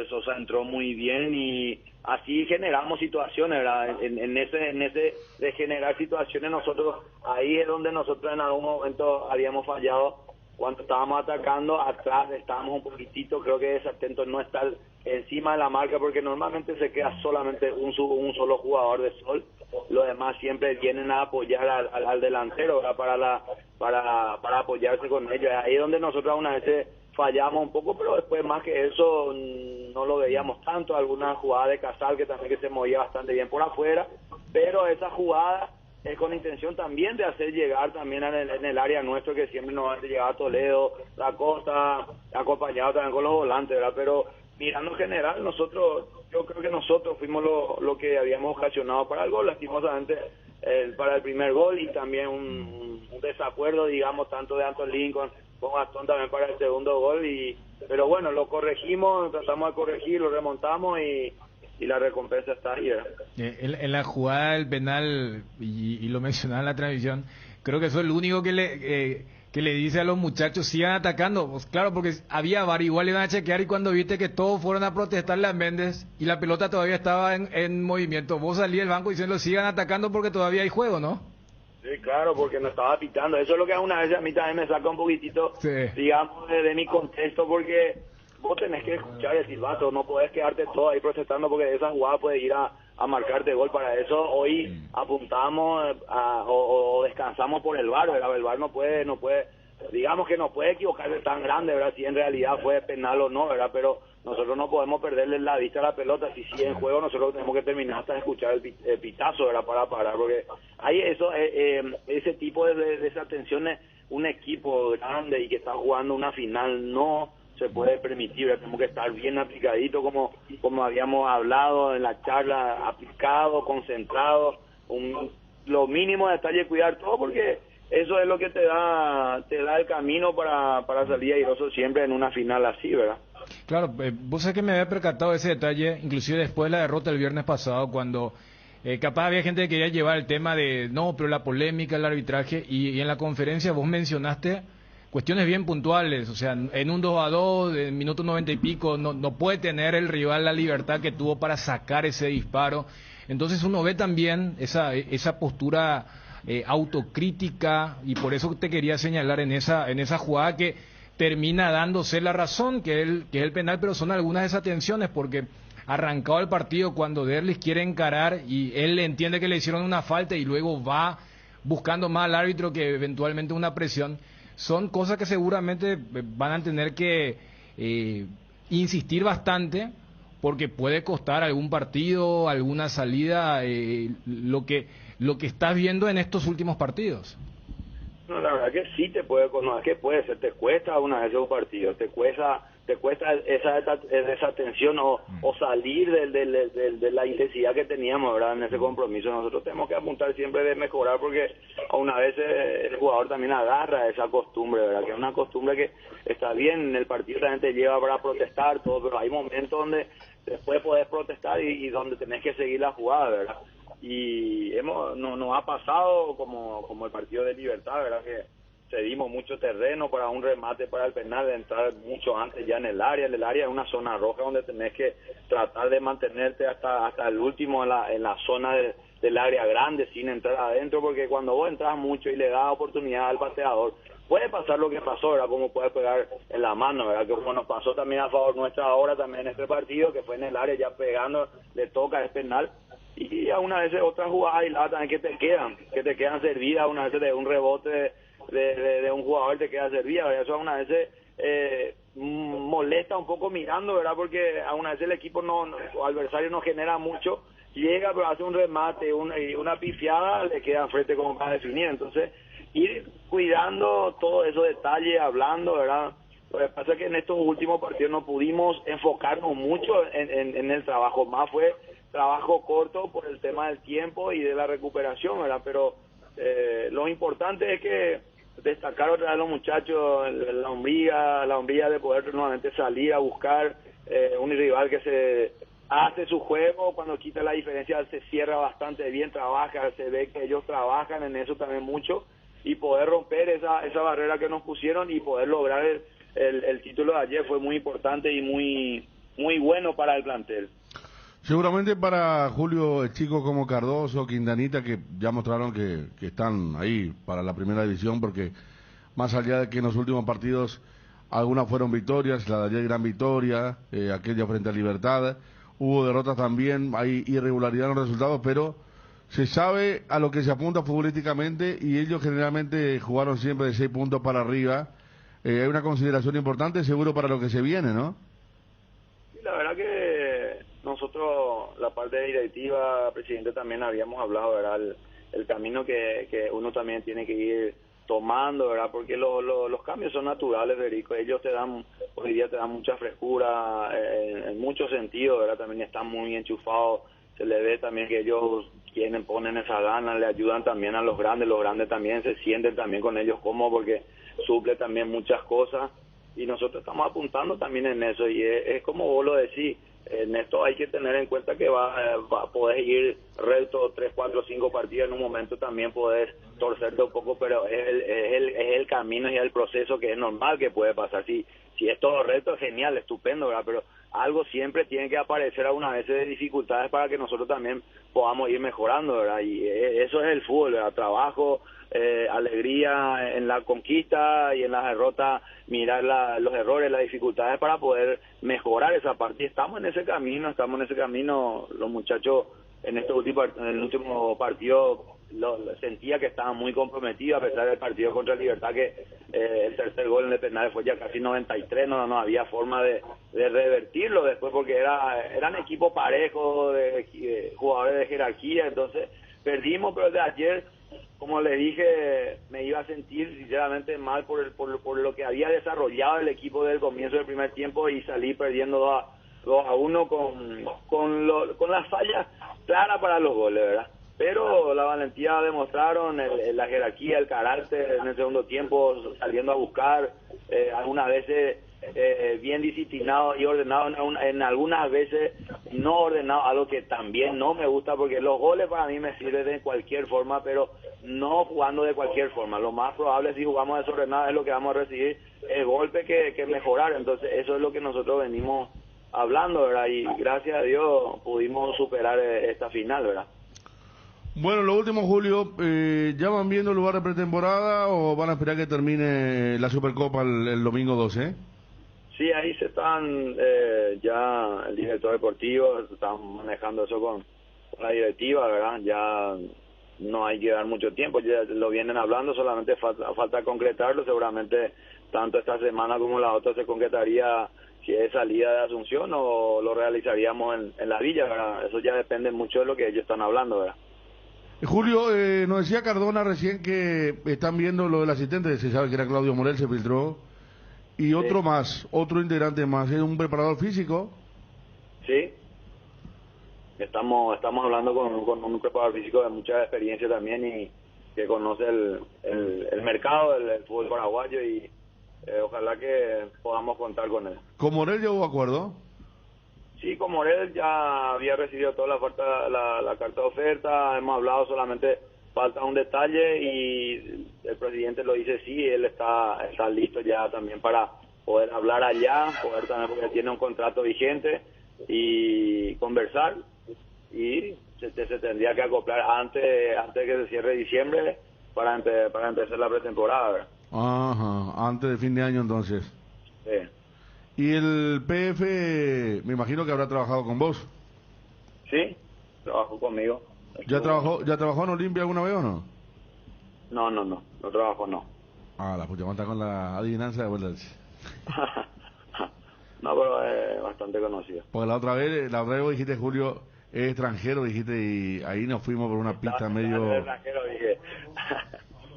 Speaker 4: Sosa entró muy bien, y así generamos situaciones, ¿verdad? En ese de generar situaciones, nosotros, ahí es donde nosotros en algún momento habíamos fallado, cuando estábamos atacando atrás, estábamos un poquitito, creo que desatento no estar encima de la marca, porque normalmente se queda solamente un solo jugador de Sol, los demás siempre vienen a apoyar al delantero, ¿verdad? Para apoyarse con ellos. Ahí es donde nosotros a una vez fallamos un poco, pero después más que eso no lo veíamos tanto. Alguna jugada de Casal que también que se movía bastante bien por afuera, pero esa jugada es con intención también de hacer llegar también en el área nuestro, que siempre nos hace llegar a Toledo, La Costa, acompañado también con los volantes, ¿verdad? Pero mirando en general, yo creo que nosotros fuimos lo que habíamos ocasionado para el gol, lastimosamente para el primer gol, y también un desacuerdo, digamos, tanto de Antolín con Gastón también para el segundo gol, pero bueno, lo corregimos, tratamos de corregir, lo remontamos y la recompensa está ahí, ¿verdad?
Speaker 3: En la jugada del penal, y lo mencionaba en la transmisión, creo que eso es lo único que le dice a los muchachos, sigan atacando. Pues claro, porque había VAR, igual le iban a chequear, y cuando viste que todos fueron a protestarle a Méndez y la pelota todavía estaba en movimiento, vos salí del banco diciendo sigan atacando porque todavía hay juego, ¿no?
Speaker 4: Sí, claro, porque no estaba pitando. Eso es lo que una vez a mí también me saca un poquitito, digamos, de mi contexto, porque vos tenés que escuchar el silbato, no podés quedarte todo ahí protestando, porque esa jugada puede ir a marcarte gol. Para eso hoy apuntamos o descansamos por el VAR, ¿verdad? El VAR no puede, digamos que no puede equivocarse tan grande, ¿verdad? Si en realidad fue penal o no, ¿verdad? Pero nosotros no podemos perderle la vista a la pelota. Si sigue en juego, nosotros tenemos que terminar hasta escuchar el pitazo, ¿verdad? Para parar, porque hay ese tipo de desatenciones. Un equipo grande y que está jugando una final no se puede permitir, ¿verdad? Tenemos que estar bien aplicadito, como habíamos hablado en la charla, aplicado, concentrado, lo mínimo de detalle, cuidar todo, porque eso es lo que te da el camino para salir airoso siempre en una final así, ¿verdad?
Speaker 3: Claro, vos sabés que me había percatado de ese detalle, inclusive después de la derrota el viernes pasado, cuando capaz había gente que quería llevar el tema de, no, pero la polémica, el arbitraje, y en la conferencia vos mencionaste cuestiones bien puntuales, o sea, en un 2-2, en minuto 90 y pico, no puede tener el rival la libertad que tuvo para sacar ese disparo. Entonces uno ve también esa postura autocrítica, y por eso te quería señalar en esa jugada que termina dándose la razón, que es el penal, pero son algunas desatenciones, porque arrancado el partido, cuando Derlis quiere encarar y él entiende que le hicieron una falta y luego va buscando más al árbitro que eventualmente una presión, son cosas que seguramente van a tener que insistir bastante, porque puede costar algún partido, alguna salida, lo que estás viendo en estos últimos partidos.
Speaker 4: No, la verdad que sí te puede, no, es que puede ser, te cuesta una vez un partido, te cuesta esa desatención o salir de la intensidad que teníamos, ¿verdad? En ese compromiso. Nosotros tenemos que apuntar siempre de mejorar, porque a una vez el jugador también agarra esa costumbre, ¿verdad? Que es una costumbre que está bien, en el partido también te lleva para protestar, todo, pero hay momentos donde después podés protestar y donde tenés que seguir la jugada, ¿verdad? Y nos ha pasado como el partido de Libertad, ¿verdad? Que cedimos mucho terreno para un remate para el penal, de entrar mucho antes ya en el área. El área es una zona roja donde tenés que tratar de mantenerte hasta el último en la zona del área grande, sin entrar adentro, porque cuando vos entras mucho y le das oportunidad al pateador, puede pasar lo que pasó, ¿verdad? Como puede pegar en la mano, ¿verdad? Que como nos pasó también a favor nuestra ahora también en este partido, que fue en el área ya pegando, le toca el penal. Y a una vez otras jugadas aisladas también que te quedan servidas, una vez de un rebote de un jugador te queda servida, ¿verdad? Eso a una vez molesta un poco mirando, ¿verdad? Porque a una vez el equipo o adversario no genera mucho, llega pero hace un remate, una pifiada, le queda enfrente como para definir. Entonces ir cuidando todos esos detalles, hablando, ¿verdad? Lo que pasa es que en estos últimos partidos no pudimos enfocarnos mucho en el trabajo, más fue trabajo corto por el tema del tiempo y de la recuperación, ¿verdad? Pero lo importante es que destacar otra vez a los muchachos la hombría de poder nuevamente salir a buscar un rival que se hace su juego, cuando quita la diferencia se cierra bastante bien, trabaja, se ve que ellos trabajan en eso también mucho, y poder romper esa barrera que nos pusieron y poder lograr el título de ayer fue muy importante y muy bueno para el plantel.
Speaker 1: Seguramente para Julio, chicos como Cardoso, Quintanita, que ya mostraron que están ahí para la primera división, porque más allá de que en los últimos partidos algunas fueron victorias, la de ayer gran victoria, aquella frente a Libertad, hubo derrotas también, hay irregularidad en los resultados, pero Se sabe a lo que se apunta futbolísticamente y ellos generalmente jugaron siempre de 6 puntos para arriba. Hay una consideración importante seguro para lo que se viene, ¿no?
Speaker 4: Sí, la verdad que nosotros, la parte directiva, presidente, también habíamos hablado, ¿verdad? El camino que uno también tiene que ir tomando, ¿verdad? Porque los cambios son naturales, Federico. Ellos hoy día te dan mucha frescura en muchos sentidos, ¿verdad? También están muy enchufados. Se le ve también que ellos ponen esa gana, le ayudan también a los grandes también se sienten también con ellos cómodos porque suple también muchas cosas y nosotros estamos apuntando también en eso y es como vos lo decís, en esto hay que tener en cuenta que podés ir recto 3, 4, 5 partidos, en un momento también podés torcerte un poco, pero es el camino y el proceso que es normal que puede pasar. Si es todo recto, es genial, estupendo, ¿verdad? Pero algo siempre tiene que aparecer algunas veces de dificultades para que nosotros también podamos ir mejorando, ¿verdad? Y eso es el fútbol, ¿verdad? Trabajo, alegría en la conquista y en las derrotas, mirar los errores, las dificultades para poder mejorar esa parte. Y estamos en ese camino, los muchachos en el último partido sentía que estaban muy comprometidos a pesar del partido contra Libertad, que el tercer gol en el penal fue ya casi 93, no había forma de revertirlo después porque eran equipos parejos, de jugadores de jerarquía, entonces perdimos, pero de ayer, como le dije, me iba a sentir sinceramente mal por lo que había desarrollado el equipo desde el comienzo del primer tiempo y salí perdiendo 2-1 con las fallas claras para los goles, ¿verdad? Pero la valentía demostraron, la jerarquía, el carácter en el segundo tiempo, saliendo a buscar, algunas veces bien disciplinado y ordenado, en algunas veces no ordenado, algo que también no me gusta porque los goles para mí me sirven de cualquier forma, pero no jugando de cualquier forma. Lo más probable si jugamos desordenado es lo que vamos a recibir, el golpe que mejorar. Entonces eso es lo que nosotros venimos hablando, ¿verdad? Y gracias a Dios pudimos superar esta final, ¿verdad?
Speaker 1: Bueno, lo último, Julio, ¿ya van viendo el lugar de pretemporada o van a esperar que termine la Supercopa el domingo 12?
Speaker 4: Sí, ahí se están, ya el director deportivo, están manejando eso con la directiva, ¿verdad? Ya no hay que dar mucho tiempo, ya lo vienen hablando, solamente falta concretarlo, seguramente tanto esta semana como la otra se concretaría si es salida de Asunción o lo realizaríamos en la villa, ¿verdad? Eso ya depende mucho de lo que ellos están hablando, ¿verdad?
Speaker 1: Julio, nos decía Cardona recién que están viendo lo del asistente, se sabe que era Claudio Morel, se filtró, y otro más, otro integrante más, ¿es un preparador físico?
Speaker 4: Sí, estamos hablando con un preparador físico de mucha experiencia también y que conoce el mercado del fútbol paraguayo y ojalá que podamos contar con él.
Speaker 1: ¿Con Morel ya hubo acuerdo?
Speaker 4: Sí, con Morel ya había recibido toda la carta de oferta, hemos hablado, solamente falta un detalle y el presidente lo dice sí, él está listo ya también para poder hablar allá, poder también porque tiene un contrato vigente y conversar y se tendría que acoplar antes de que se cierre diciembre para empezar la pretemporada, ¿verdad?
Speaker 1: Ajá, antes de fin de año entonces.
Speaker 4: Sí.
Speaker 1: ¿Y el PF, me imagino que habrá trabajado con vos?
Speaker 4: Sí, trabajó conmigo.
Speaker 1: ¿Ya trabajó en Olimpia alguna vez o no?
Speaker 4: No trabajó, no.
Speaker 1: Ah, la pucha, está con la adivinanza de vuelta.
Speaker 4: No, pero es bastante conocido.
Speaker 1: Porque la otra vez vos dijiste, Julio, es extranjero, dijiste, y ahí nos fuimos por una pista medio...
Speaker 4: Es extranjero, dije.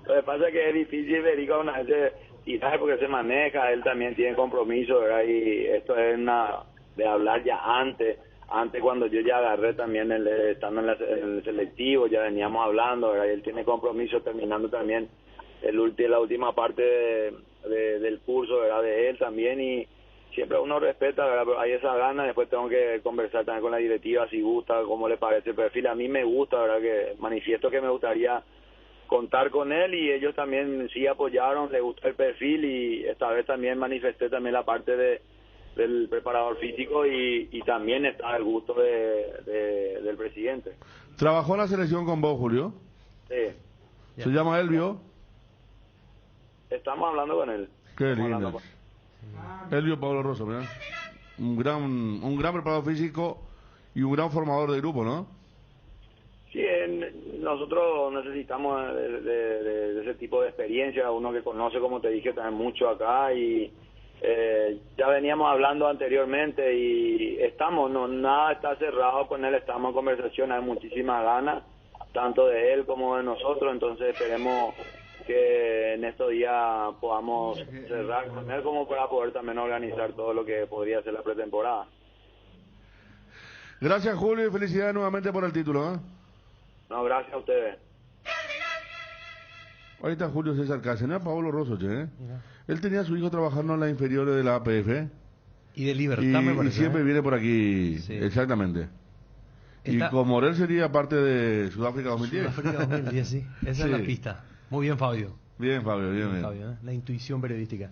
Speaker 4: Lo que pasa es que es difícil ver una vez tirar porque se maneja, él también tiene compromiso, ¿verdad? Y esto es de hablar ya antes cuando yo ya agarré también estando en el selectivo, ya veníamos hablando, ¿verdad? Y él tiene compromiso terminando también la última parte del curso, ¿verdad? De él también y siempre uno respeta, ¿verdad? Pero hay esa gana, después tengo que conversar también con la directiva si gusta, cómo le parece el perfil. A mí me gusta, ¿verdad? Que manifiesto que me gustaría contar con él y ellos también sí apoyaron, les gustó el perfil y esta vez también manifesté también la parte del preparador físico y también está el gusto del presidente.
Speaker 1: ¿Trabajó en la selección con vos, Julio?
Speaker 4: Sí.
Speaker 1: ¿Se llama Elvio?
Speaker 4: Estamos hablando con él.
Speaker 1: Qué lindo. Elvio Pablo Rosa, ¿verdad? Un gran preparador físico y un gran formador de grupo, ¿no?
Speaker 4: Sí, nosotros necesitamos de ese tipo de experiencia, uno que conoce, como te dije, también mucho acá, y ya veníamos hablando anteriormente y nada está cerrado con él, estamos en conversación, hay muchísimas ganas, tanto de él como de nosotros, entonces esperemos que en estos días podamos cerrar con él como para poder también organizar todo lo que podría ser la pretemporada.
Speaker 1: Gracias, Julio, y felicidades nuevamente por el título, ¿eh?
Speaker 4: No, gracias a ustedes.
Speaker 1: Ahorita Julio César Cáceres, Pablo Rosso, ¿eh? Él tenía a su hijo trabajando en las inferiores de la APF.
Speaker 21: Y de Libertad, me parece.
Speaker 1: Y siempre viene por aquí, sí. Exactamente. Y como él sería parte de Sudáfrica 2010.
Speaker 21: Sudáfrica 2010, sí. Esa es la pista. Muy bien, Fabio.
Speaker 1: Bien, Fabio, bien.
Speaker 21: Fabio, ¿eh? La intuición periodística.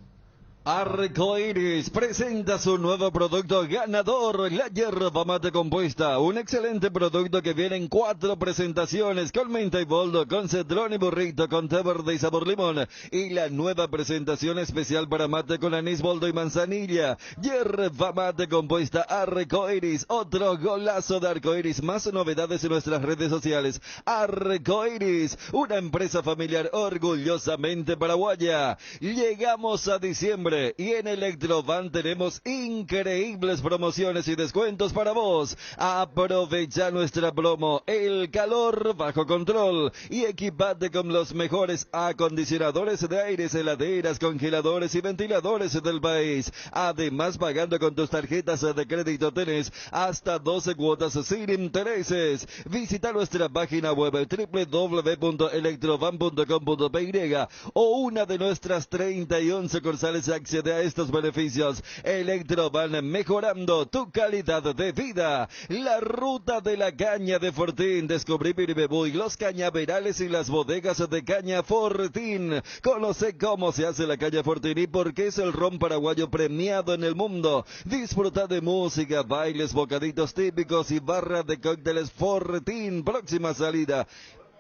Speaker 16: Arcoiris presenta su nuevo producto ganador, la yerba mate compuesta, un excelente producto que viene en 4 presentaciones, con menta y boldo, con cedrón y burrito, con té verde y sabor limón, y la nueva presentación especial para mate con anís, boldo y manzanilla, yerba mate compuesta Arcoiris, otro golazo de Arcoiris, más novedades en nuestras redes sociales. Arcoiris, una empresa familiar orgullosamente paraguaya. Llegamos a diciembre y en Electrovan tenemos increíbles promociones y descuentos para vos. Aprovecha nuestra promo, el calor bajo control, y equipate con los mejores acondicionadores de aires, heladeras, congeladores y ventiladores del país. Además, pagando con tus tarjetas de crédito tenés hasta 12 cuotas sin intereses. Visita nuestra página web www.electrovan.com.py o una de nuestras 31 sucursales. Accede a estos beneficios. Electrovan, mejorando tu calidad de vida. La ruta de la caña de Fortín. Descubrí Piribebuy, los cañaverales y las bodegas de caña Fortín. Conoce cómo se hace la caña Fortín y por qué es el ron paraguayo premiado en el mundo. Disfruta de música, bailes, bocaditos típicos y barra de cócteles Fortín. Próxima salida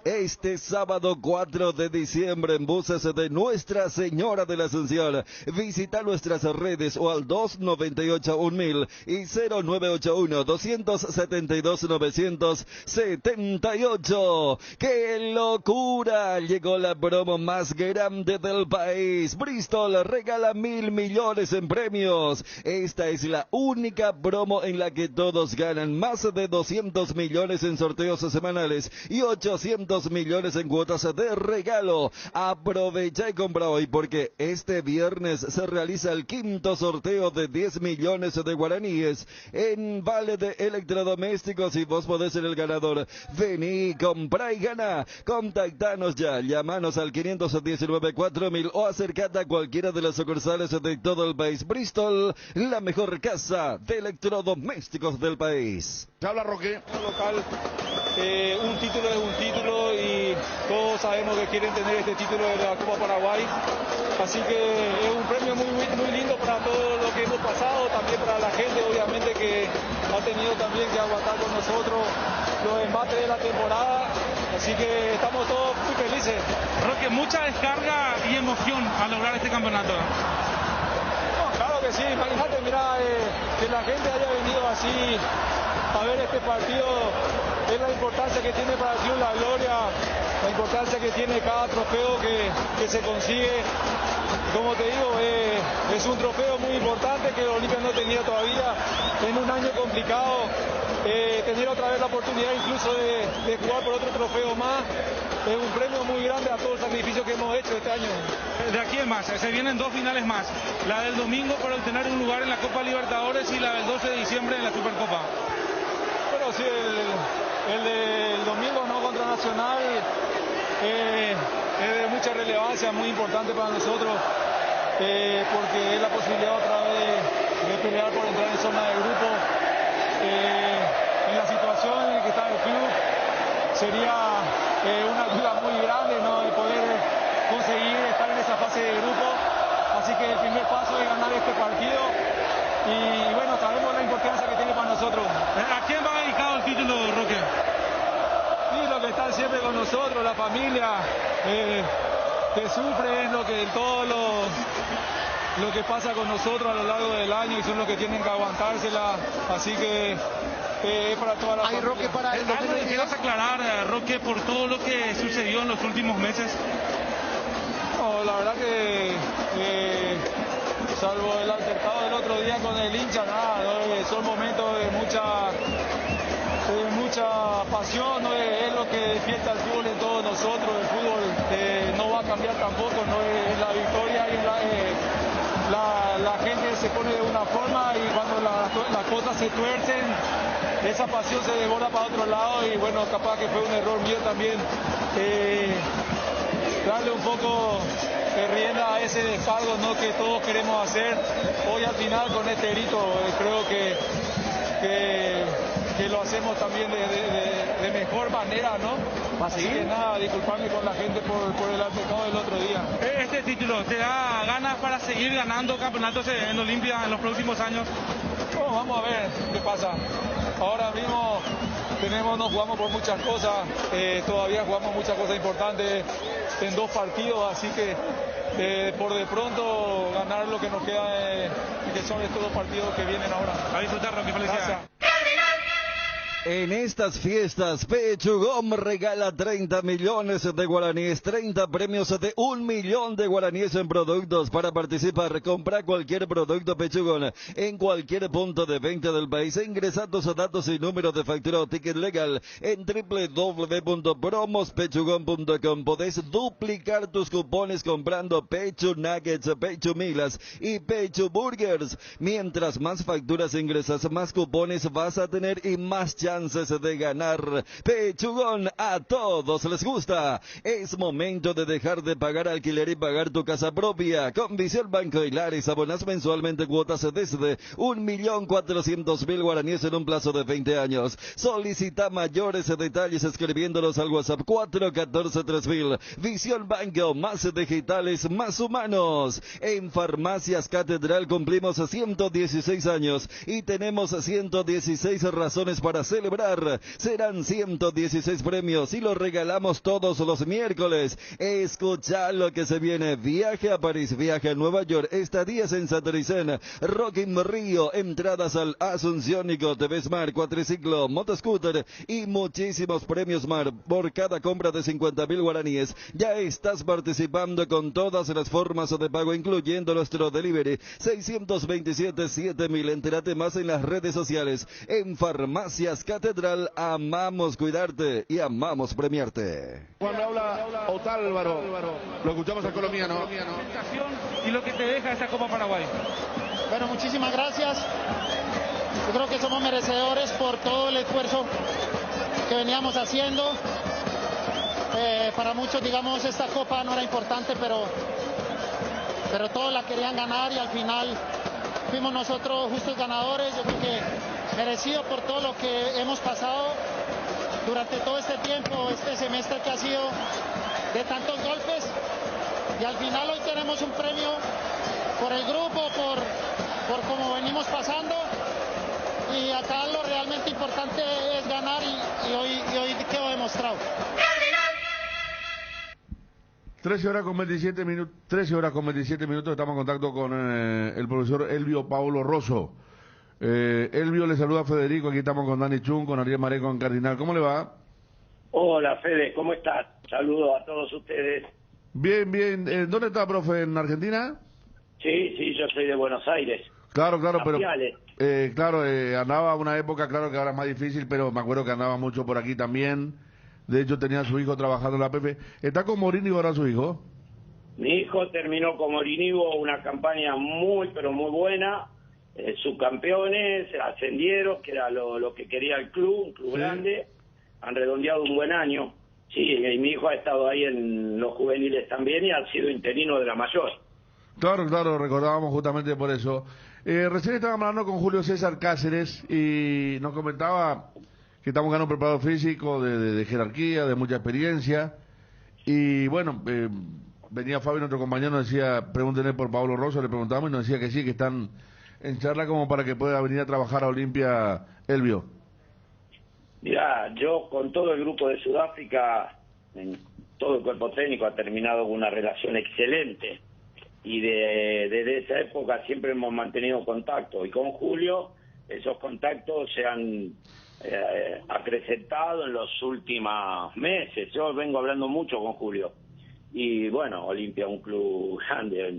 Speaker 16: este sábado 4 de diciembre en buses de Nuestra Señora de la Asunción. Visita nuestras redes o al 298-1000 y 0981-272-978. ¡Qué locura! Llegó la promo más grande del país. Bristol regala 1.000 millones en premios. Esta es la única promo en la que todos ganan más de 200 millones en sorteos semanales y 800 millones en cuotas de regalo. Aprovecha y compra hoy porque este viernes se realiza el 5º sorteo de 10 millones de guaraníes en vale de electrodomésticos y vos podés ser el ganador. Vení, compra y gana. Contactanos ya, llamanos al 519-4000 o acercate a cualquiera de las sucursales de todo el país. Bristol, la mejor casa de electrodomésticos del país.
Speaker 1: Habla Roque.
Speaker 8: Local, un título es un título y todos sabemos que quieren tener este título de la Copa Paraguay, así que es un premio muy lindo para todo lo que hemos pasado, también para la gente obviamente que ha tenido también que aguantar con nosotros los embates de la temporada, así que estamos todos muy felices.
Speaker 9: Roque, mucha descarga y emoción al lograr este campeonato.
Speaker 8: No, claro que sí, imagínate, mira, que la gente haya venido así a ver este partido, es la importancia que tiene para el club La Gloria, la importancia que tiene cada trofeo que se consigue. Como te digo, es un trofeo muy importante que Olimpia no tenía todavía en un año complicado. Tener otra vez la oportunidad incluso de jugar por otro trofeo más es un premio muy grande a todo el sacrificio que hemos hecho este año.
Speaker 9: De aquí en más, se vienen 2 finales más, la del domingo por obtener un lugar en la Copa Libertadores y la del 12 de diciembre en la Supercopa.
Speaker 8: Bueno, sí, el del domingo no contra Nacional es de mucha relevancia, muy importante para nosotros, porque es la posibilidad otra vez de pelear por entrar en zona de grupo. En la situación en la que está el club sería una ayuda muy grande, ¿no?, de poder conseguir estar en esa fase de grupo, así que el primer paso es ganar este partido y bueno, sabemos la importancia que tiene para nosotros.
Speaker 9: ¿A quién va dedicado el título, Roque?
Speaker 8: Sí, lo que están siempre con nosotros, la familia, que sufren todo lo que pasa con nosotros a lo largo del año y son los que tienen que aguantársela, así que para toda la familia.
Speaker 9: Roque, para el algo que quieras aclarar, Roque, por todo lo que sucedió en los últimos meses.
Speaker 8: No, la verdad que salvo el altercado del otro día con el hincha, nada, ¿no? Son momentos de mucha pasión, ¿no? Es lo que despierta el fútbol en todos nosotros. El fútbol no va a cambiar tampoco, no es la victoria y la gente se pone de una forma y cuando las cosas se tuercen, esa pasión se desborda para otro lado y bueno, capaz que fue un error mío también darle un poco de rienda a ese descargo, ¿no? Que todos queremos hacer. Hoy al final con este grito creo que lo hacemos también de mejor manera, ¿no? Así que nada, disculparme con la gente por el altercado del otro día.
Speaker 9: ¿Este título te da ganas para seguir ganando campeonatos en Olimpia en los próximos años?
Speaker 8: Bueno, vamos a ver qué pasa. Ahora mismo nos jugamos por muchas cosas, todavía jugamos muchas cosas importantes en 2 partidos, así que por de pronto ganar lo que nos queda, que son estos 2 partidos que vienen ahora.
Speaker 9: A disfrutar, Roque, felicidades.
Speaker 16: En estas fiestas, Pechugón regala 30 millones de guaraníes, 30 premios de 1 millón de guaraníes en productos. Para participar, compra cualquier producto Pechugón en cualquier punto de venta del país. Ingresa tus datos y número de factura o ticket legal en www.promospechugón.com. Podés duplicar tus cupones comprando Pechu Nuggets, Pechu Milas y Pechu Burgers. Mientras más facturas ingresas, más cupones vas a tener y más chances de ganar. Pechugón, a todos les gusta. Es momento de dejar de pagar alquiler y pagar tu casa propia. Con Visión Banco Hilaris abonas mensualmente cuotas desde 1.400.000 guaraníes en un plazo de 20 años. Solicita mayores detalles escribiéndolos al WhatsApp 414-3000. Visión Banco, más digitales, más humanos. En Farmacias Catedral cumplimos 116 años y tenemos 116 razones para celebrar. Serán 116 premios y los regalamos todos los miércoles. Escucha lo que se viene. Viaje a París, viaje a Nueva York, estadías en Satoricén, Rock in Rio, entradas al Asunciónico, TV Smart, cuatriciclo, motoscooter y muchísimos premios más. Por cada compra de 50.000 guaraníes ya estás participando con todas las formas de pago, incluyendo nuestro delivery 627-7000. Entérate más en las redes sociales. En Farmacias Catedral, amamos cuidarte y amamos premiarte.
Speaker 19: Cuando habla Otálvaro, lo escuchamos al colombiano.
Speaker 9: Y lo que te deja esta Copa Paraguay.
Speaker 7: Bueno, muchísimas gracias. Yo creo que somos merecedores por todo el esfuerzo que veníamos haciendo. Para muchos, digamos, esta Copa no era importante, pero todos la querían ganar y al final fuimos nosotros justos ganadores. Yo creo que merecido por todo lo que hemos pasado durante todo este tiempo, este semestre que ha sido de tantos golpes, y al final hoy tenemos un premio por el grupo, por cómo venimos pasando, y acá lo realmente importante es ganar y hoy quedó demostrado.
Speaker 1: 13 horas con 27 minutos, estamos en contacto con el profesor Elvio Paulo Rosso. Elvio, le saluda a Federico, aquí estamos con Dani Chun, con Ariel Marenco en Cardinal. ¿Cómo le va?
Speaker 10: Hola Fede, ¿cómo estás? Saludos a todos ustedes.
Speaker 1: Bien, bien. ¿Dónde está, profe? ¿En Argentina?
Speaker 10: Sí, yo soy de Buenos Aires.
Speaker 1: Claro, pero
Speaker 10: Capiales.
Speaker 1: andaba una época, claro que ahora es más difícil, pero me acuerdo que andaba mucho por aquí también. De hecho tenía a su hijo trabajando en la PP. ¿Está con Morínigo ahora su hijo?
Speaker 10: Mi hijo terminó con Morínigo una campaña muy, pero muy buena. Subcampeones, ascendieron, que era lo que quería el club, un club grande. Han redondeado un buen año. Sí, y mi hijo ha estado ahí en los juveniles también y ha sido interino de la mayor.
Speaker 1: Claro, recordábamos justamente por eso. Recién estábamos hablando con Julio César Cáceres y nos comentaba que estamos ganando un preparado físico de jerarquía, de mucha experiencia. Y bueno, venía Fabio, nuestro compañero, nos decía, pregúntenle por Paulo Rosso, le preguntamos y nos decía que sí, que están en charla como para que pueda venir a trabajar a Olimpia, Elvio.
Speaker 10: Mirá, yo con todo el grupo de Sudáfrica, todo el cuerpo técnico ha terminado con una relación excelente. Y desde esa época siempre hemos mantenido contacto. Y con Julio, esos contactos se han acrecentado en los últimos meses. Yo vengo hablando mucho con Julio. Y bueno, Olimpia es un club grande,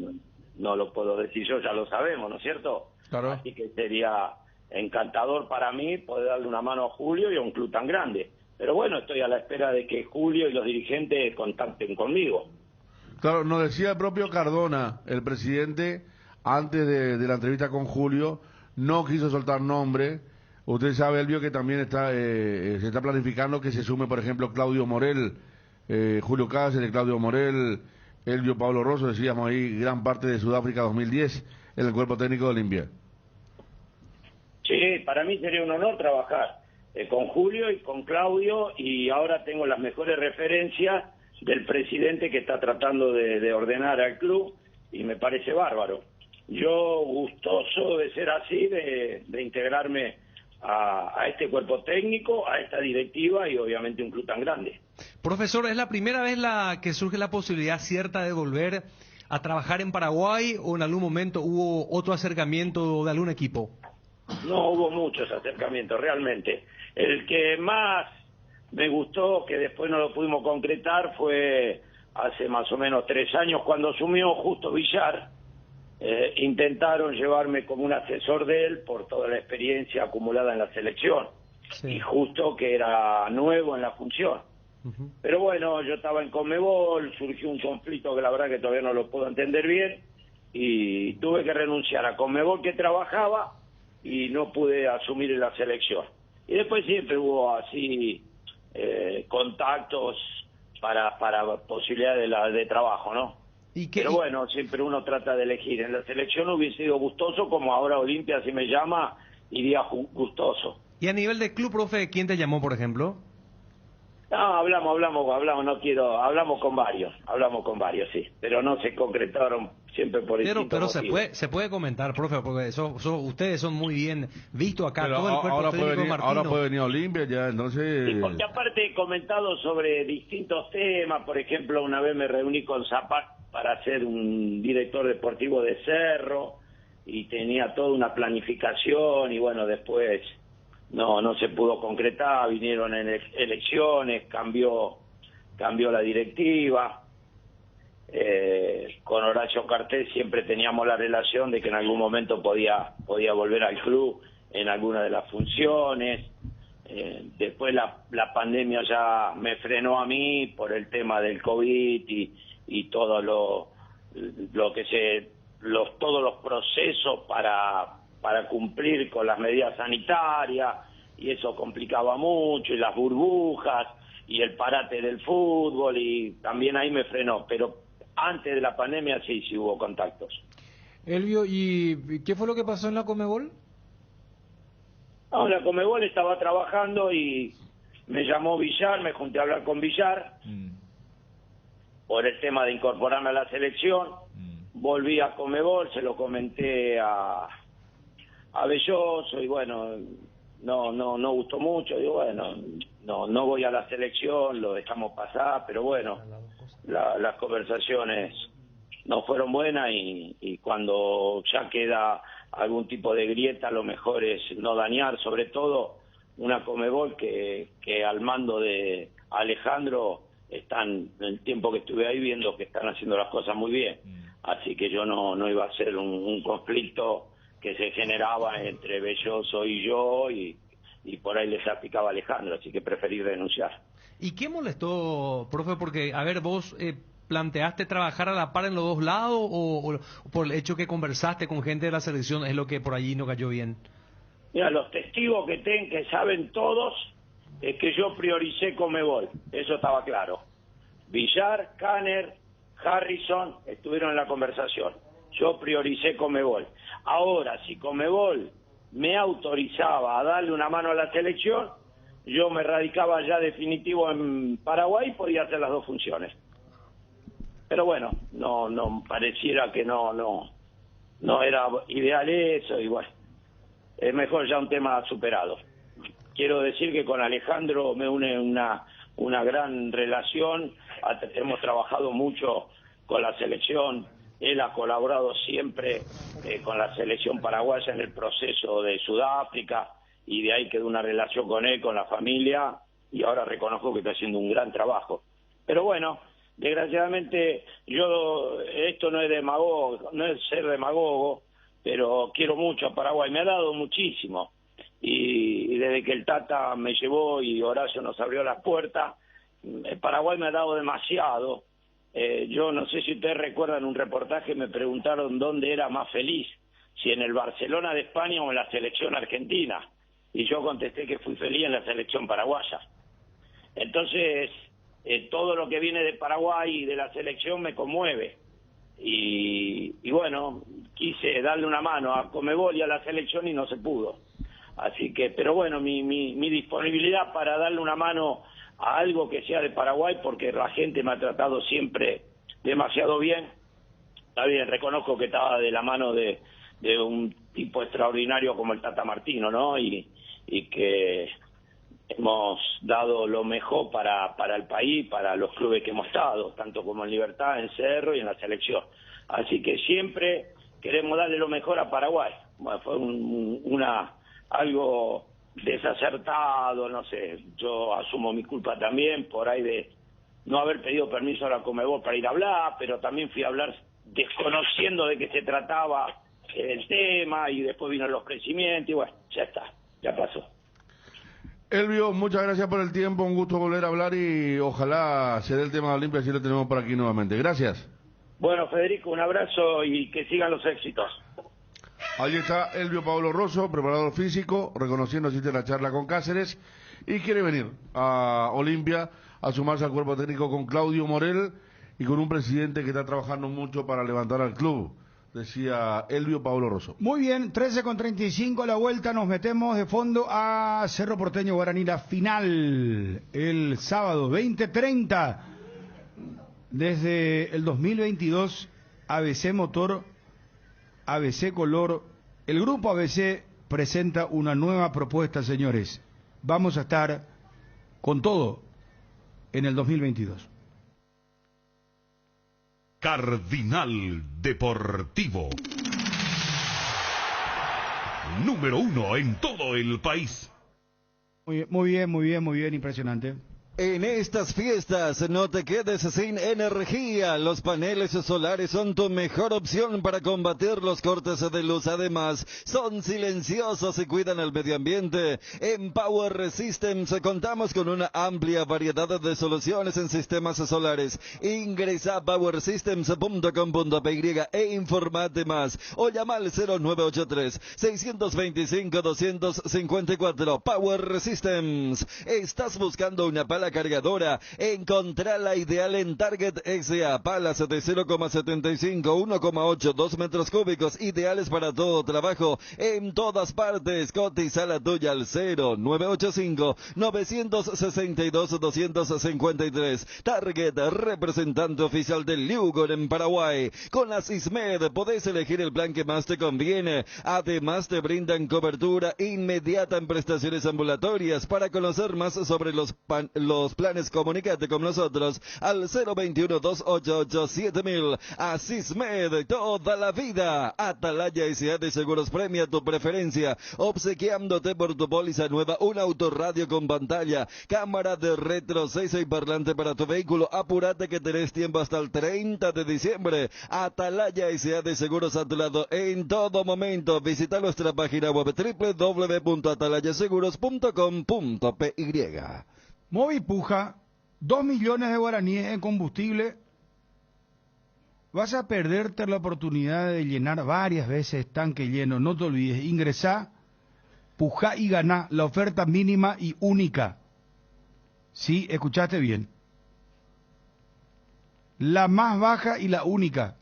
Speaker 10: no lo puedo decir yo, ya lo sabemos, ¿no es cierto?
Speaker 1: Claro.
Speaker 10: Así que sería encantador para mí poder darle una mano a Julio y a un club tan grande. Pero bueno, estoy a la espera de que Julio y los dirigentes contacten conmigo.
Speaker 1: Claro, nos decía el propio Cardona, el presidente, antes de la entrevista con Julio, no quiso soltar nombre. Usted sabe, Elvio, que también se está planificando que se sume, por ejemplo, Claudio Morel, Julio Cáceres, Claudio Morel, Elvio Pablo Rosso, decíamos ahí, gran parte de Sudáfrica 2010 en el cuerpo técnico de Olimpia.
Speaker 10: Sí, para mí sería un honor trabajar con Julio y con Claudio, y ahora tengo las mejores referencias del presidente que está tratando de ordenar al club, y me parece bárbaro. Yo gustoso de ser así, de integrarme a este cuerpo técnico, a esta directiva y obviamente un club tan grande.
Speaker 21: Profesor, ¿es la primera vez que surge la posibilidad cierta de volver a trabajar en Paraguay o en algún momento hubo otro acercamiento de algún equipo?
Speaker 10: No, hubo muchos acercamientos, realmente. El que más me gustó, que después no lo pudimos concretar, fue hace más o menos 3 años, cuando asumió Justo Villar. Intentaron llevarme como un asesor de él por toda la experiencia acumulada en la selección. Sí. Y Justo que era nuevo en la función. Pero bueno, yo estaba en Conmebol, surgió un conflicto que la verdad que todavía no lo puedo entender bien, y tuve que renunciar a Conmebol, que trabajaba, y no pude asumir en la selección. Y después siempre hubo así contactos para posibilidades de trabajo, ¿no? Pero bueno, siempre uno trata de elegir. En la selección hubiese sido gustoso, como ahora Olimpia, si me llama, iría gustoso.
Speaker 21: ¿Y a nivel de club, profe, quién te llamó, por ejemplo?
Speaker 10: No, hablamos con varios, sí, pero no se concretaron siempre por distintos motivos.
Speaker 21: Pero se puede comentar, profe, porque ustedes son muy bien vistos acá, pero todo el cuerpo
Speaker 1: ahora puede venir a Olimpia ya, entonces...
Speaker 10: Sí, porque aparte he comentado sobre distintos temas. Por ejemplo, una vez me reuní con Zapac para ser un director deportivo de Cerro, y tenía toda una planificación, y bueno, después no se pudo concretar, vinieron elecciones, cambió la directiva. Con Horacio Cartés siempre teníamos la relación de que en algún momento podía volver al club en alguna de las funciones. Después la pandemia ya me frenó a mí por el tema del COVID y todo todos los procesos para cumplir con las medidas sanitarias, y eso complicaba mucho, y las burbujas y el parate del fútbol, y también ahí me frenó. Pero antes de la pandemia sí hubo contactos.
Speaker 3: Elvio, ¿y qué fue lo que pasó en la Conmebol?
Speaker 10: No, la Conmebol estaba trabajando y me llamó Villar, me junté a hablar con Villar por el tema de incorporarme a la selección. Volví a Conmebol, se lo comenté a Belloso, y bueno, no gustó mucho. Digo, bueno, no voy a la selección, lo dejamos pasar, pero bueno, las conversaciones no fueron buenas, y cuando ya queda algún tipo de grieta, lo mejor es no dañar, sobre todo una Conmebol que al mando de Alejandro están, en el tiempo que estuve ahí, viendo que están haciendo las cosas muy bien. Así que yo no iba a ser un conflicto que se generaba entre Belloso y yo, y por ahí les aplicaba Alejandro, así que preferí renunciar.
Speaker 21: ¿Y qué molestó, profe? Porque, a ver, vos planteaste trabajar a la par en los dos lados, o por el hecho que conversaste con gente de la selección es lo que por allí no cayó bien.
Speaker 10: Mira, los testigos que saben todos es que yo prioricé Conmebol, eso estaba claro. Villar, Kanner, Harrison estuvieron en la conversación. Yo prioricé Conmebol. Ahora, si Conmebol me autorizaba a darle una mano a la selección, yo me radicaba ya definitivo en Paraguay y podía hacer las dos funciones. Pero bueno, no pareciera que no era ideal eso, y bueno, es mejor ya un tema superado. Quiero decir que con Alejandro me une una gran relación, hemos trabajado mucho con la selección, él ha colaborado siempre con la selección paraguaya en el proceso de Sudáfrica, y de ahí quedó una relación con él, con la familia, y ahora reconozco que está haciendo un gran trabajo. Pero bueno, desgraciadamente esto no es demagogo, no es ser demagogo, pero quiero mucho a Paraguay, me ha dado muchísimo, y desde que el Tata me llevó y Horacio nos abrió las puertas, Paraguay me ha dado demasiado. Yo no sé si ustedes recuerdan un reportaje, me preguntaron dónde era más feliz, si en el Barcelona de España o en la selección argentina, y yo contesté que fui feliz en la selección paraguaya. Entonces, todo lo que viene de Paraguay y de la selección me conmueve, y bueno, quise darle una mano a Conmebol y a la selección y no se pudo. Así que, pero bueno, mi disponibilidad para darle una mano a algo que sea de Paraguay, porque la gente me ha tratado siempre demasiado bien. Está bien, reconozco que estaba de la mano de un tipo extraordinario como el Tata Martino, ¿no? Y que hemos dado lo mejor para el país, para los clubes que hemos estado, tanto como en Libertad, en Cerro y en la selección. Así que siempre queremos darle lo mejor a Paraguay. Bueno, fue algo desacertado, no sé, yo asumo mi culpa también por ahí de no haber pedido permiso a la Conmebol para ir a hablar, pero también fui a hablar desconociendo de qué se trataba el tema, y después vino el ofrecimiento y bueno, ya está, ya pasó.
Speaker 1: Elvio, muchas gracias por el tiempo, un gusto volver a hablar y ojalá se dé el tema de Olimpia, si lo tenemos por aquí nuevamente. Gracias.
Speaker 10: Bueno, Federico, un abrazo y que sigan los éxitos.
Speaker 1: Ahí está Elvio Pablo Rosso, preparador físico, reconociendo asiste a la charla con Cáceres y quiere venir a Olimpia a sumarse al cuerpo técnico con Claudio Morel y con un presidente que está trabajando mucho para levantar al club, decía Elvio Pablo Rosso.
Speaker 14: Muy bien, 13:35 a la vuelta, nos metemos de fondo a Cerro Porteño Guaraní, la final el sábado 20:30 desde el 2022, ABC Motor, ABC Color, el grupo ABC presenta una nueva propuesta, señores. Vamos a estar con todo en el 2022.
Speaker 20: Cardinal Deportivo. Número 1 en todo el país.
Speaker 14: Muy bien, impresionante.
Speaker 16: En estas fiestas no te quedes sin energía. Los paneles solares son tu mejor opción para combatir los cortes de luz. Además, son silenciosos y cuidan el medio ambiente. En Power Systems contamos con una amplia variedad de soluciones en sistemas solares. Ingresa a powersystems.com.py e informate más. O llama al 0983-625-254. Power Systems. ¿Estás buscando una pala cargadora? Encontrá la ideal en Target SA. Palas de 0,75, 1,8, 2 metros cúbicos, ideales para todo trabajo, en todas partes. Cotiza la tuya al 0985-962-253. Target, representante oficial del Liugor en Paraguay. Con la Sismed podés elegir el plan que más te conviene. Además te brindan cobertura inmediata en prestaciones ambulatorias. Para conocer más sobre los planes, comunícate con nosotros al 021-288-7000. A Sismed, toda la vida. Atalaya S.A. de Seguros premia tu preferencia, obsequiándote por tu póliza nueva un autorradio con pantalla, cámara de retroceso y parlante para tu vehículo. Apúrate que tenés tiempo hasta el 30 de diciembre. Atalaya S.A. de Seguros a tu lado en todo momento. Visita nuestra página web www.atalayaseguros.com.py.
Speaker 14: Movi Puja, 2 millones de guaraníes en combustible. Vas a perderte la oportunidad de llenar varias veces tanque lleno. No te olvides, ingresá, pujá y ganá la oferta mínima y única. Sí, escuchaste bien. La más baja y la única.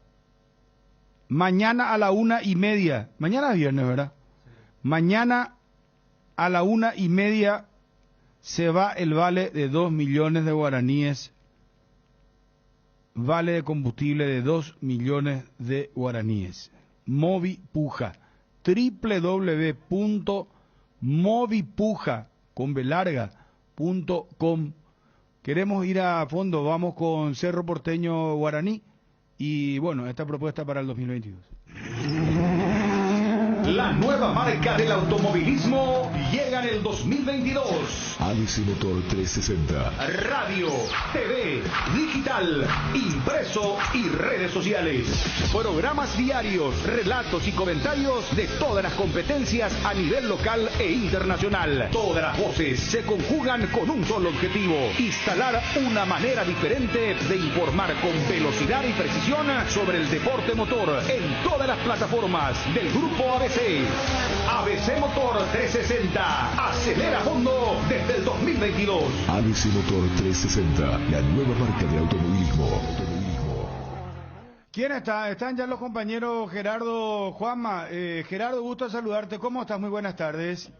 Speaker 14: Mañana a la 1:30. Mañana es viernes, ¿verdad? Mañana a la 1:30 se va el vale de 2 millones de guaraníes. Vale de combustible de 2 millones de guaraníes. Movi Puja. www.movipuja.com. Queremos ir a fondo, vamos con Cerro Porteño Guaraní y bueno, esta propuesta para el 2022.
Speaker 18: La nueva marca del automovilismo llega en el 2022.
Speaker 11: ABC Motor 360.
Speaker 18: Radio, TV, digital, impreso y redes sociales. Programas diarios, relatos y comentarios de todas las competencias a nivel local e internacional. Todas las voces se conjugan con un solo objetivo: instalar una manera diferente de informar con velocidad y precisión sobre el deporte motor en todas las plataformas del Grupo ABC. ABC Motor 360. Acelera a fondo desde el 2022.
Speaker 11: ABC Motor 360, la nueva marca de automovilismo.
Speaker 14: ¿Quién está? Están ya los compañeros Gerardo, Juanma. Gerardo, gusto saludarte. ¿Cómo estás? Muy buenas tardes.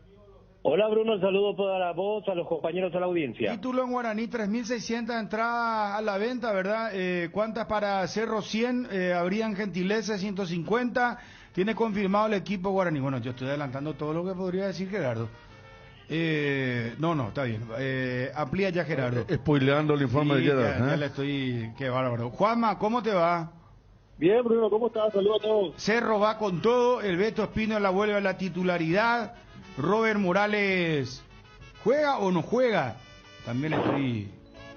Speaker 12: Hola Bruno, saludo para vos, a los compañeros de la audiencia.
Speaker 14: Título en guaraní, 3.600 entradas a la venta, ¿verdad? ¿Cuántas para Cerro 100? ¿Habrían Gentileza 150? ¿Tiene confirmado el equipo guaraní? Bueno, yo estoy adelantando todo lo que podría decir Gerardo. No, está bien. Amplía ya Gerardo.
Speaker 1: Spoileando el informe
Speaker 14: sí,
Speaker 1: de Gerardo.
Speaker 14: Ya le estoy... Qué bárbaro. Juanma, ¿cómo te va?
Speaker 22: Bien, Bruno, ¿cómo estás? Saludos a todos.
Speaker 14: Cerro va con todo, el Beto Espino vuelve a la titularidad. Robert Morales, ¿juega o no juega? También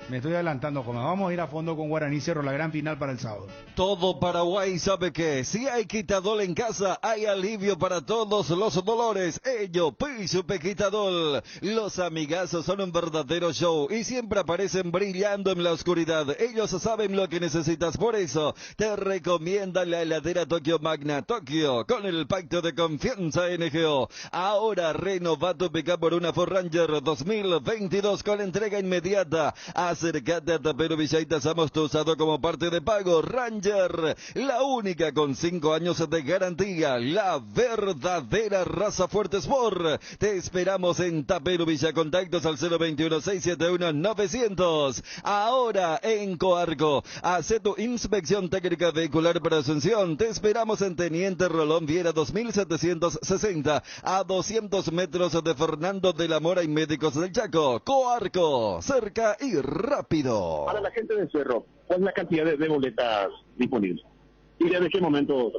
Speaker 14: me estoy adelantando, como vamos a ir a fondo con Guaraní Cerro, la gran final para el sábado.
Speaker 16: Todo Paraguay sabe que si hay Quitadol en casa, hay alivio para todos los dolores. Ello, Príncipe Quitadol. Los amigazos son un verdadero show y siempre aparecen brillando en la oscuridad. Ellos saben lo que necesitas, por eso te recomiendan la heladera Tokio Magna Tokio con el pacto de confianza NGO. Ahora renova tu pickup por una Ford Ranger 2022 con entrega inmediata. Acércate a Tapero Villa y tasamos tu usado como parte de pago. Ranger, la única con 5 años de garantía, la verdadera raza Fuerte Sport. Te esperamos en Tapero Villa. Contactos al 021-671-900. Ahora en Coarco, hace tu inspección técnica vehicular para Asunción. Te esperamos en Teniente Rolón Viera 2760, a 200 metros de Fernando de la Mora y Médicos del Chaco. Coarco, cerca y rápido.
Speaker 22: Para la gente de Cerro, ¿cuál es la cantidad de boletas disponibles? ¿Y desde qué momento?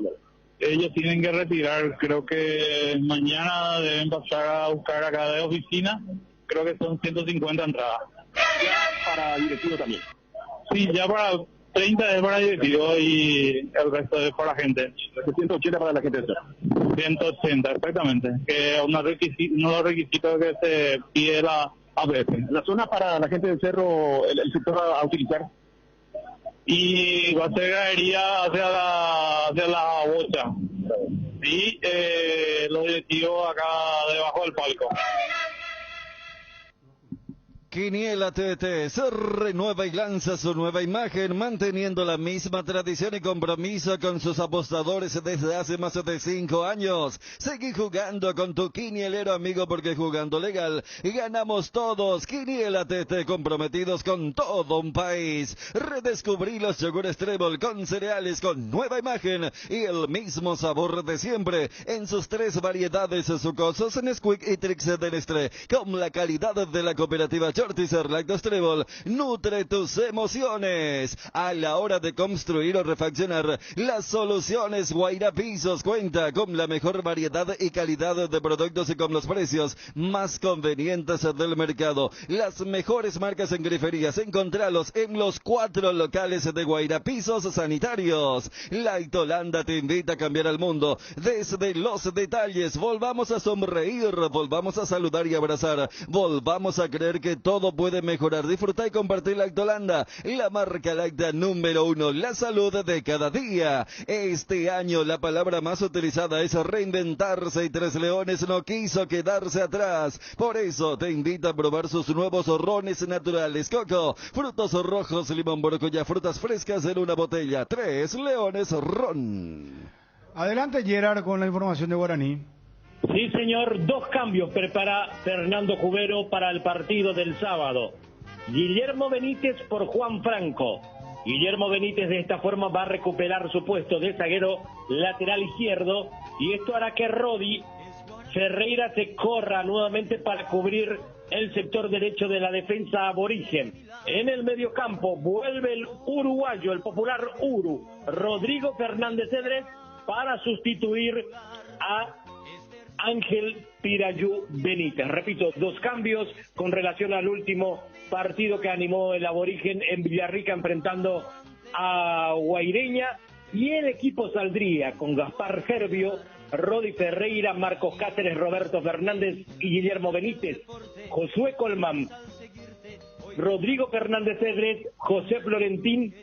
Speaker 23: Ellos tienen que retirar, creo que mañana deben pasar a buscar acá de oficina, creo que son 150 entradas.
Speaker 22: ¿Ya para directivo también?
Speaker 23: Sí, ya para 30 es para directivo y el resto es para gente.
Speaker 22: 180 para la gente de Cerro.
Speaker 23: 180, exactamente, que es uno de los requisitos que se pide la ABF.
Speaker 22: ¿La zona para la gente del Cerro, el sector a utilizar?
Speaker 23: Y va a ser galería hacia la bocha. Y los directivos acá debajo del palco.
Speaker 16: Quiniela TT se renueva y lanza su nueva imagen, manteniendo la misma tradición y compromiso con sus apostadores desde hace más de 5 años. Seguí jugando con tu quinielero amigo, porque jugando legal ganamos todos. Quiniela TT, comprometidos con todo un país. Redescubrí los yogures Trébol con cereales con nueva imagen y el mismo sabor de siempre en sus 3 variedades sucosos, Nesquik y Trix de Nestlé, con la calidad de la cooperativa Shortizer Lactos Trébol. Nutre tus emociones. A la hora de construir o refaccionar, las soluciones Guaira Pisos cuenta con la mejor variedad y calidad de productos y con los precios más convenientes del mercado. Las mejores marcas en griferías, encontralos en los 4 locales de Guaira Pisos Sanitarios. Lactolanda te invita a cambiar el mundo desde los detalles. Volvamos a sonreír, volvamos a saludar y abrazar, volvamos a creer que todo puede mejorar. Disfruta y compartir Lactolanda, la marca láctea número 1, la salud de cada día. Este año la palabra más utilizada es reinventarse y Tres Leones no quiso quedarse atrás. Por eso te invita a probar sus nuevos rones naturales, coco, frutos rojos, limón, borgoña, frutas frescas en una botella. Tres Leones Ron.
Speaker 14: Adelante Gerard con la información de Guaraní.
Speaker 13: Sí, señor, 2 cambios prepara Fernando Jubero para el partido del sábado. Guillermo Benítez por Juan Franco. Guillermo Benítez de esta forma va a recuperar su puesto de zaguero lateral izquierdo, y esto hará que Rodi Ferreira se corra nuevamente para cubrir el sector derecho de la defensa aborigen. En el mediocampo vuelve el uruguayo, el popular Uru, Rodrigo Fernández Cedrés, para sustituir a Ángel Pirayú Benítez. Repito, 2 cambios con relación al último partido que animó el Aborigen en Villarrica enfrentando a Guaireña, y el equipo saldría con Gaspar Gerbio, Rodi Ferreira, Marcos Cáceres, Roberto Fernández y Guillermo Benítez, Josué Colman, Rodrigo Fernández Edres, José Florentín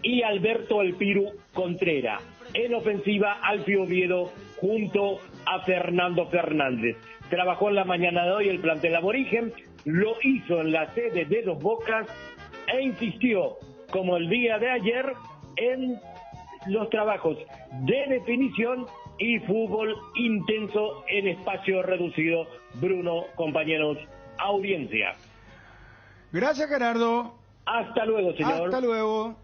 Speaker 13: y Alberto El Piru Contreras. En ofensiva, Alfio Oviedo junto a Fernando Fernández. Trabajó en la mañana de hoy el plantel aborigen, lo hizo en la sede de Dos Bocas e insistió, como el día de ayer, en los trabajos de definición y fútbol intenso en espacio reducido. Bruno, compañeros, audiencia.
Speaker 14: Gracias, Gerardo.
Speaker 13: Hasta luego, señor.
Speaker 14: Hasta luego.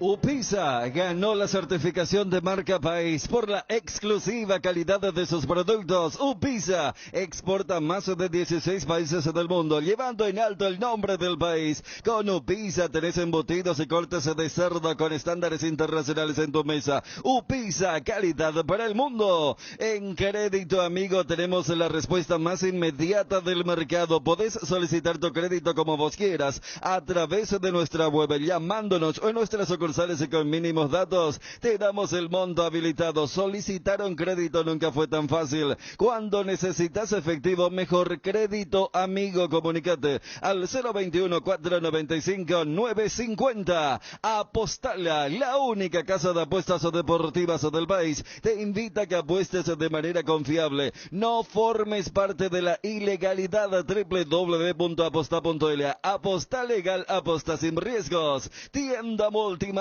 Speaker 16: Upisa ganó la certificación de marca país por la exclusiva calidad de sus productos. Upisa exporta más de 16 países del mundo, llevando en alto el nombre del país. Con Upisa tenés embutidos y cortes de cerdo con estándares internacionales en tu mesa. Upisa, calidad para el mundo. En Crédito Amigo tenemos la respuesta más inmediata del mercado. Podés solicitar tu crédito como vos quieras a través de nuestra web, llamándonos o en nuestras sucursales y con mínimos datos. Te damos el monto habilitado. Solicitar un crédito nunca fue tan fácil. Cuando necesitas efectivo, mejor Crédito Amigo. Comunícate al 021-495-950. Apostala, la única casa de apuestas deportivas del país, te invita a que apuestes de manera confiable. No formes parte de la ilegalidad. www.aposta.l. Aposta legal, aposta sin riesgos. Tienda Multimarcas,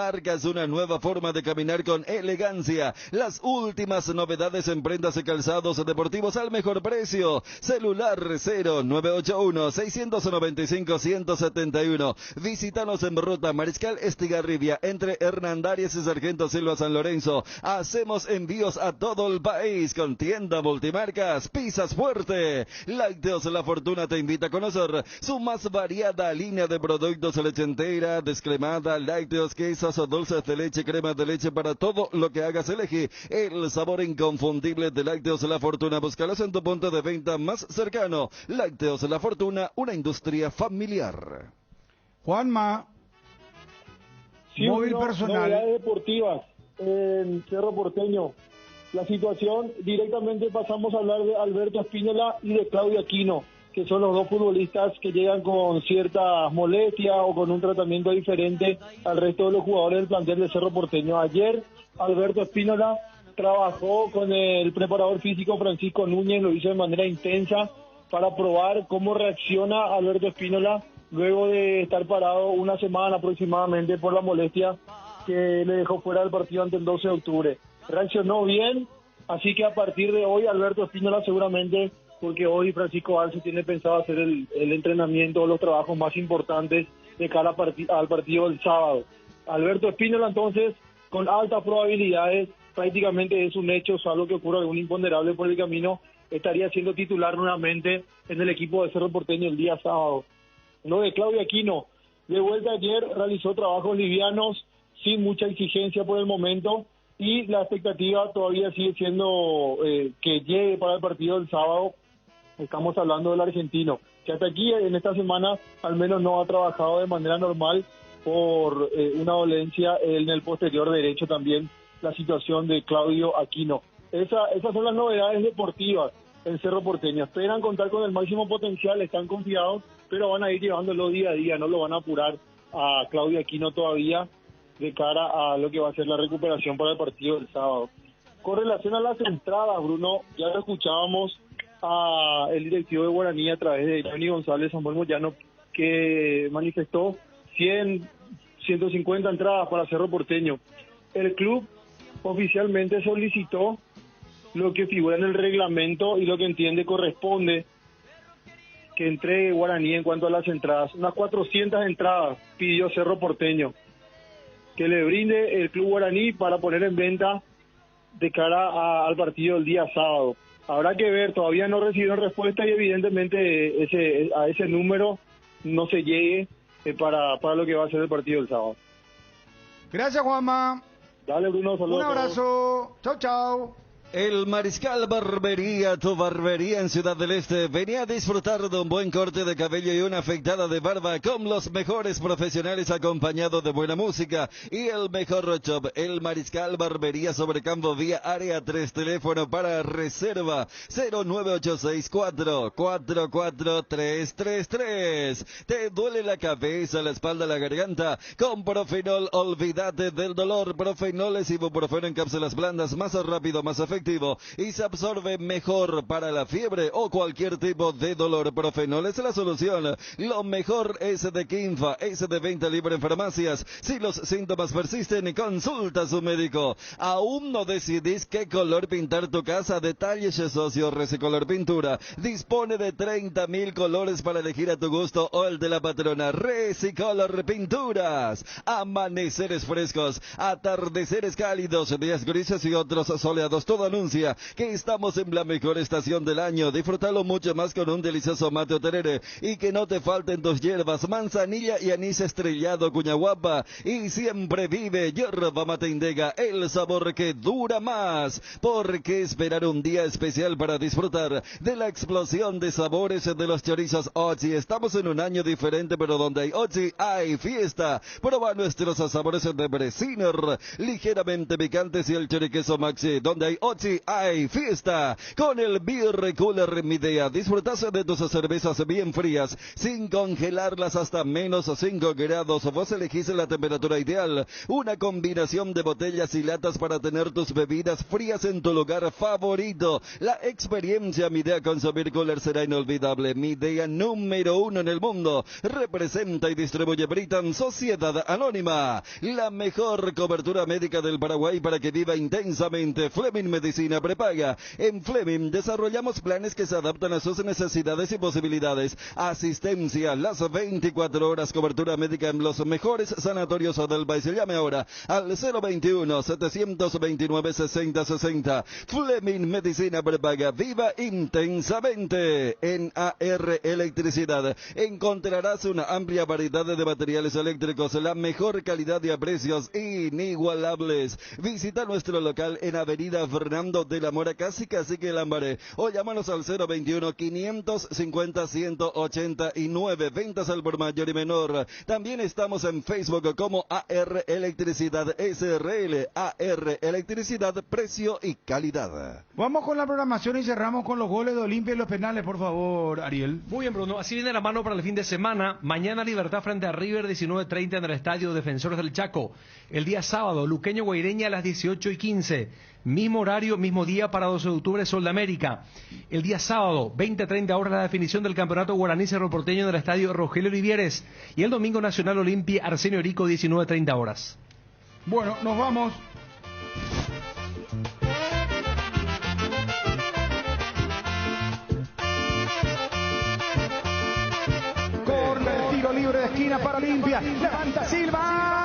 Speaker 16: una nueva forma de caminar con elegancia. Las últimas novedades en prendas y calzados deportivos al mejor precio. Celular 0981-695-171. Visítanos en Ruta Mariscal Estigarribia, entre Hernandarias y Sargento Silva San Lorenzo. Hacemos envíos a todo el país con Tienda Multimarcas. Pisas fuerte. Lácteos La Fortuna te invita a conocer su más variada línea de productos: leche entera, descremada, lácteos, quesos, dulces de leche, crema de leche. Para todo lo que hagas, elegí el sabor inconfundible de Lácteos La Fortuna. Búscalos en tu punto de venta más cercano. Lácteos La Fortuna, una industria familiar.
Speaker 14: Juanma,
Speaker 22: sí,
Speaker 14: móvil personal.
Speaker 22: Novedades deportivas en Cerro Porteño. La situación, directamente pasamos a hablar de Alberto Espínola y de Claudio Aquino, que son los dos futbolistas que llegan con ciertas molestias o con un tratamiento diferente al resto de los jugadores del plantel de Cerro Porteño. Ayer, Alberto Espínola trabajó con el preparador físico Francisco Núñez, lo hizo de manera intensa para probar cómo reacciona Alberto Espínola luego de estar parado una semana aproximadamente por la molestia que le dejó fuera del partido ante el 12 de octubre. Reaccionó bien, así que a partir de hoy Alberto Espínola seguramente, porque hoy Francisco Arce tiene pensado hacer el entrenamiento, los trabajos más importantes de cara al partido del sábado. Alberto Espínola entonces, con altas probabilidades, prácticamente es un hecho, salvo que ocurra algún imponderable por el camino, estaría siendo titular nuevamente en el equipo de Cerro Porteño el día sábado. Lo de Claudio Aquino, de vuelta ayer, realizó trabajos livianos, sin mucha exigencia por el momento, y la expectativa todavía sigue siendo que llegue para el partido del sábado. Estamos hablando del argentino, que hasta aquí en esta semana al menos no ha trabajado de manera normal por una dolencia en el posterior derecho. También la situación de Claudio Aquino. Esas son las novedades deportivas en Cerro Porteño. Esperan contar con el máximo potencial, están confiados, pero van a ir llevándolo día a día, no lo van a apurar a Claudio Aquino todavía de cara a lo que va a ser la recuperación para el partido del sábado. Con relación a las entradas, Bruno, ya lo escuchábamos a el directivo de Guaraní a través de Johnny González Samuel Moyano, que manifestó 150 entradas para Cerro Porteño. El club oficialmente solicitó lo que figura en el reglamento y lo que entiende corresponde que entregue Guaraní en cuanto a las entradas. Unas 400 entradas pidió Cerro Porteño que le brinde el club Guaraní para poner en venta de cara al partido del día sábado. Habrá que ver, todavía no recibieron respuesta y evidentemente a ese número no se llegue para lo que va a ser el partido del sábado.
Speaker 14: Gracias, Juanma.
Speaker 22: Dale, Bruno, saludos.
Speaker 14: Un abrazo. Chau, chau.
Speaker 16: El Mariscal Barbería, tu barbería en Ciudad del Este. Venía a disfrutar de un buen corte de cabello y una afeitada de barba con los mejores profesionales acompañado de buena música y el mejor shop. El Mariscal Barbería sobre Campo Vía, área 3, teléfono para reserva 09864444333. ¿Te duele la cabeza, la espalda, la garganta? Con Profenol, olvídate del dolor. Profenol es ibuprofeno en cápsulas blandas, más rápido, más efectivo y se absorbe mejor para la fiebre o cualquier tipo de dolor. Profenol es la solución. Lo mejor es de Kinfa, es de venta libre en farmacias. Si los síntomas persisten, consulta a su médico. ¿Aún no decidís qué color pintar tu casa? Detalles Socio Recicolor Pintura. Dispone de 30.000 colores para elegir a tu gusto o el de la patrona. Recicolor Pinturas. Amaneceres frescos, atardeceres cálidos, días grises y otros soleados. Todo anuncia que estamos en la mejor estación del año. Disfrútalo mucho más con un delicioso mate o terere y que no te falten tus hierbas, manzanilla y anís estrellado, cuñaguapa, y siempre vive yerba mate Indega, el sabor que dura más. ¿Por qué esperar un día especial para disfrutar de la explosión de sabores de los chorizos Ochi? Estamos en un año diferente, pero donde hay Ochi hay fiesta. Prueba nuestros sabores de Bresiner, ligeramente picantes, y el choriqueso Maxi. Donde hay Ochi hay fiesta. Con el Beer Cooler Midea disfrutas de tus cervezas bien frías, sin congelarlas hasta menos 5 grados. Vos elegís la temperatura ideal. Una combinación de botellas y latas para tener tus bebidas frías en tu lugar favorito. La experiencia Midea con su Beer Cooler será inolvidable. Midea número 1 en el mundo. Representa y distribuye Britam Sociedad Anónima. La mejor cobertura médica del Paraguay para que viva intensamente. Fleming Medicina Prepaga. En Fleming desarrollamos planes que se adaptan a sus necesidades y posibilidades. Asistencia las 24 horas, cobertura médica en los mejores sanatorios del país. Llame ahora al 021-729-6060. Fleming Medicina Prepaga. Viva intensamente. En AR Electricidad encontrarás una amplia variedad de materiales eléctricos, la mejor calidad y a precios inigualables. Visita nuestro local en Avenida Fernando de la Mora, casi que Lambaré, o llámanos al 021-550-189. Ventas al por mayor y menor. También estamos en Facebook como AR Electricidad SRL. AR Electricidad, precio y calidad.
Speaker 14: Vamos con la programación y cerramos con los goles de Olimpia y los penales, por favor, Ariel.
Speaker 21: Muy bien, Bruno. Así viene la mano para el fin de semana. Mañana Libertad frente a River, 19:30 en el Estadio Defensores del Chaco. El día sábado, Luqueño Guaireña a las 18:15. Mismo horario, mismo día para 12 de octubre, Sol de América. El día sábado, 20:30 horas, la definición del campeonato guaraní Cerro Porteño en el Estadio Rogelio Olivieres. Y el domingo Nacional Olimpia, Arsenio Erico, 19:30 horas.
Speaker 14: Bueno, nos vamos. Corner, tiro libre de esquina para Olimpia. Levanta Silva.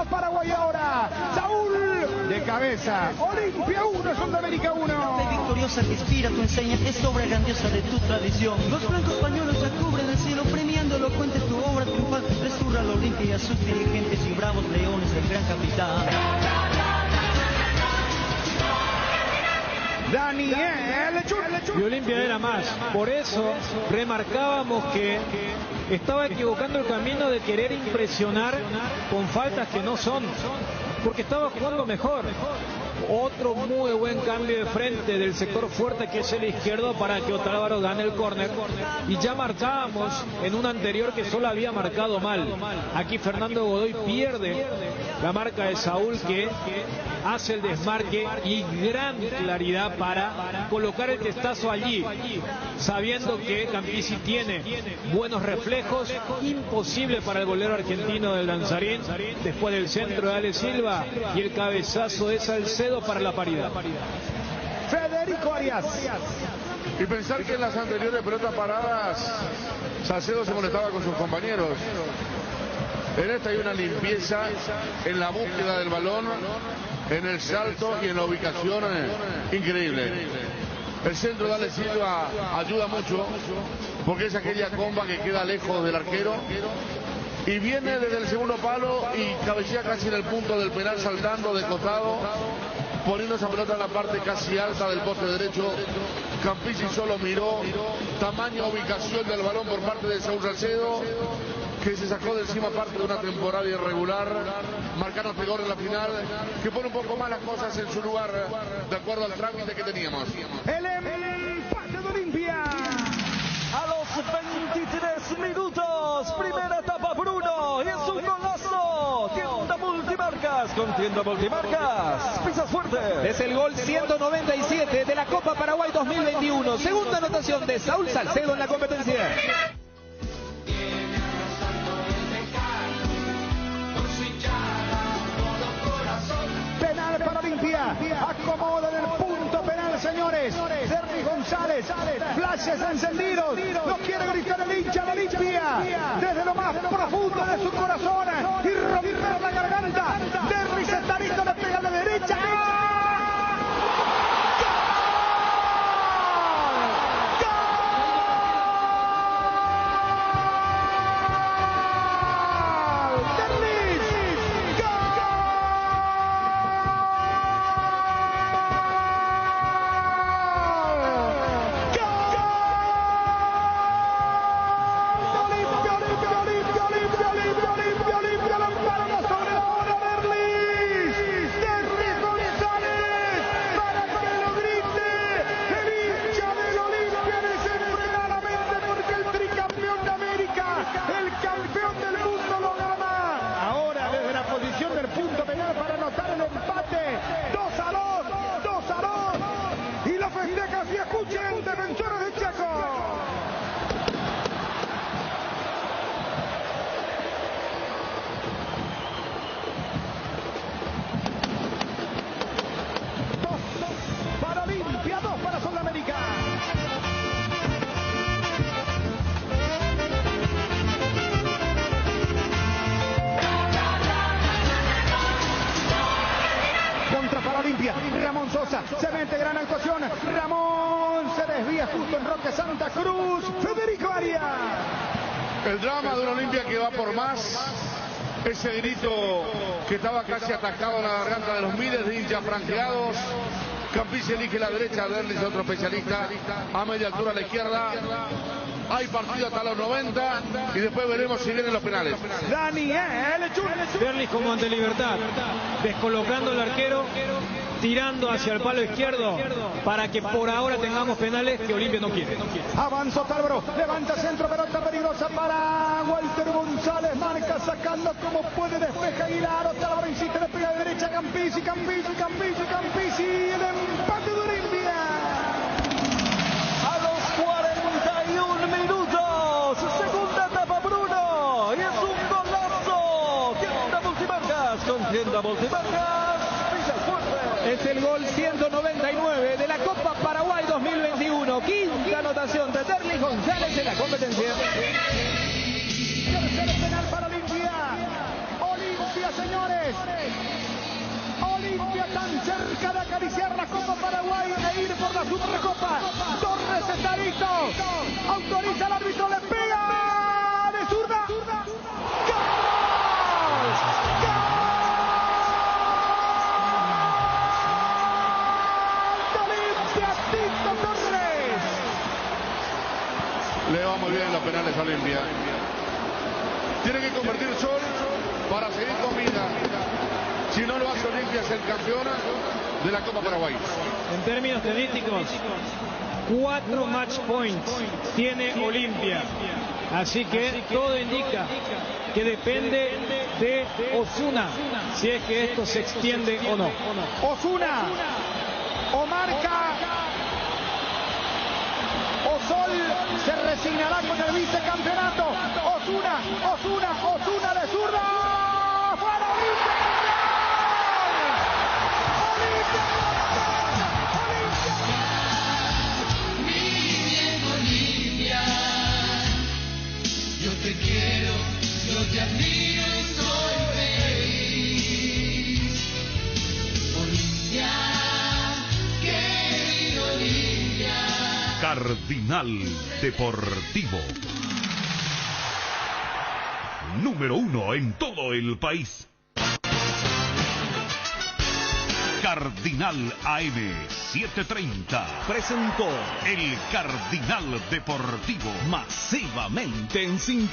Speaker 14: Paraguay ahora, Saúl de cabeza, Olimpia 1, Sudamérica 1.
Speaker 5: La victoriosa que inspira tu enseña es obra grandiosa de tu tradición. Los blancos pañuelos ya cubren el cielo, premiando elocuente tu obra triunfal. Resurra la Olimpia y a sus dirigentes y bravos leones del gran capitán.
Speaker 18: Daniel
Speaker 15: Y Olimpia era más. Por eso remarcábamos que estaba equivocando el camino de querer impresionar con faltas que no son, porque estaba jugando mejor. Otro muy buen cambio de frente del sector fuerte, que es el izquierdo, para que Otálvaro gane el córner. Y ya marcábamos en un anterior que solo había marcado mal. Aquí Fernando Godoy pierde la marca de Saúl, que hace el desmarque y gran claridad para colocar el testazo allí, sabiendo que Campisi tiene buenos reflejos. Imposible para el golero argentino del Danzarín, después del centro de Ale Silva y el cabezazo de Salcedo para la paridad.
Speaker 18: Federico Arias.
Speaker 19: Y pensar que en las anteriores pelotas paradas Salcedo se molestaba con sus compañeros. En esta hay una limpieza en la búsqueda del balón, en el salto y en la ubicación increíble. El centro de Ale Silva ayuda mucho, porque es aquella comba que queda lejos del arquero y viene desde el segundo palo y cabecea casi en el punto del penal, saltando de costado, poniendo esa pelota en la parte casi alta del poste derecho. Campisi solo miró, tamaño, ubicación del balón por parte de Saúl Salcedo, que se sacó de encima parte de una temporada irregular, marcaron este gol en la final, que pone un poco más las cosas en su lugar, de acuerdo al trámite que teníamos.
Speaker 18: El empate de Olimpia.
Speaker 16: A los 23 minutos, primera etapa por 1, y es un golazo. Tienda Multimarcas, con Tienda Multimarcas, pisas fuerte.
Speaker 2: Es el gol 197 de la Copa Paraguay 2021, segunda anotación de Saúl Salcedo en la competencia.
Speaker 18: Penal para Olimpia. Acomodan el punto penal, señores. Derry González. Flashes encendidos. Lo quiere gritar el hincha de Olimpia. Desde lo más profundo de su corazón. Y romper la garganta. Derry se está listo, le pega a la derecha. Ramón Sosa, se mete gran actuación. Ramón se desvía justo en Roque Santa Cruz. Federico Arias.
Speaker 19: El drama de una Olimpia que va por más. Ese grito que estaba casi atacado en la garganta de los miles de hinchas franqueados. Campisi elige la derecha, Derlis, otro especialista, a media altura a la izquierda. Hay partido hasta los 90 y después veremos si vienen los penales.
Speaker 18: Daniel
Speaker 15: Derlis como ante Libertad, descolocando al arquero, tirando hacia el palo izquierdo para que por ahora tengamos penales que Olimpia no quiere.
Speaker 18: Avanza Otálvaro, levanta centro, pelota peligrosa para Walter González, marca sacando como puede, despeja Aguilar. Otálvaro insiste, le pega de derecha Campisi, el empate de Olimpia.
Speaker 16: A los 41 minutos, segunda etapa por 1, y es un golazo. Tienda Multimarcas, con Tienda Multimarcas, pisas fuerte.
Speaker 2: Es el gol 199 de la Copa Paraguay 2021. Quinta anotación de Derly González en la competencia.
Speaker 18: Tercer penal para Olimpia. Olimpia, señores. Olimpia tan cerca de acariciar la Copa Paraguay e ir por la Supercopa. Torres está listo. Autoriza al árbitro, le pega de zurda.
Speaker 19: Le va muy bien los penales a Olimpia. Tiene que convertir Sol para seguir con vida. Si no lo hace Olimpia, es el campeón de la Copa Paraguay.
Speaker 15: En términos tenísticos, 4 match points tiene Olimpia. Así que todo indica que depende de Osuna si es que esto se extiende o no.
Speaker 18: Osuna, o marca, o Sol se resignará con el vicecampeonato. Osuna de zurda. ¡Fuera Olimpia!
Speaker 4: Yo te quiero, yo te admiro y soy feliz. Olimpia, querido Olimpia.
Speaker 20: Cardinal Deportivo. Número 1 en todo el país. Cardinal AM 730 presentó el Cardinal Deportivo, masivamente en 5.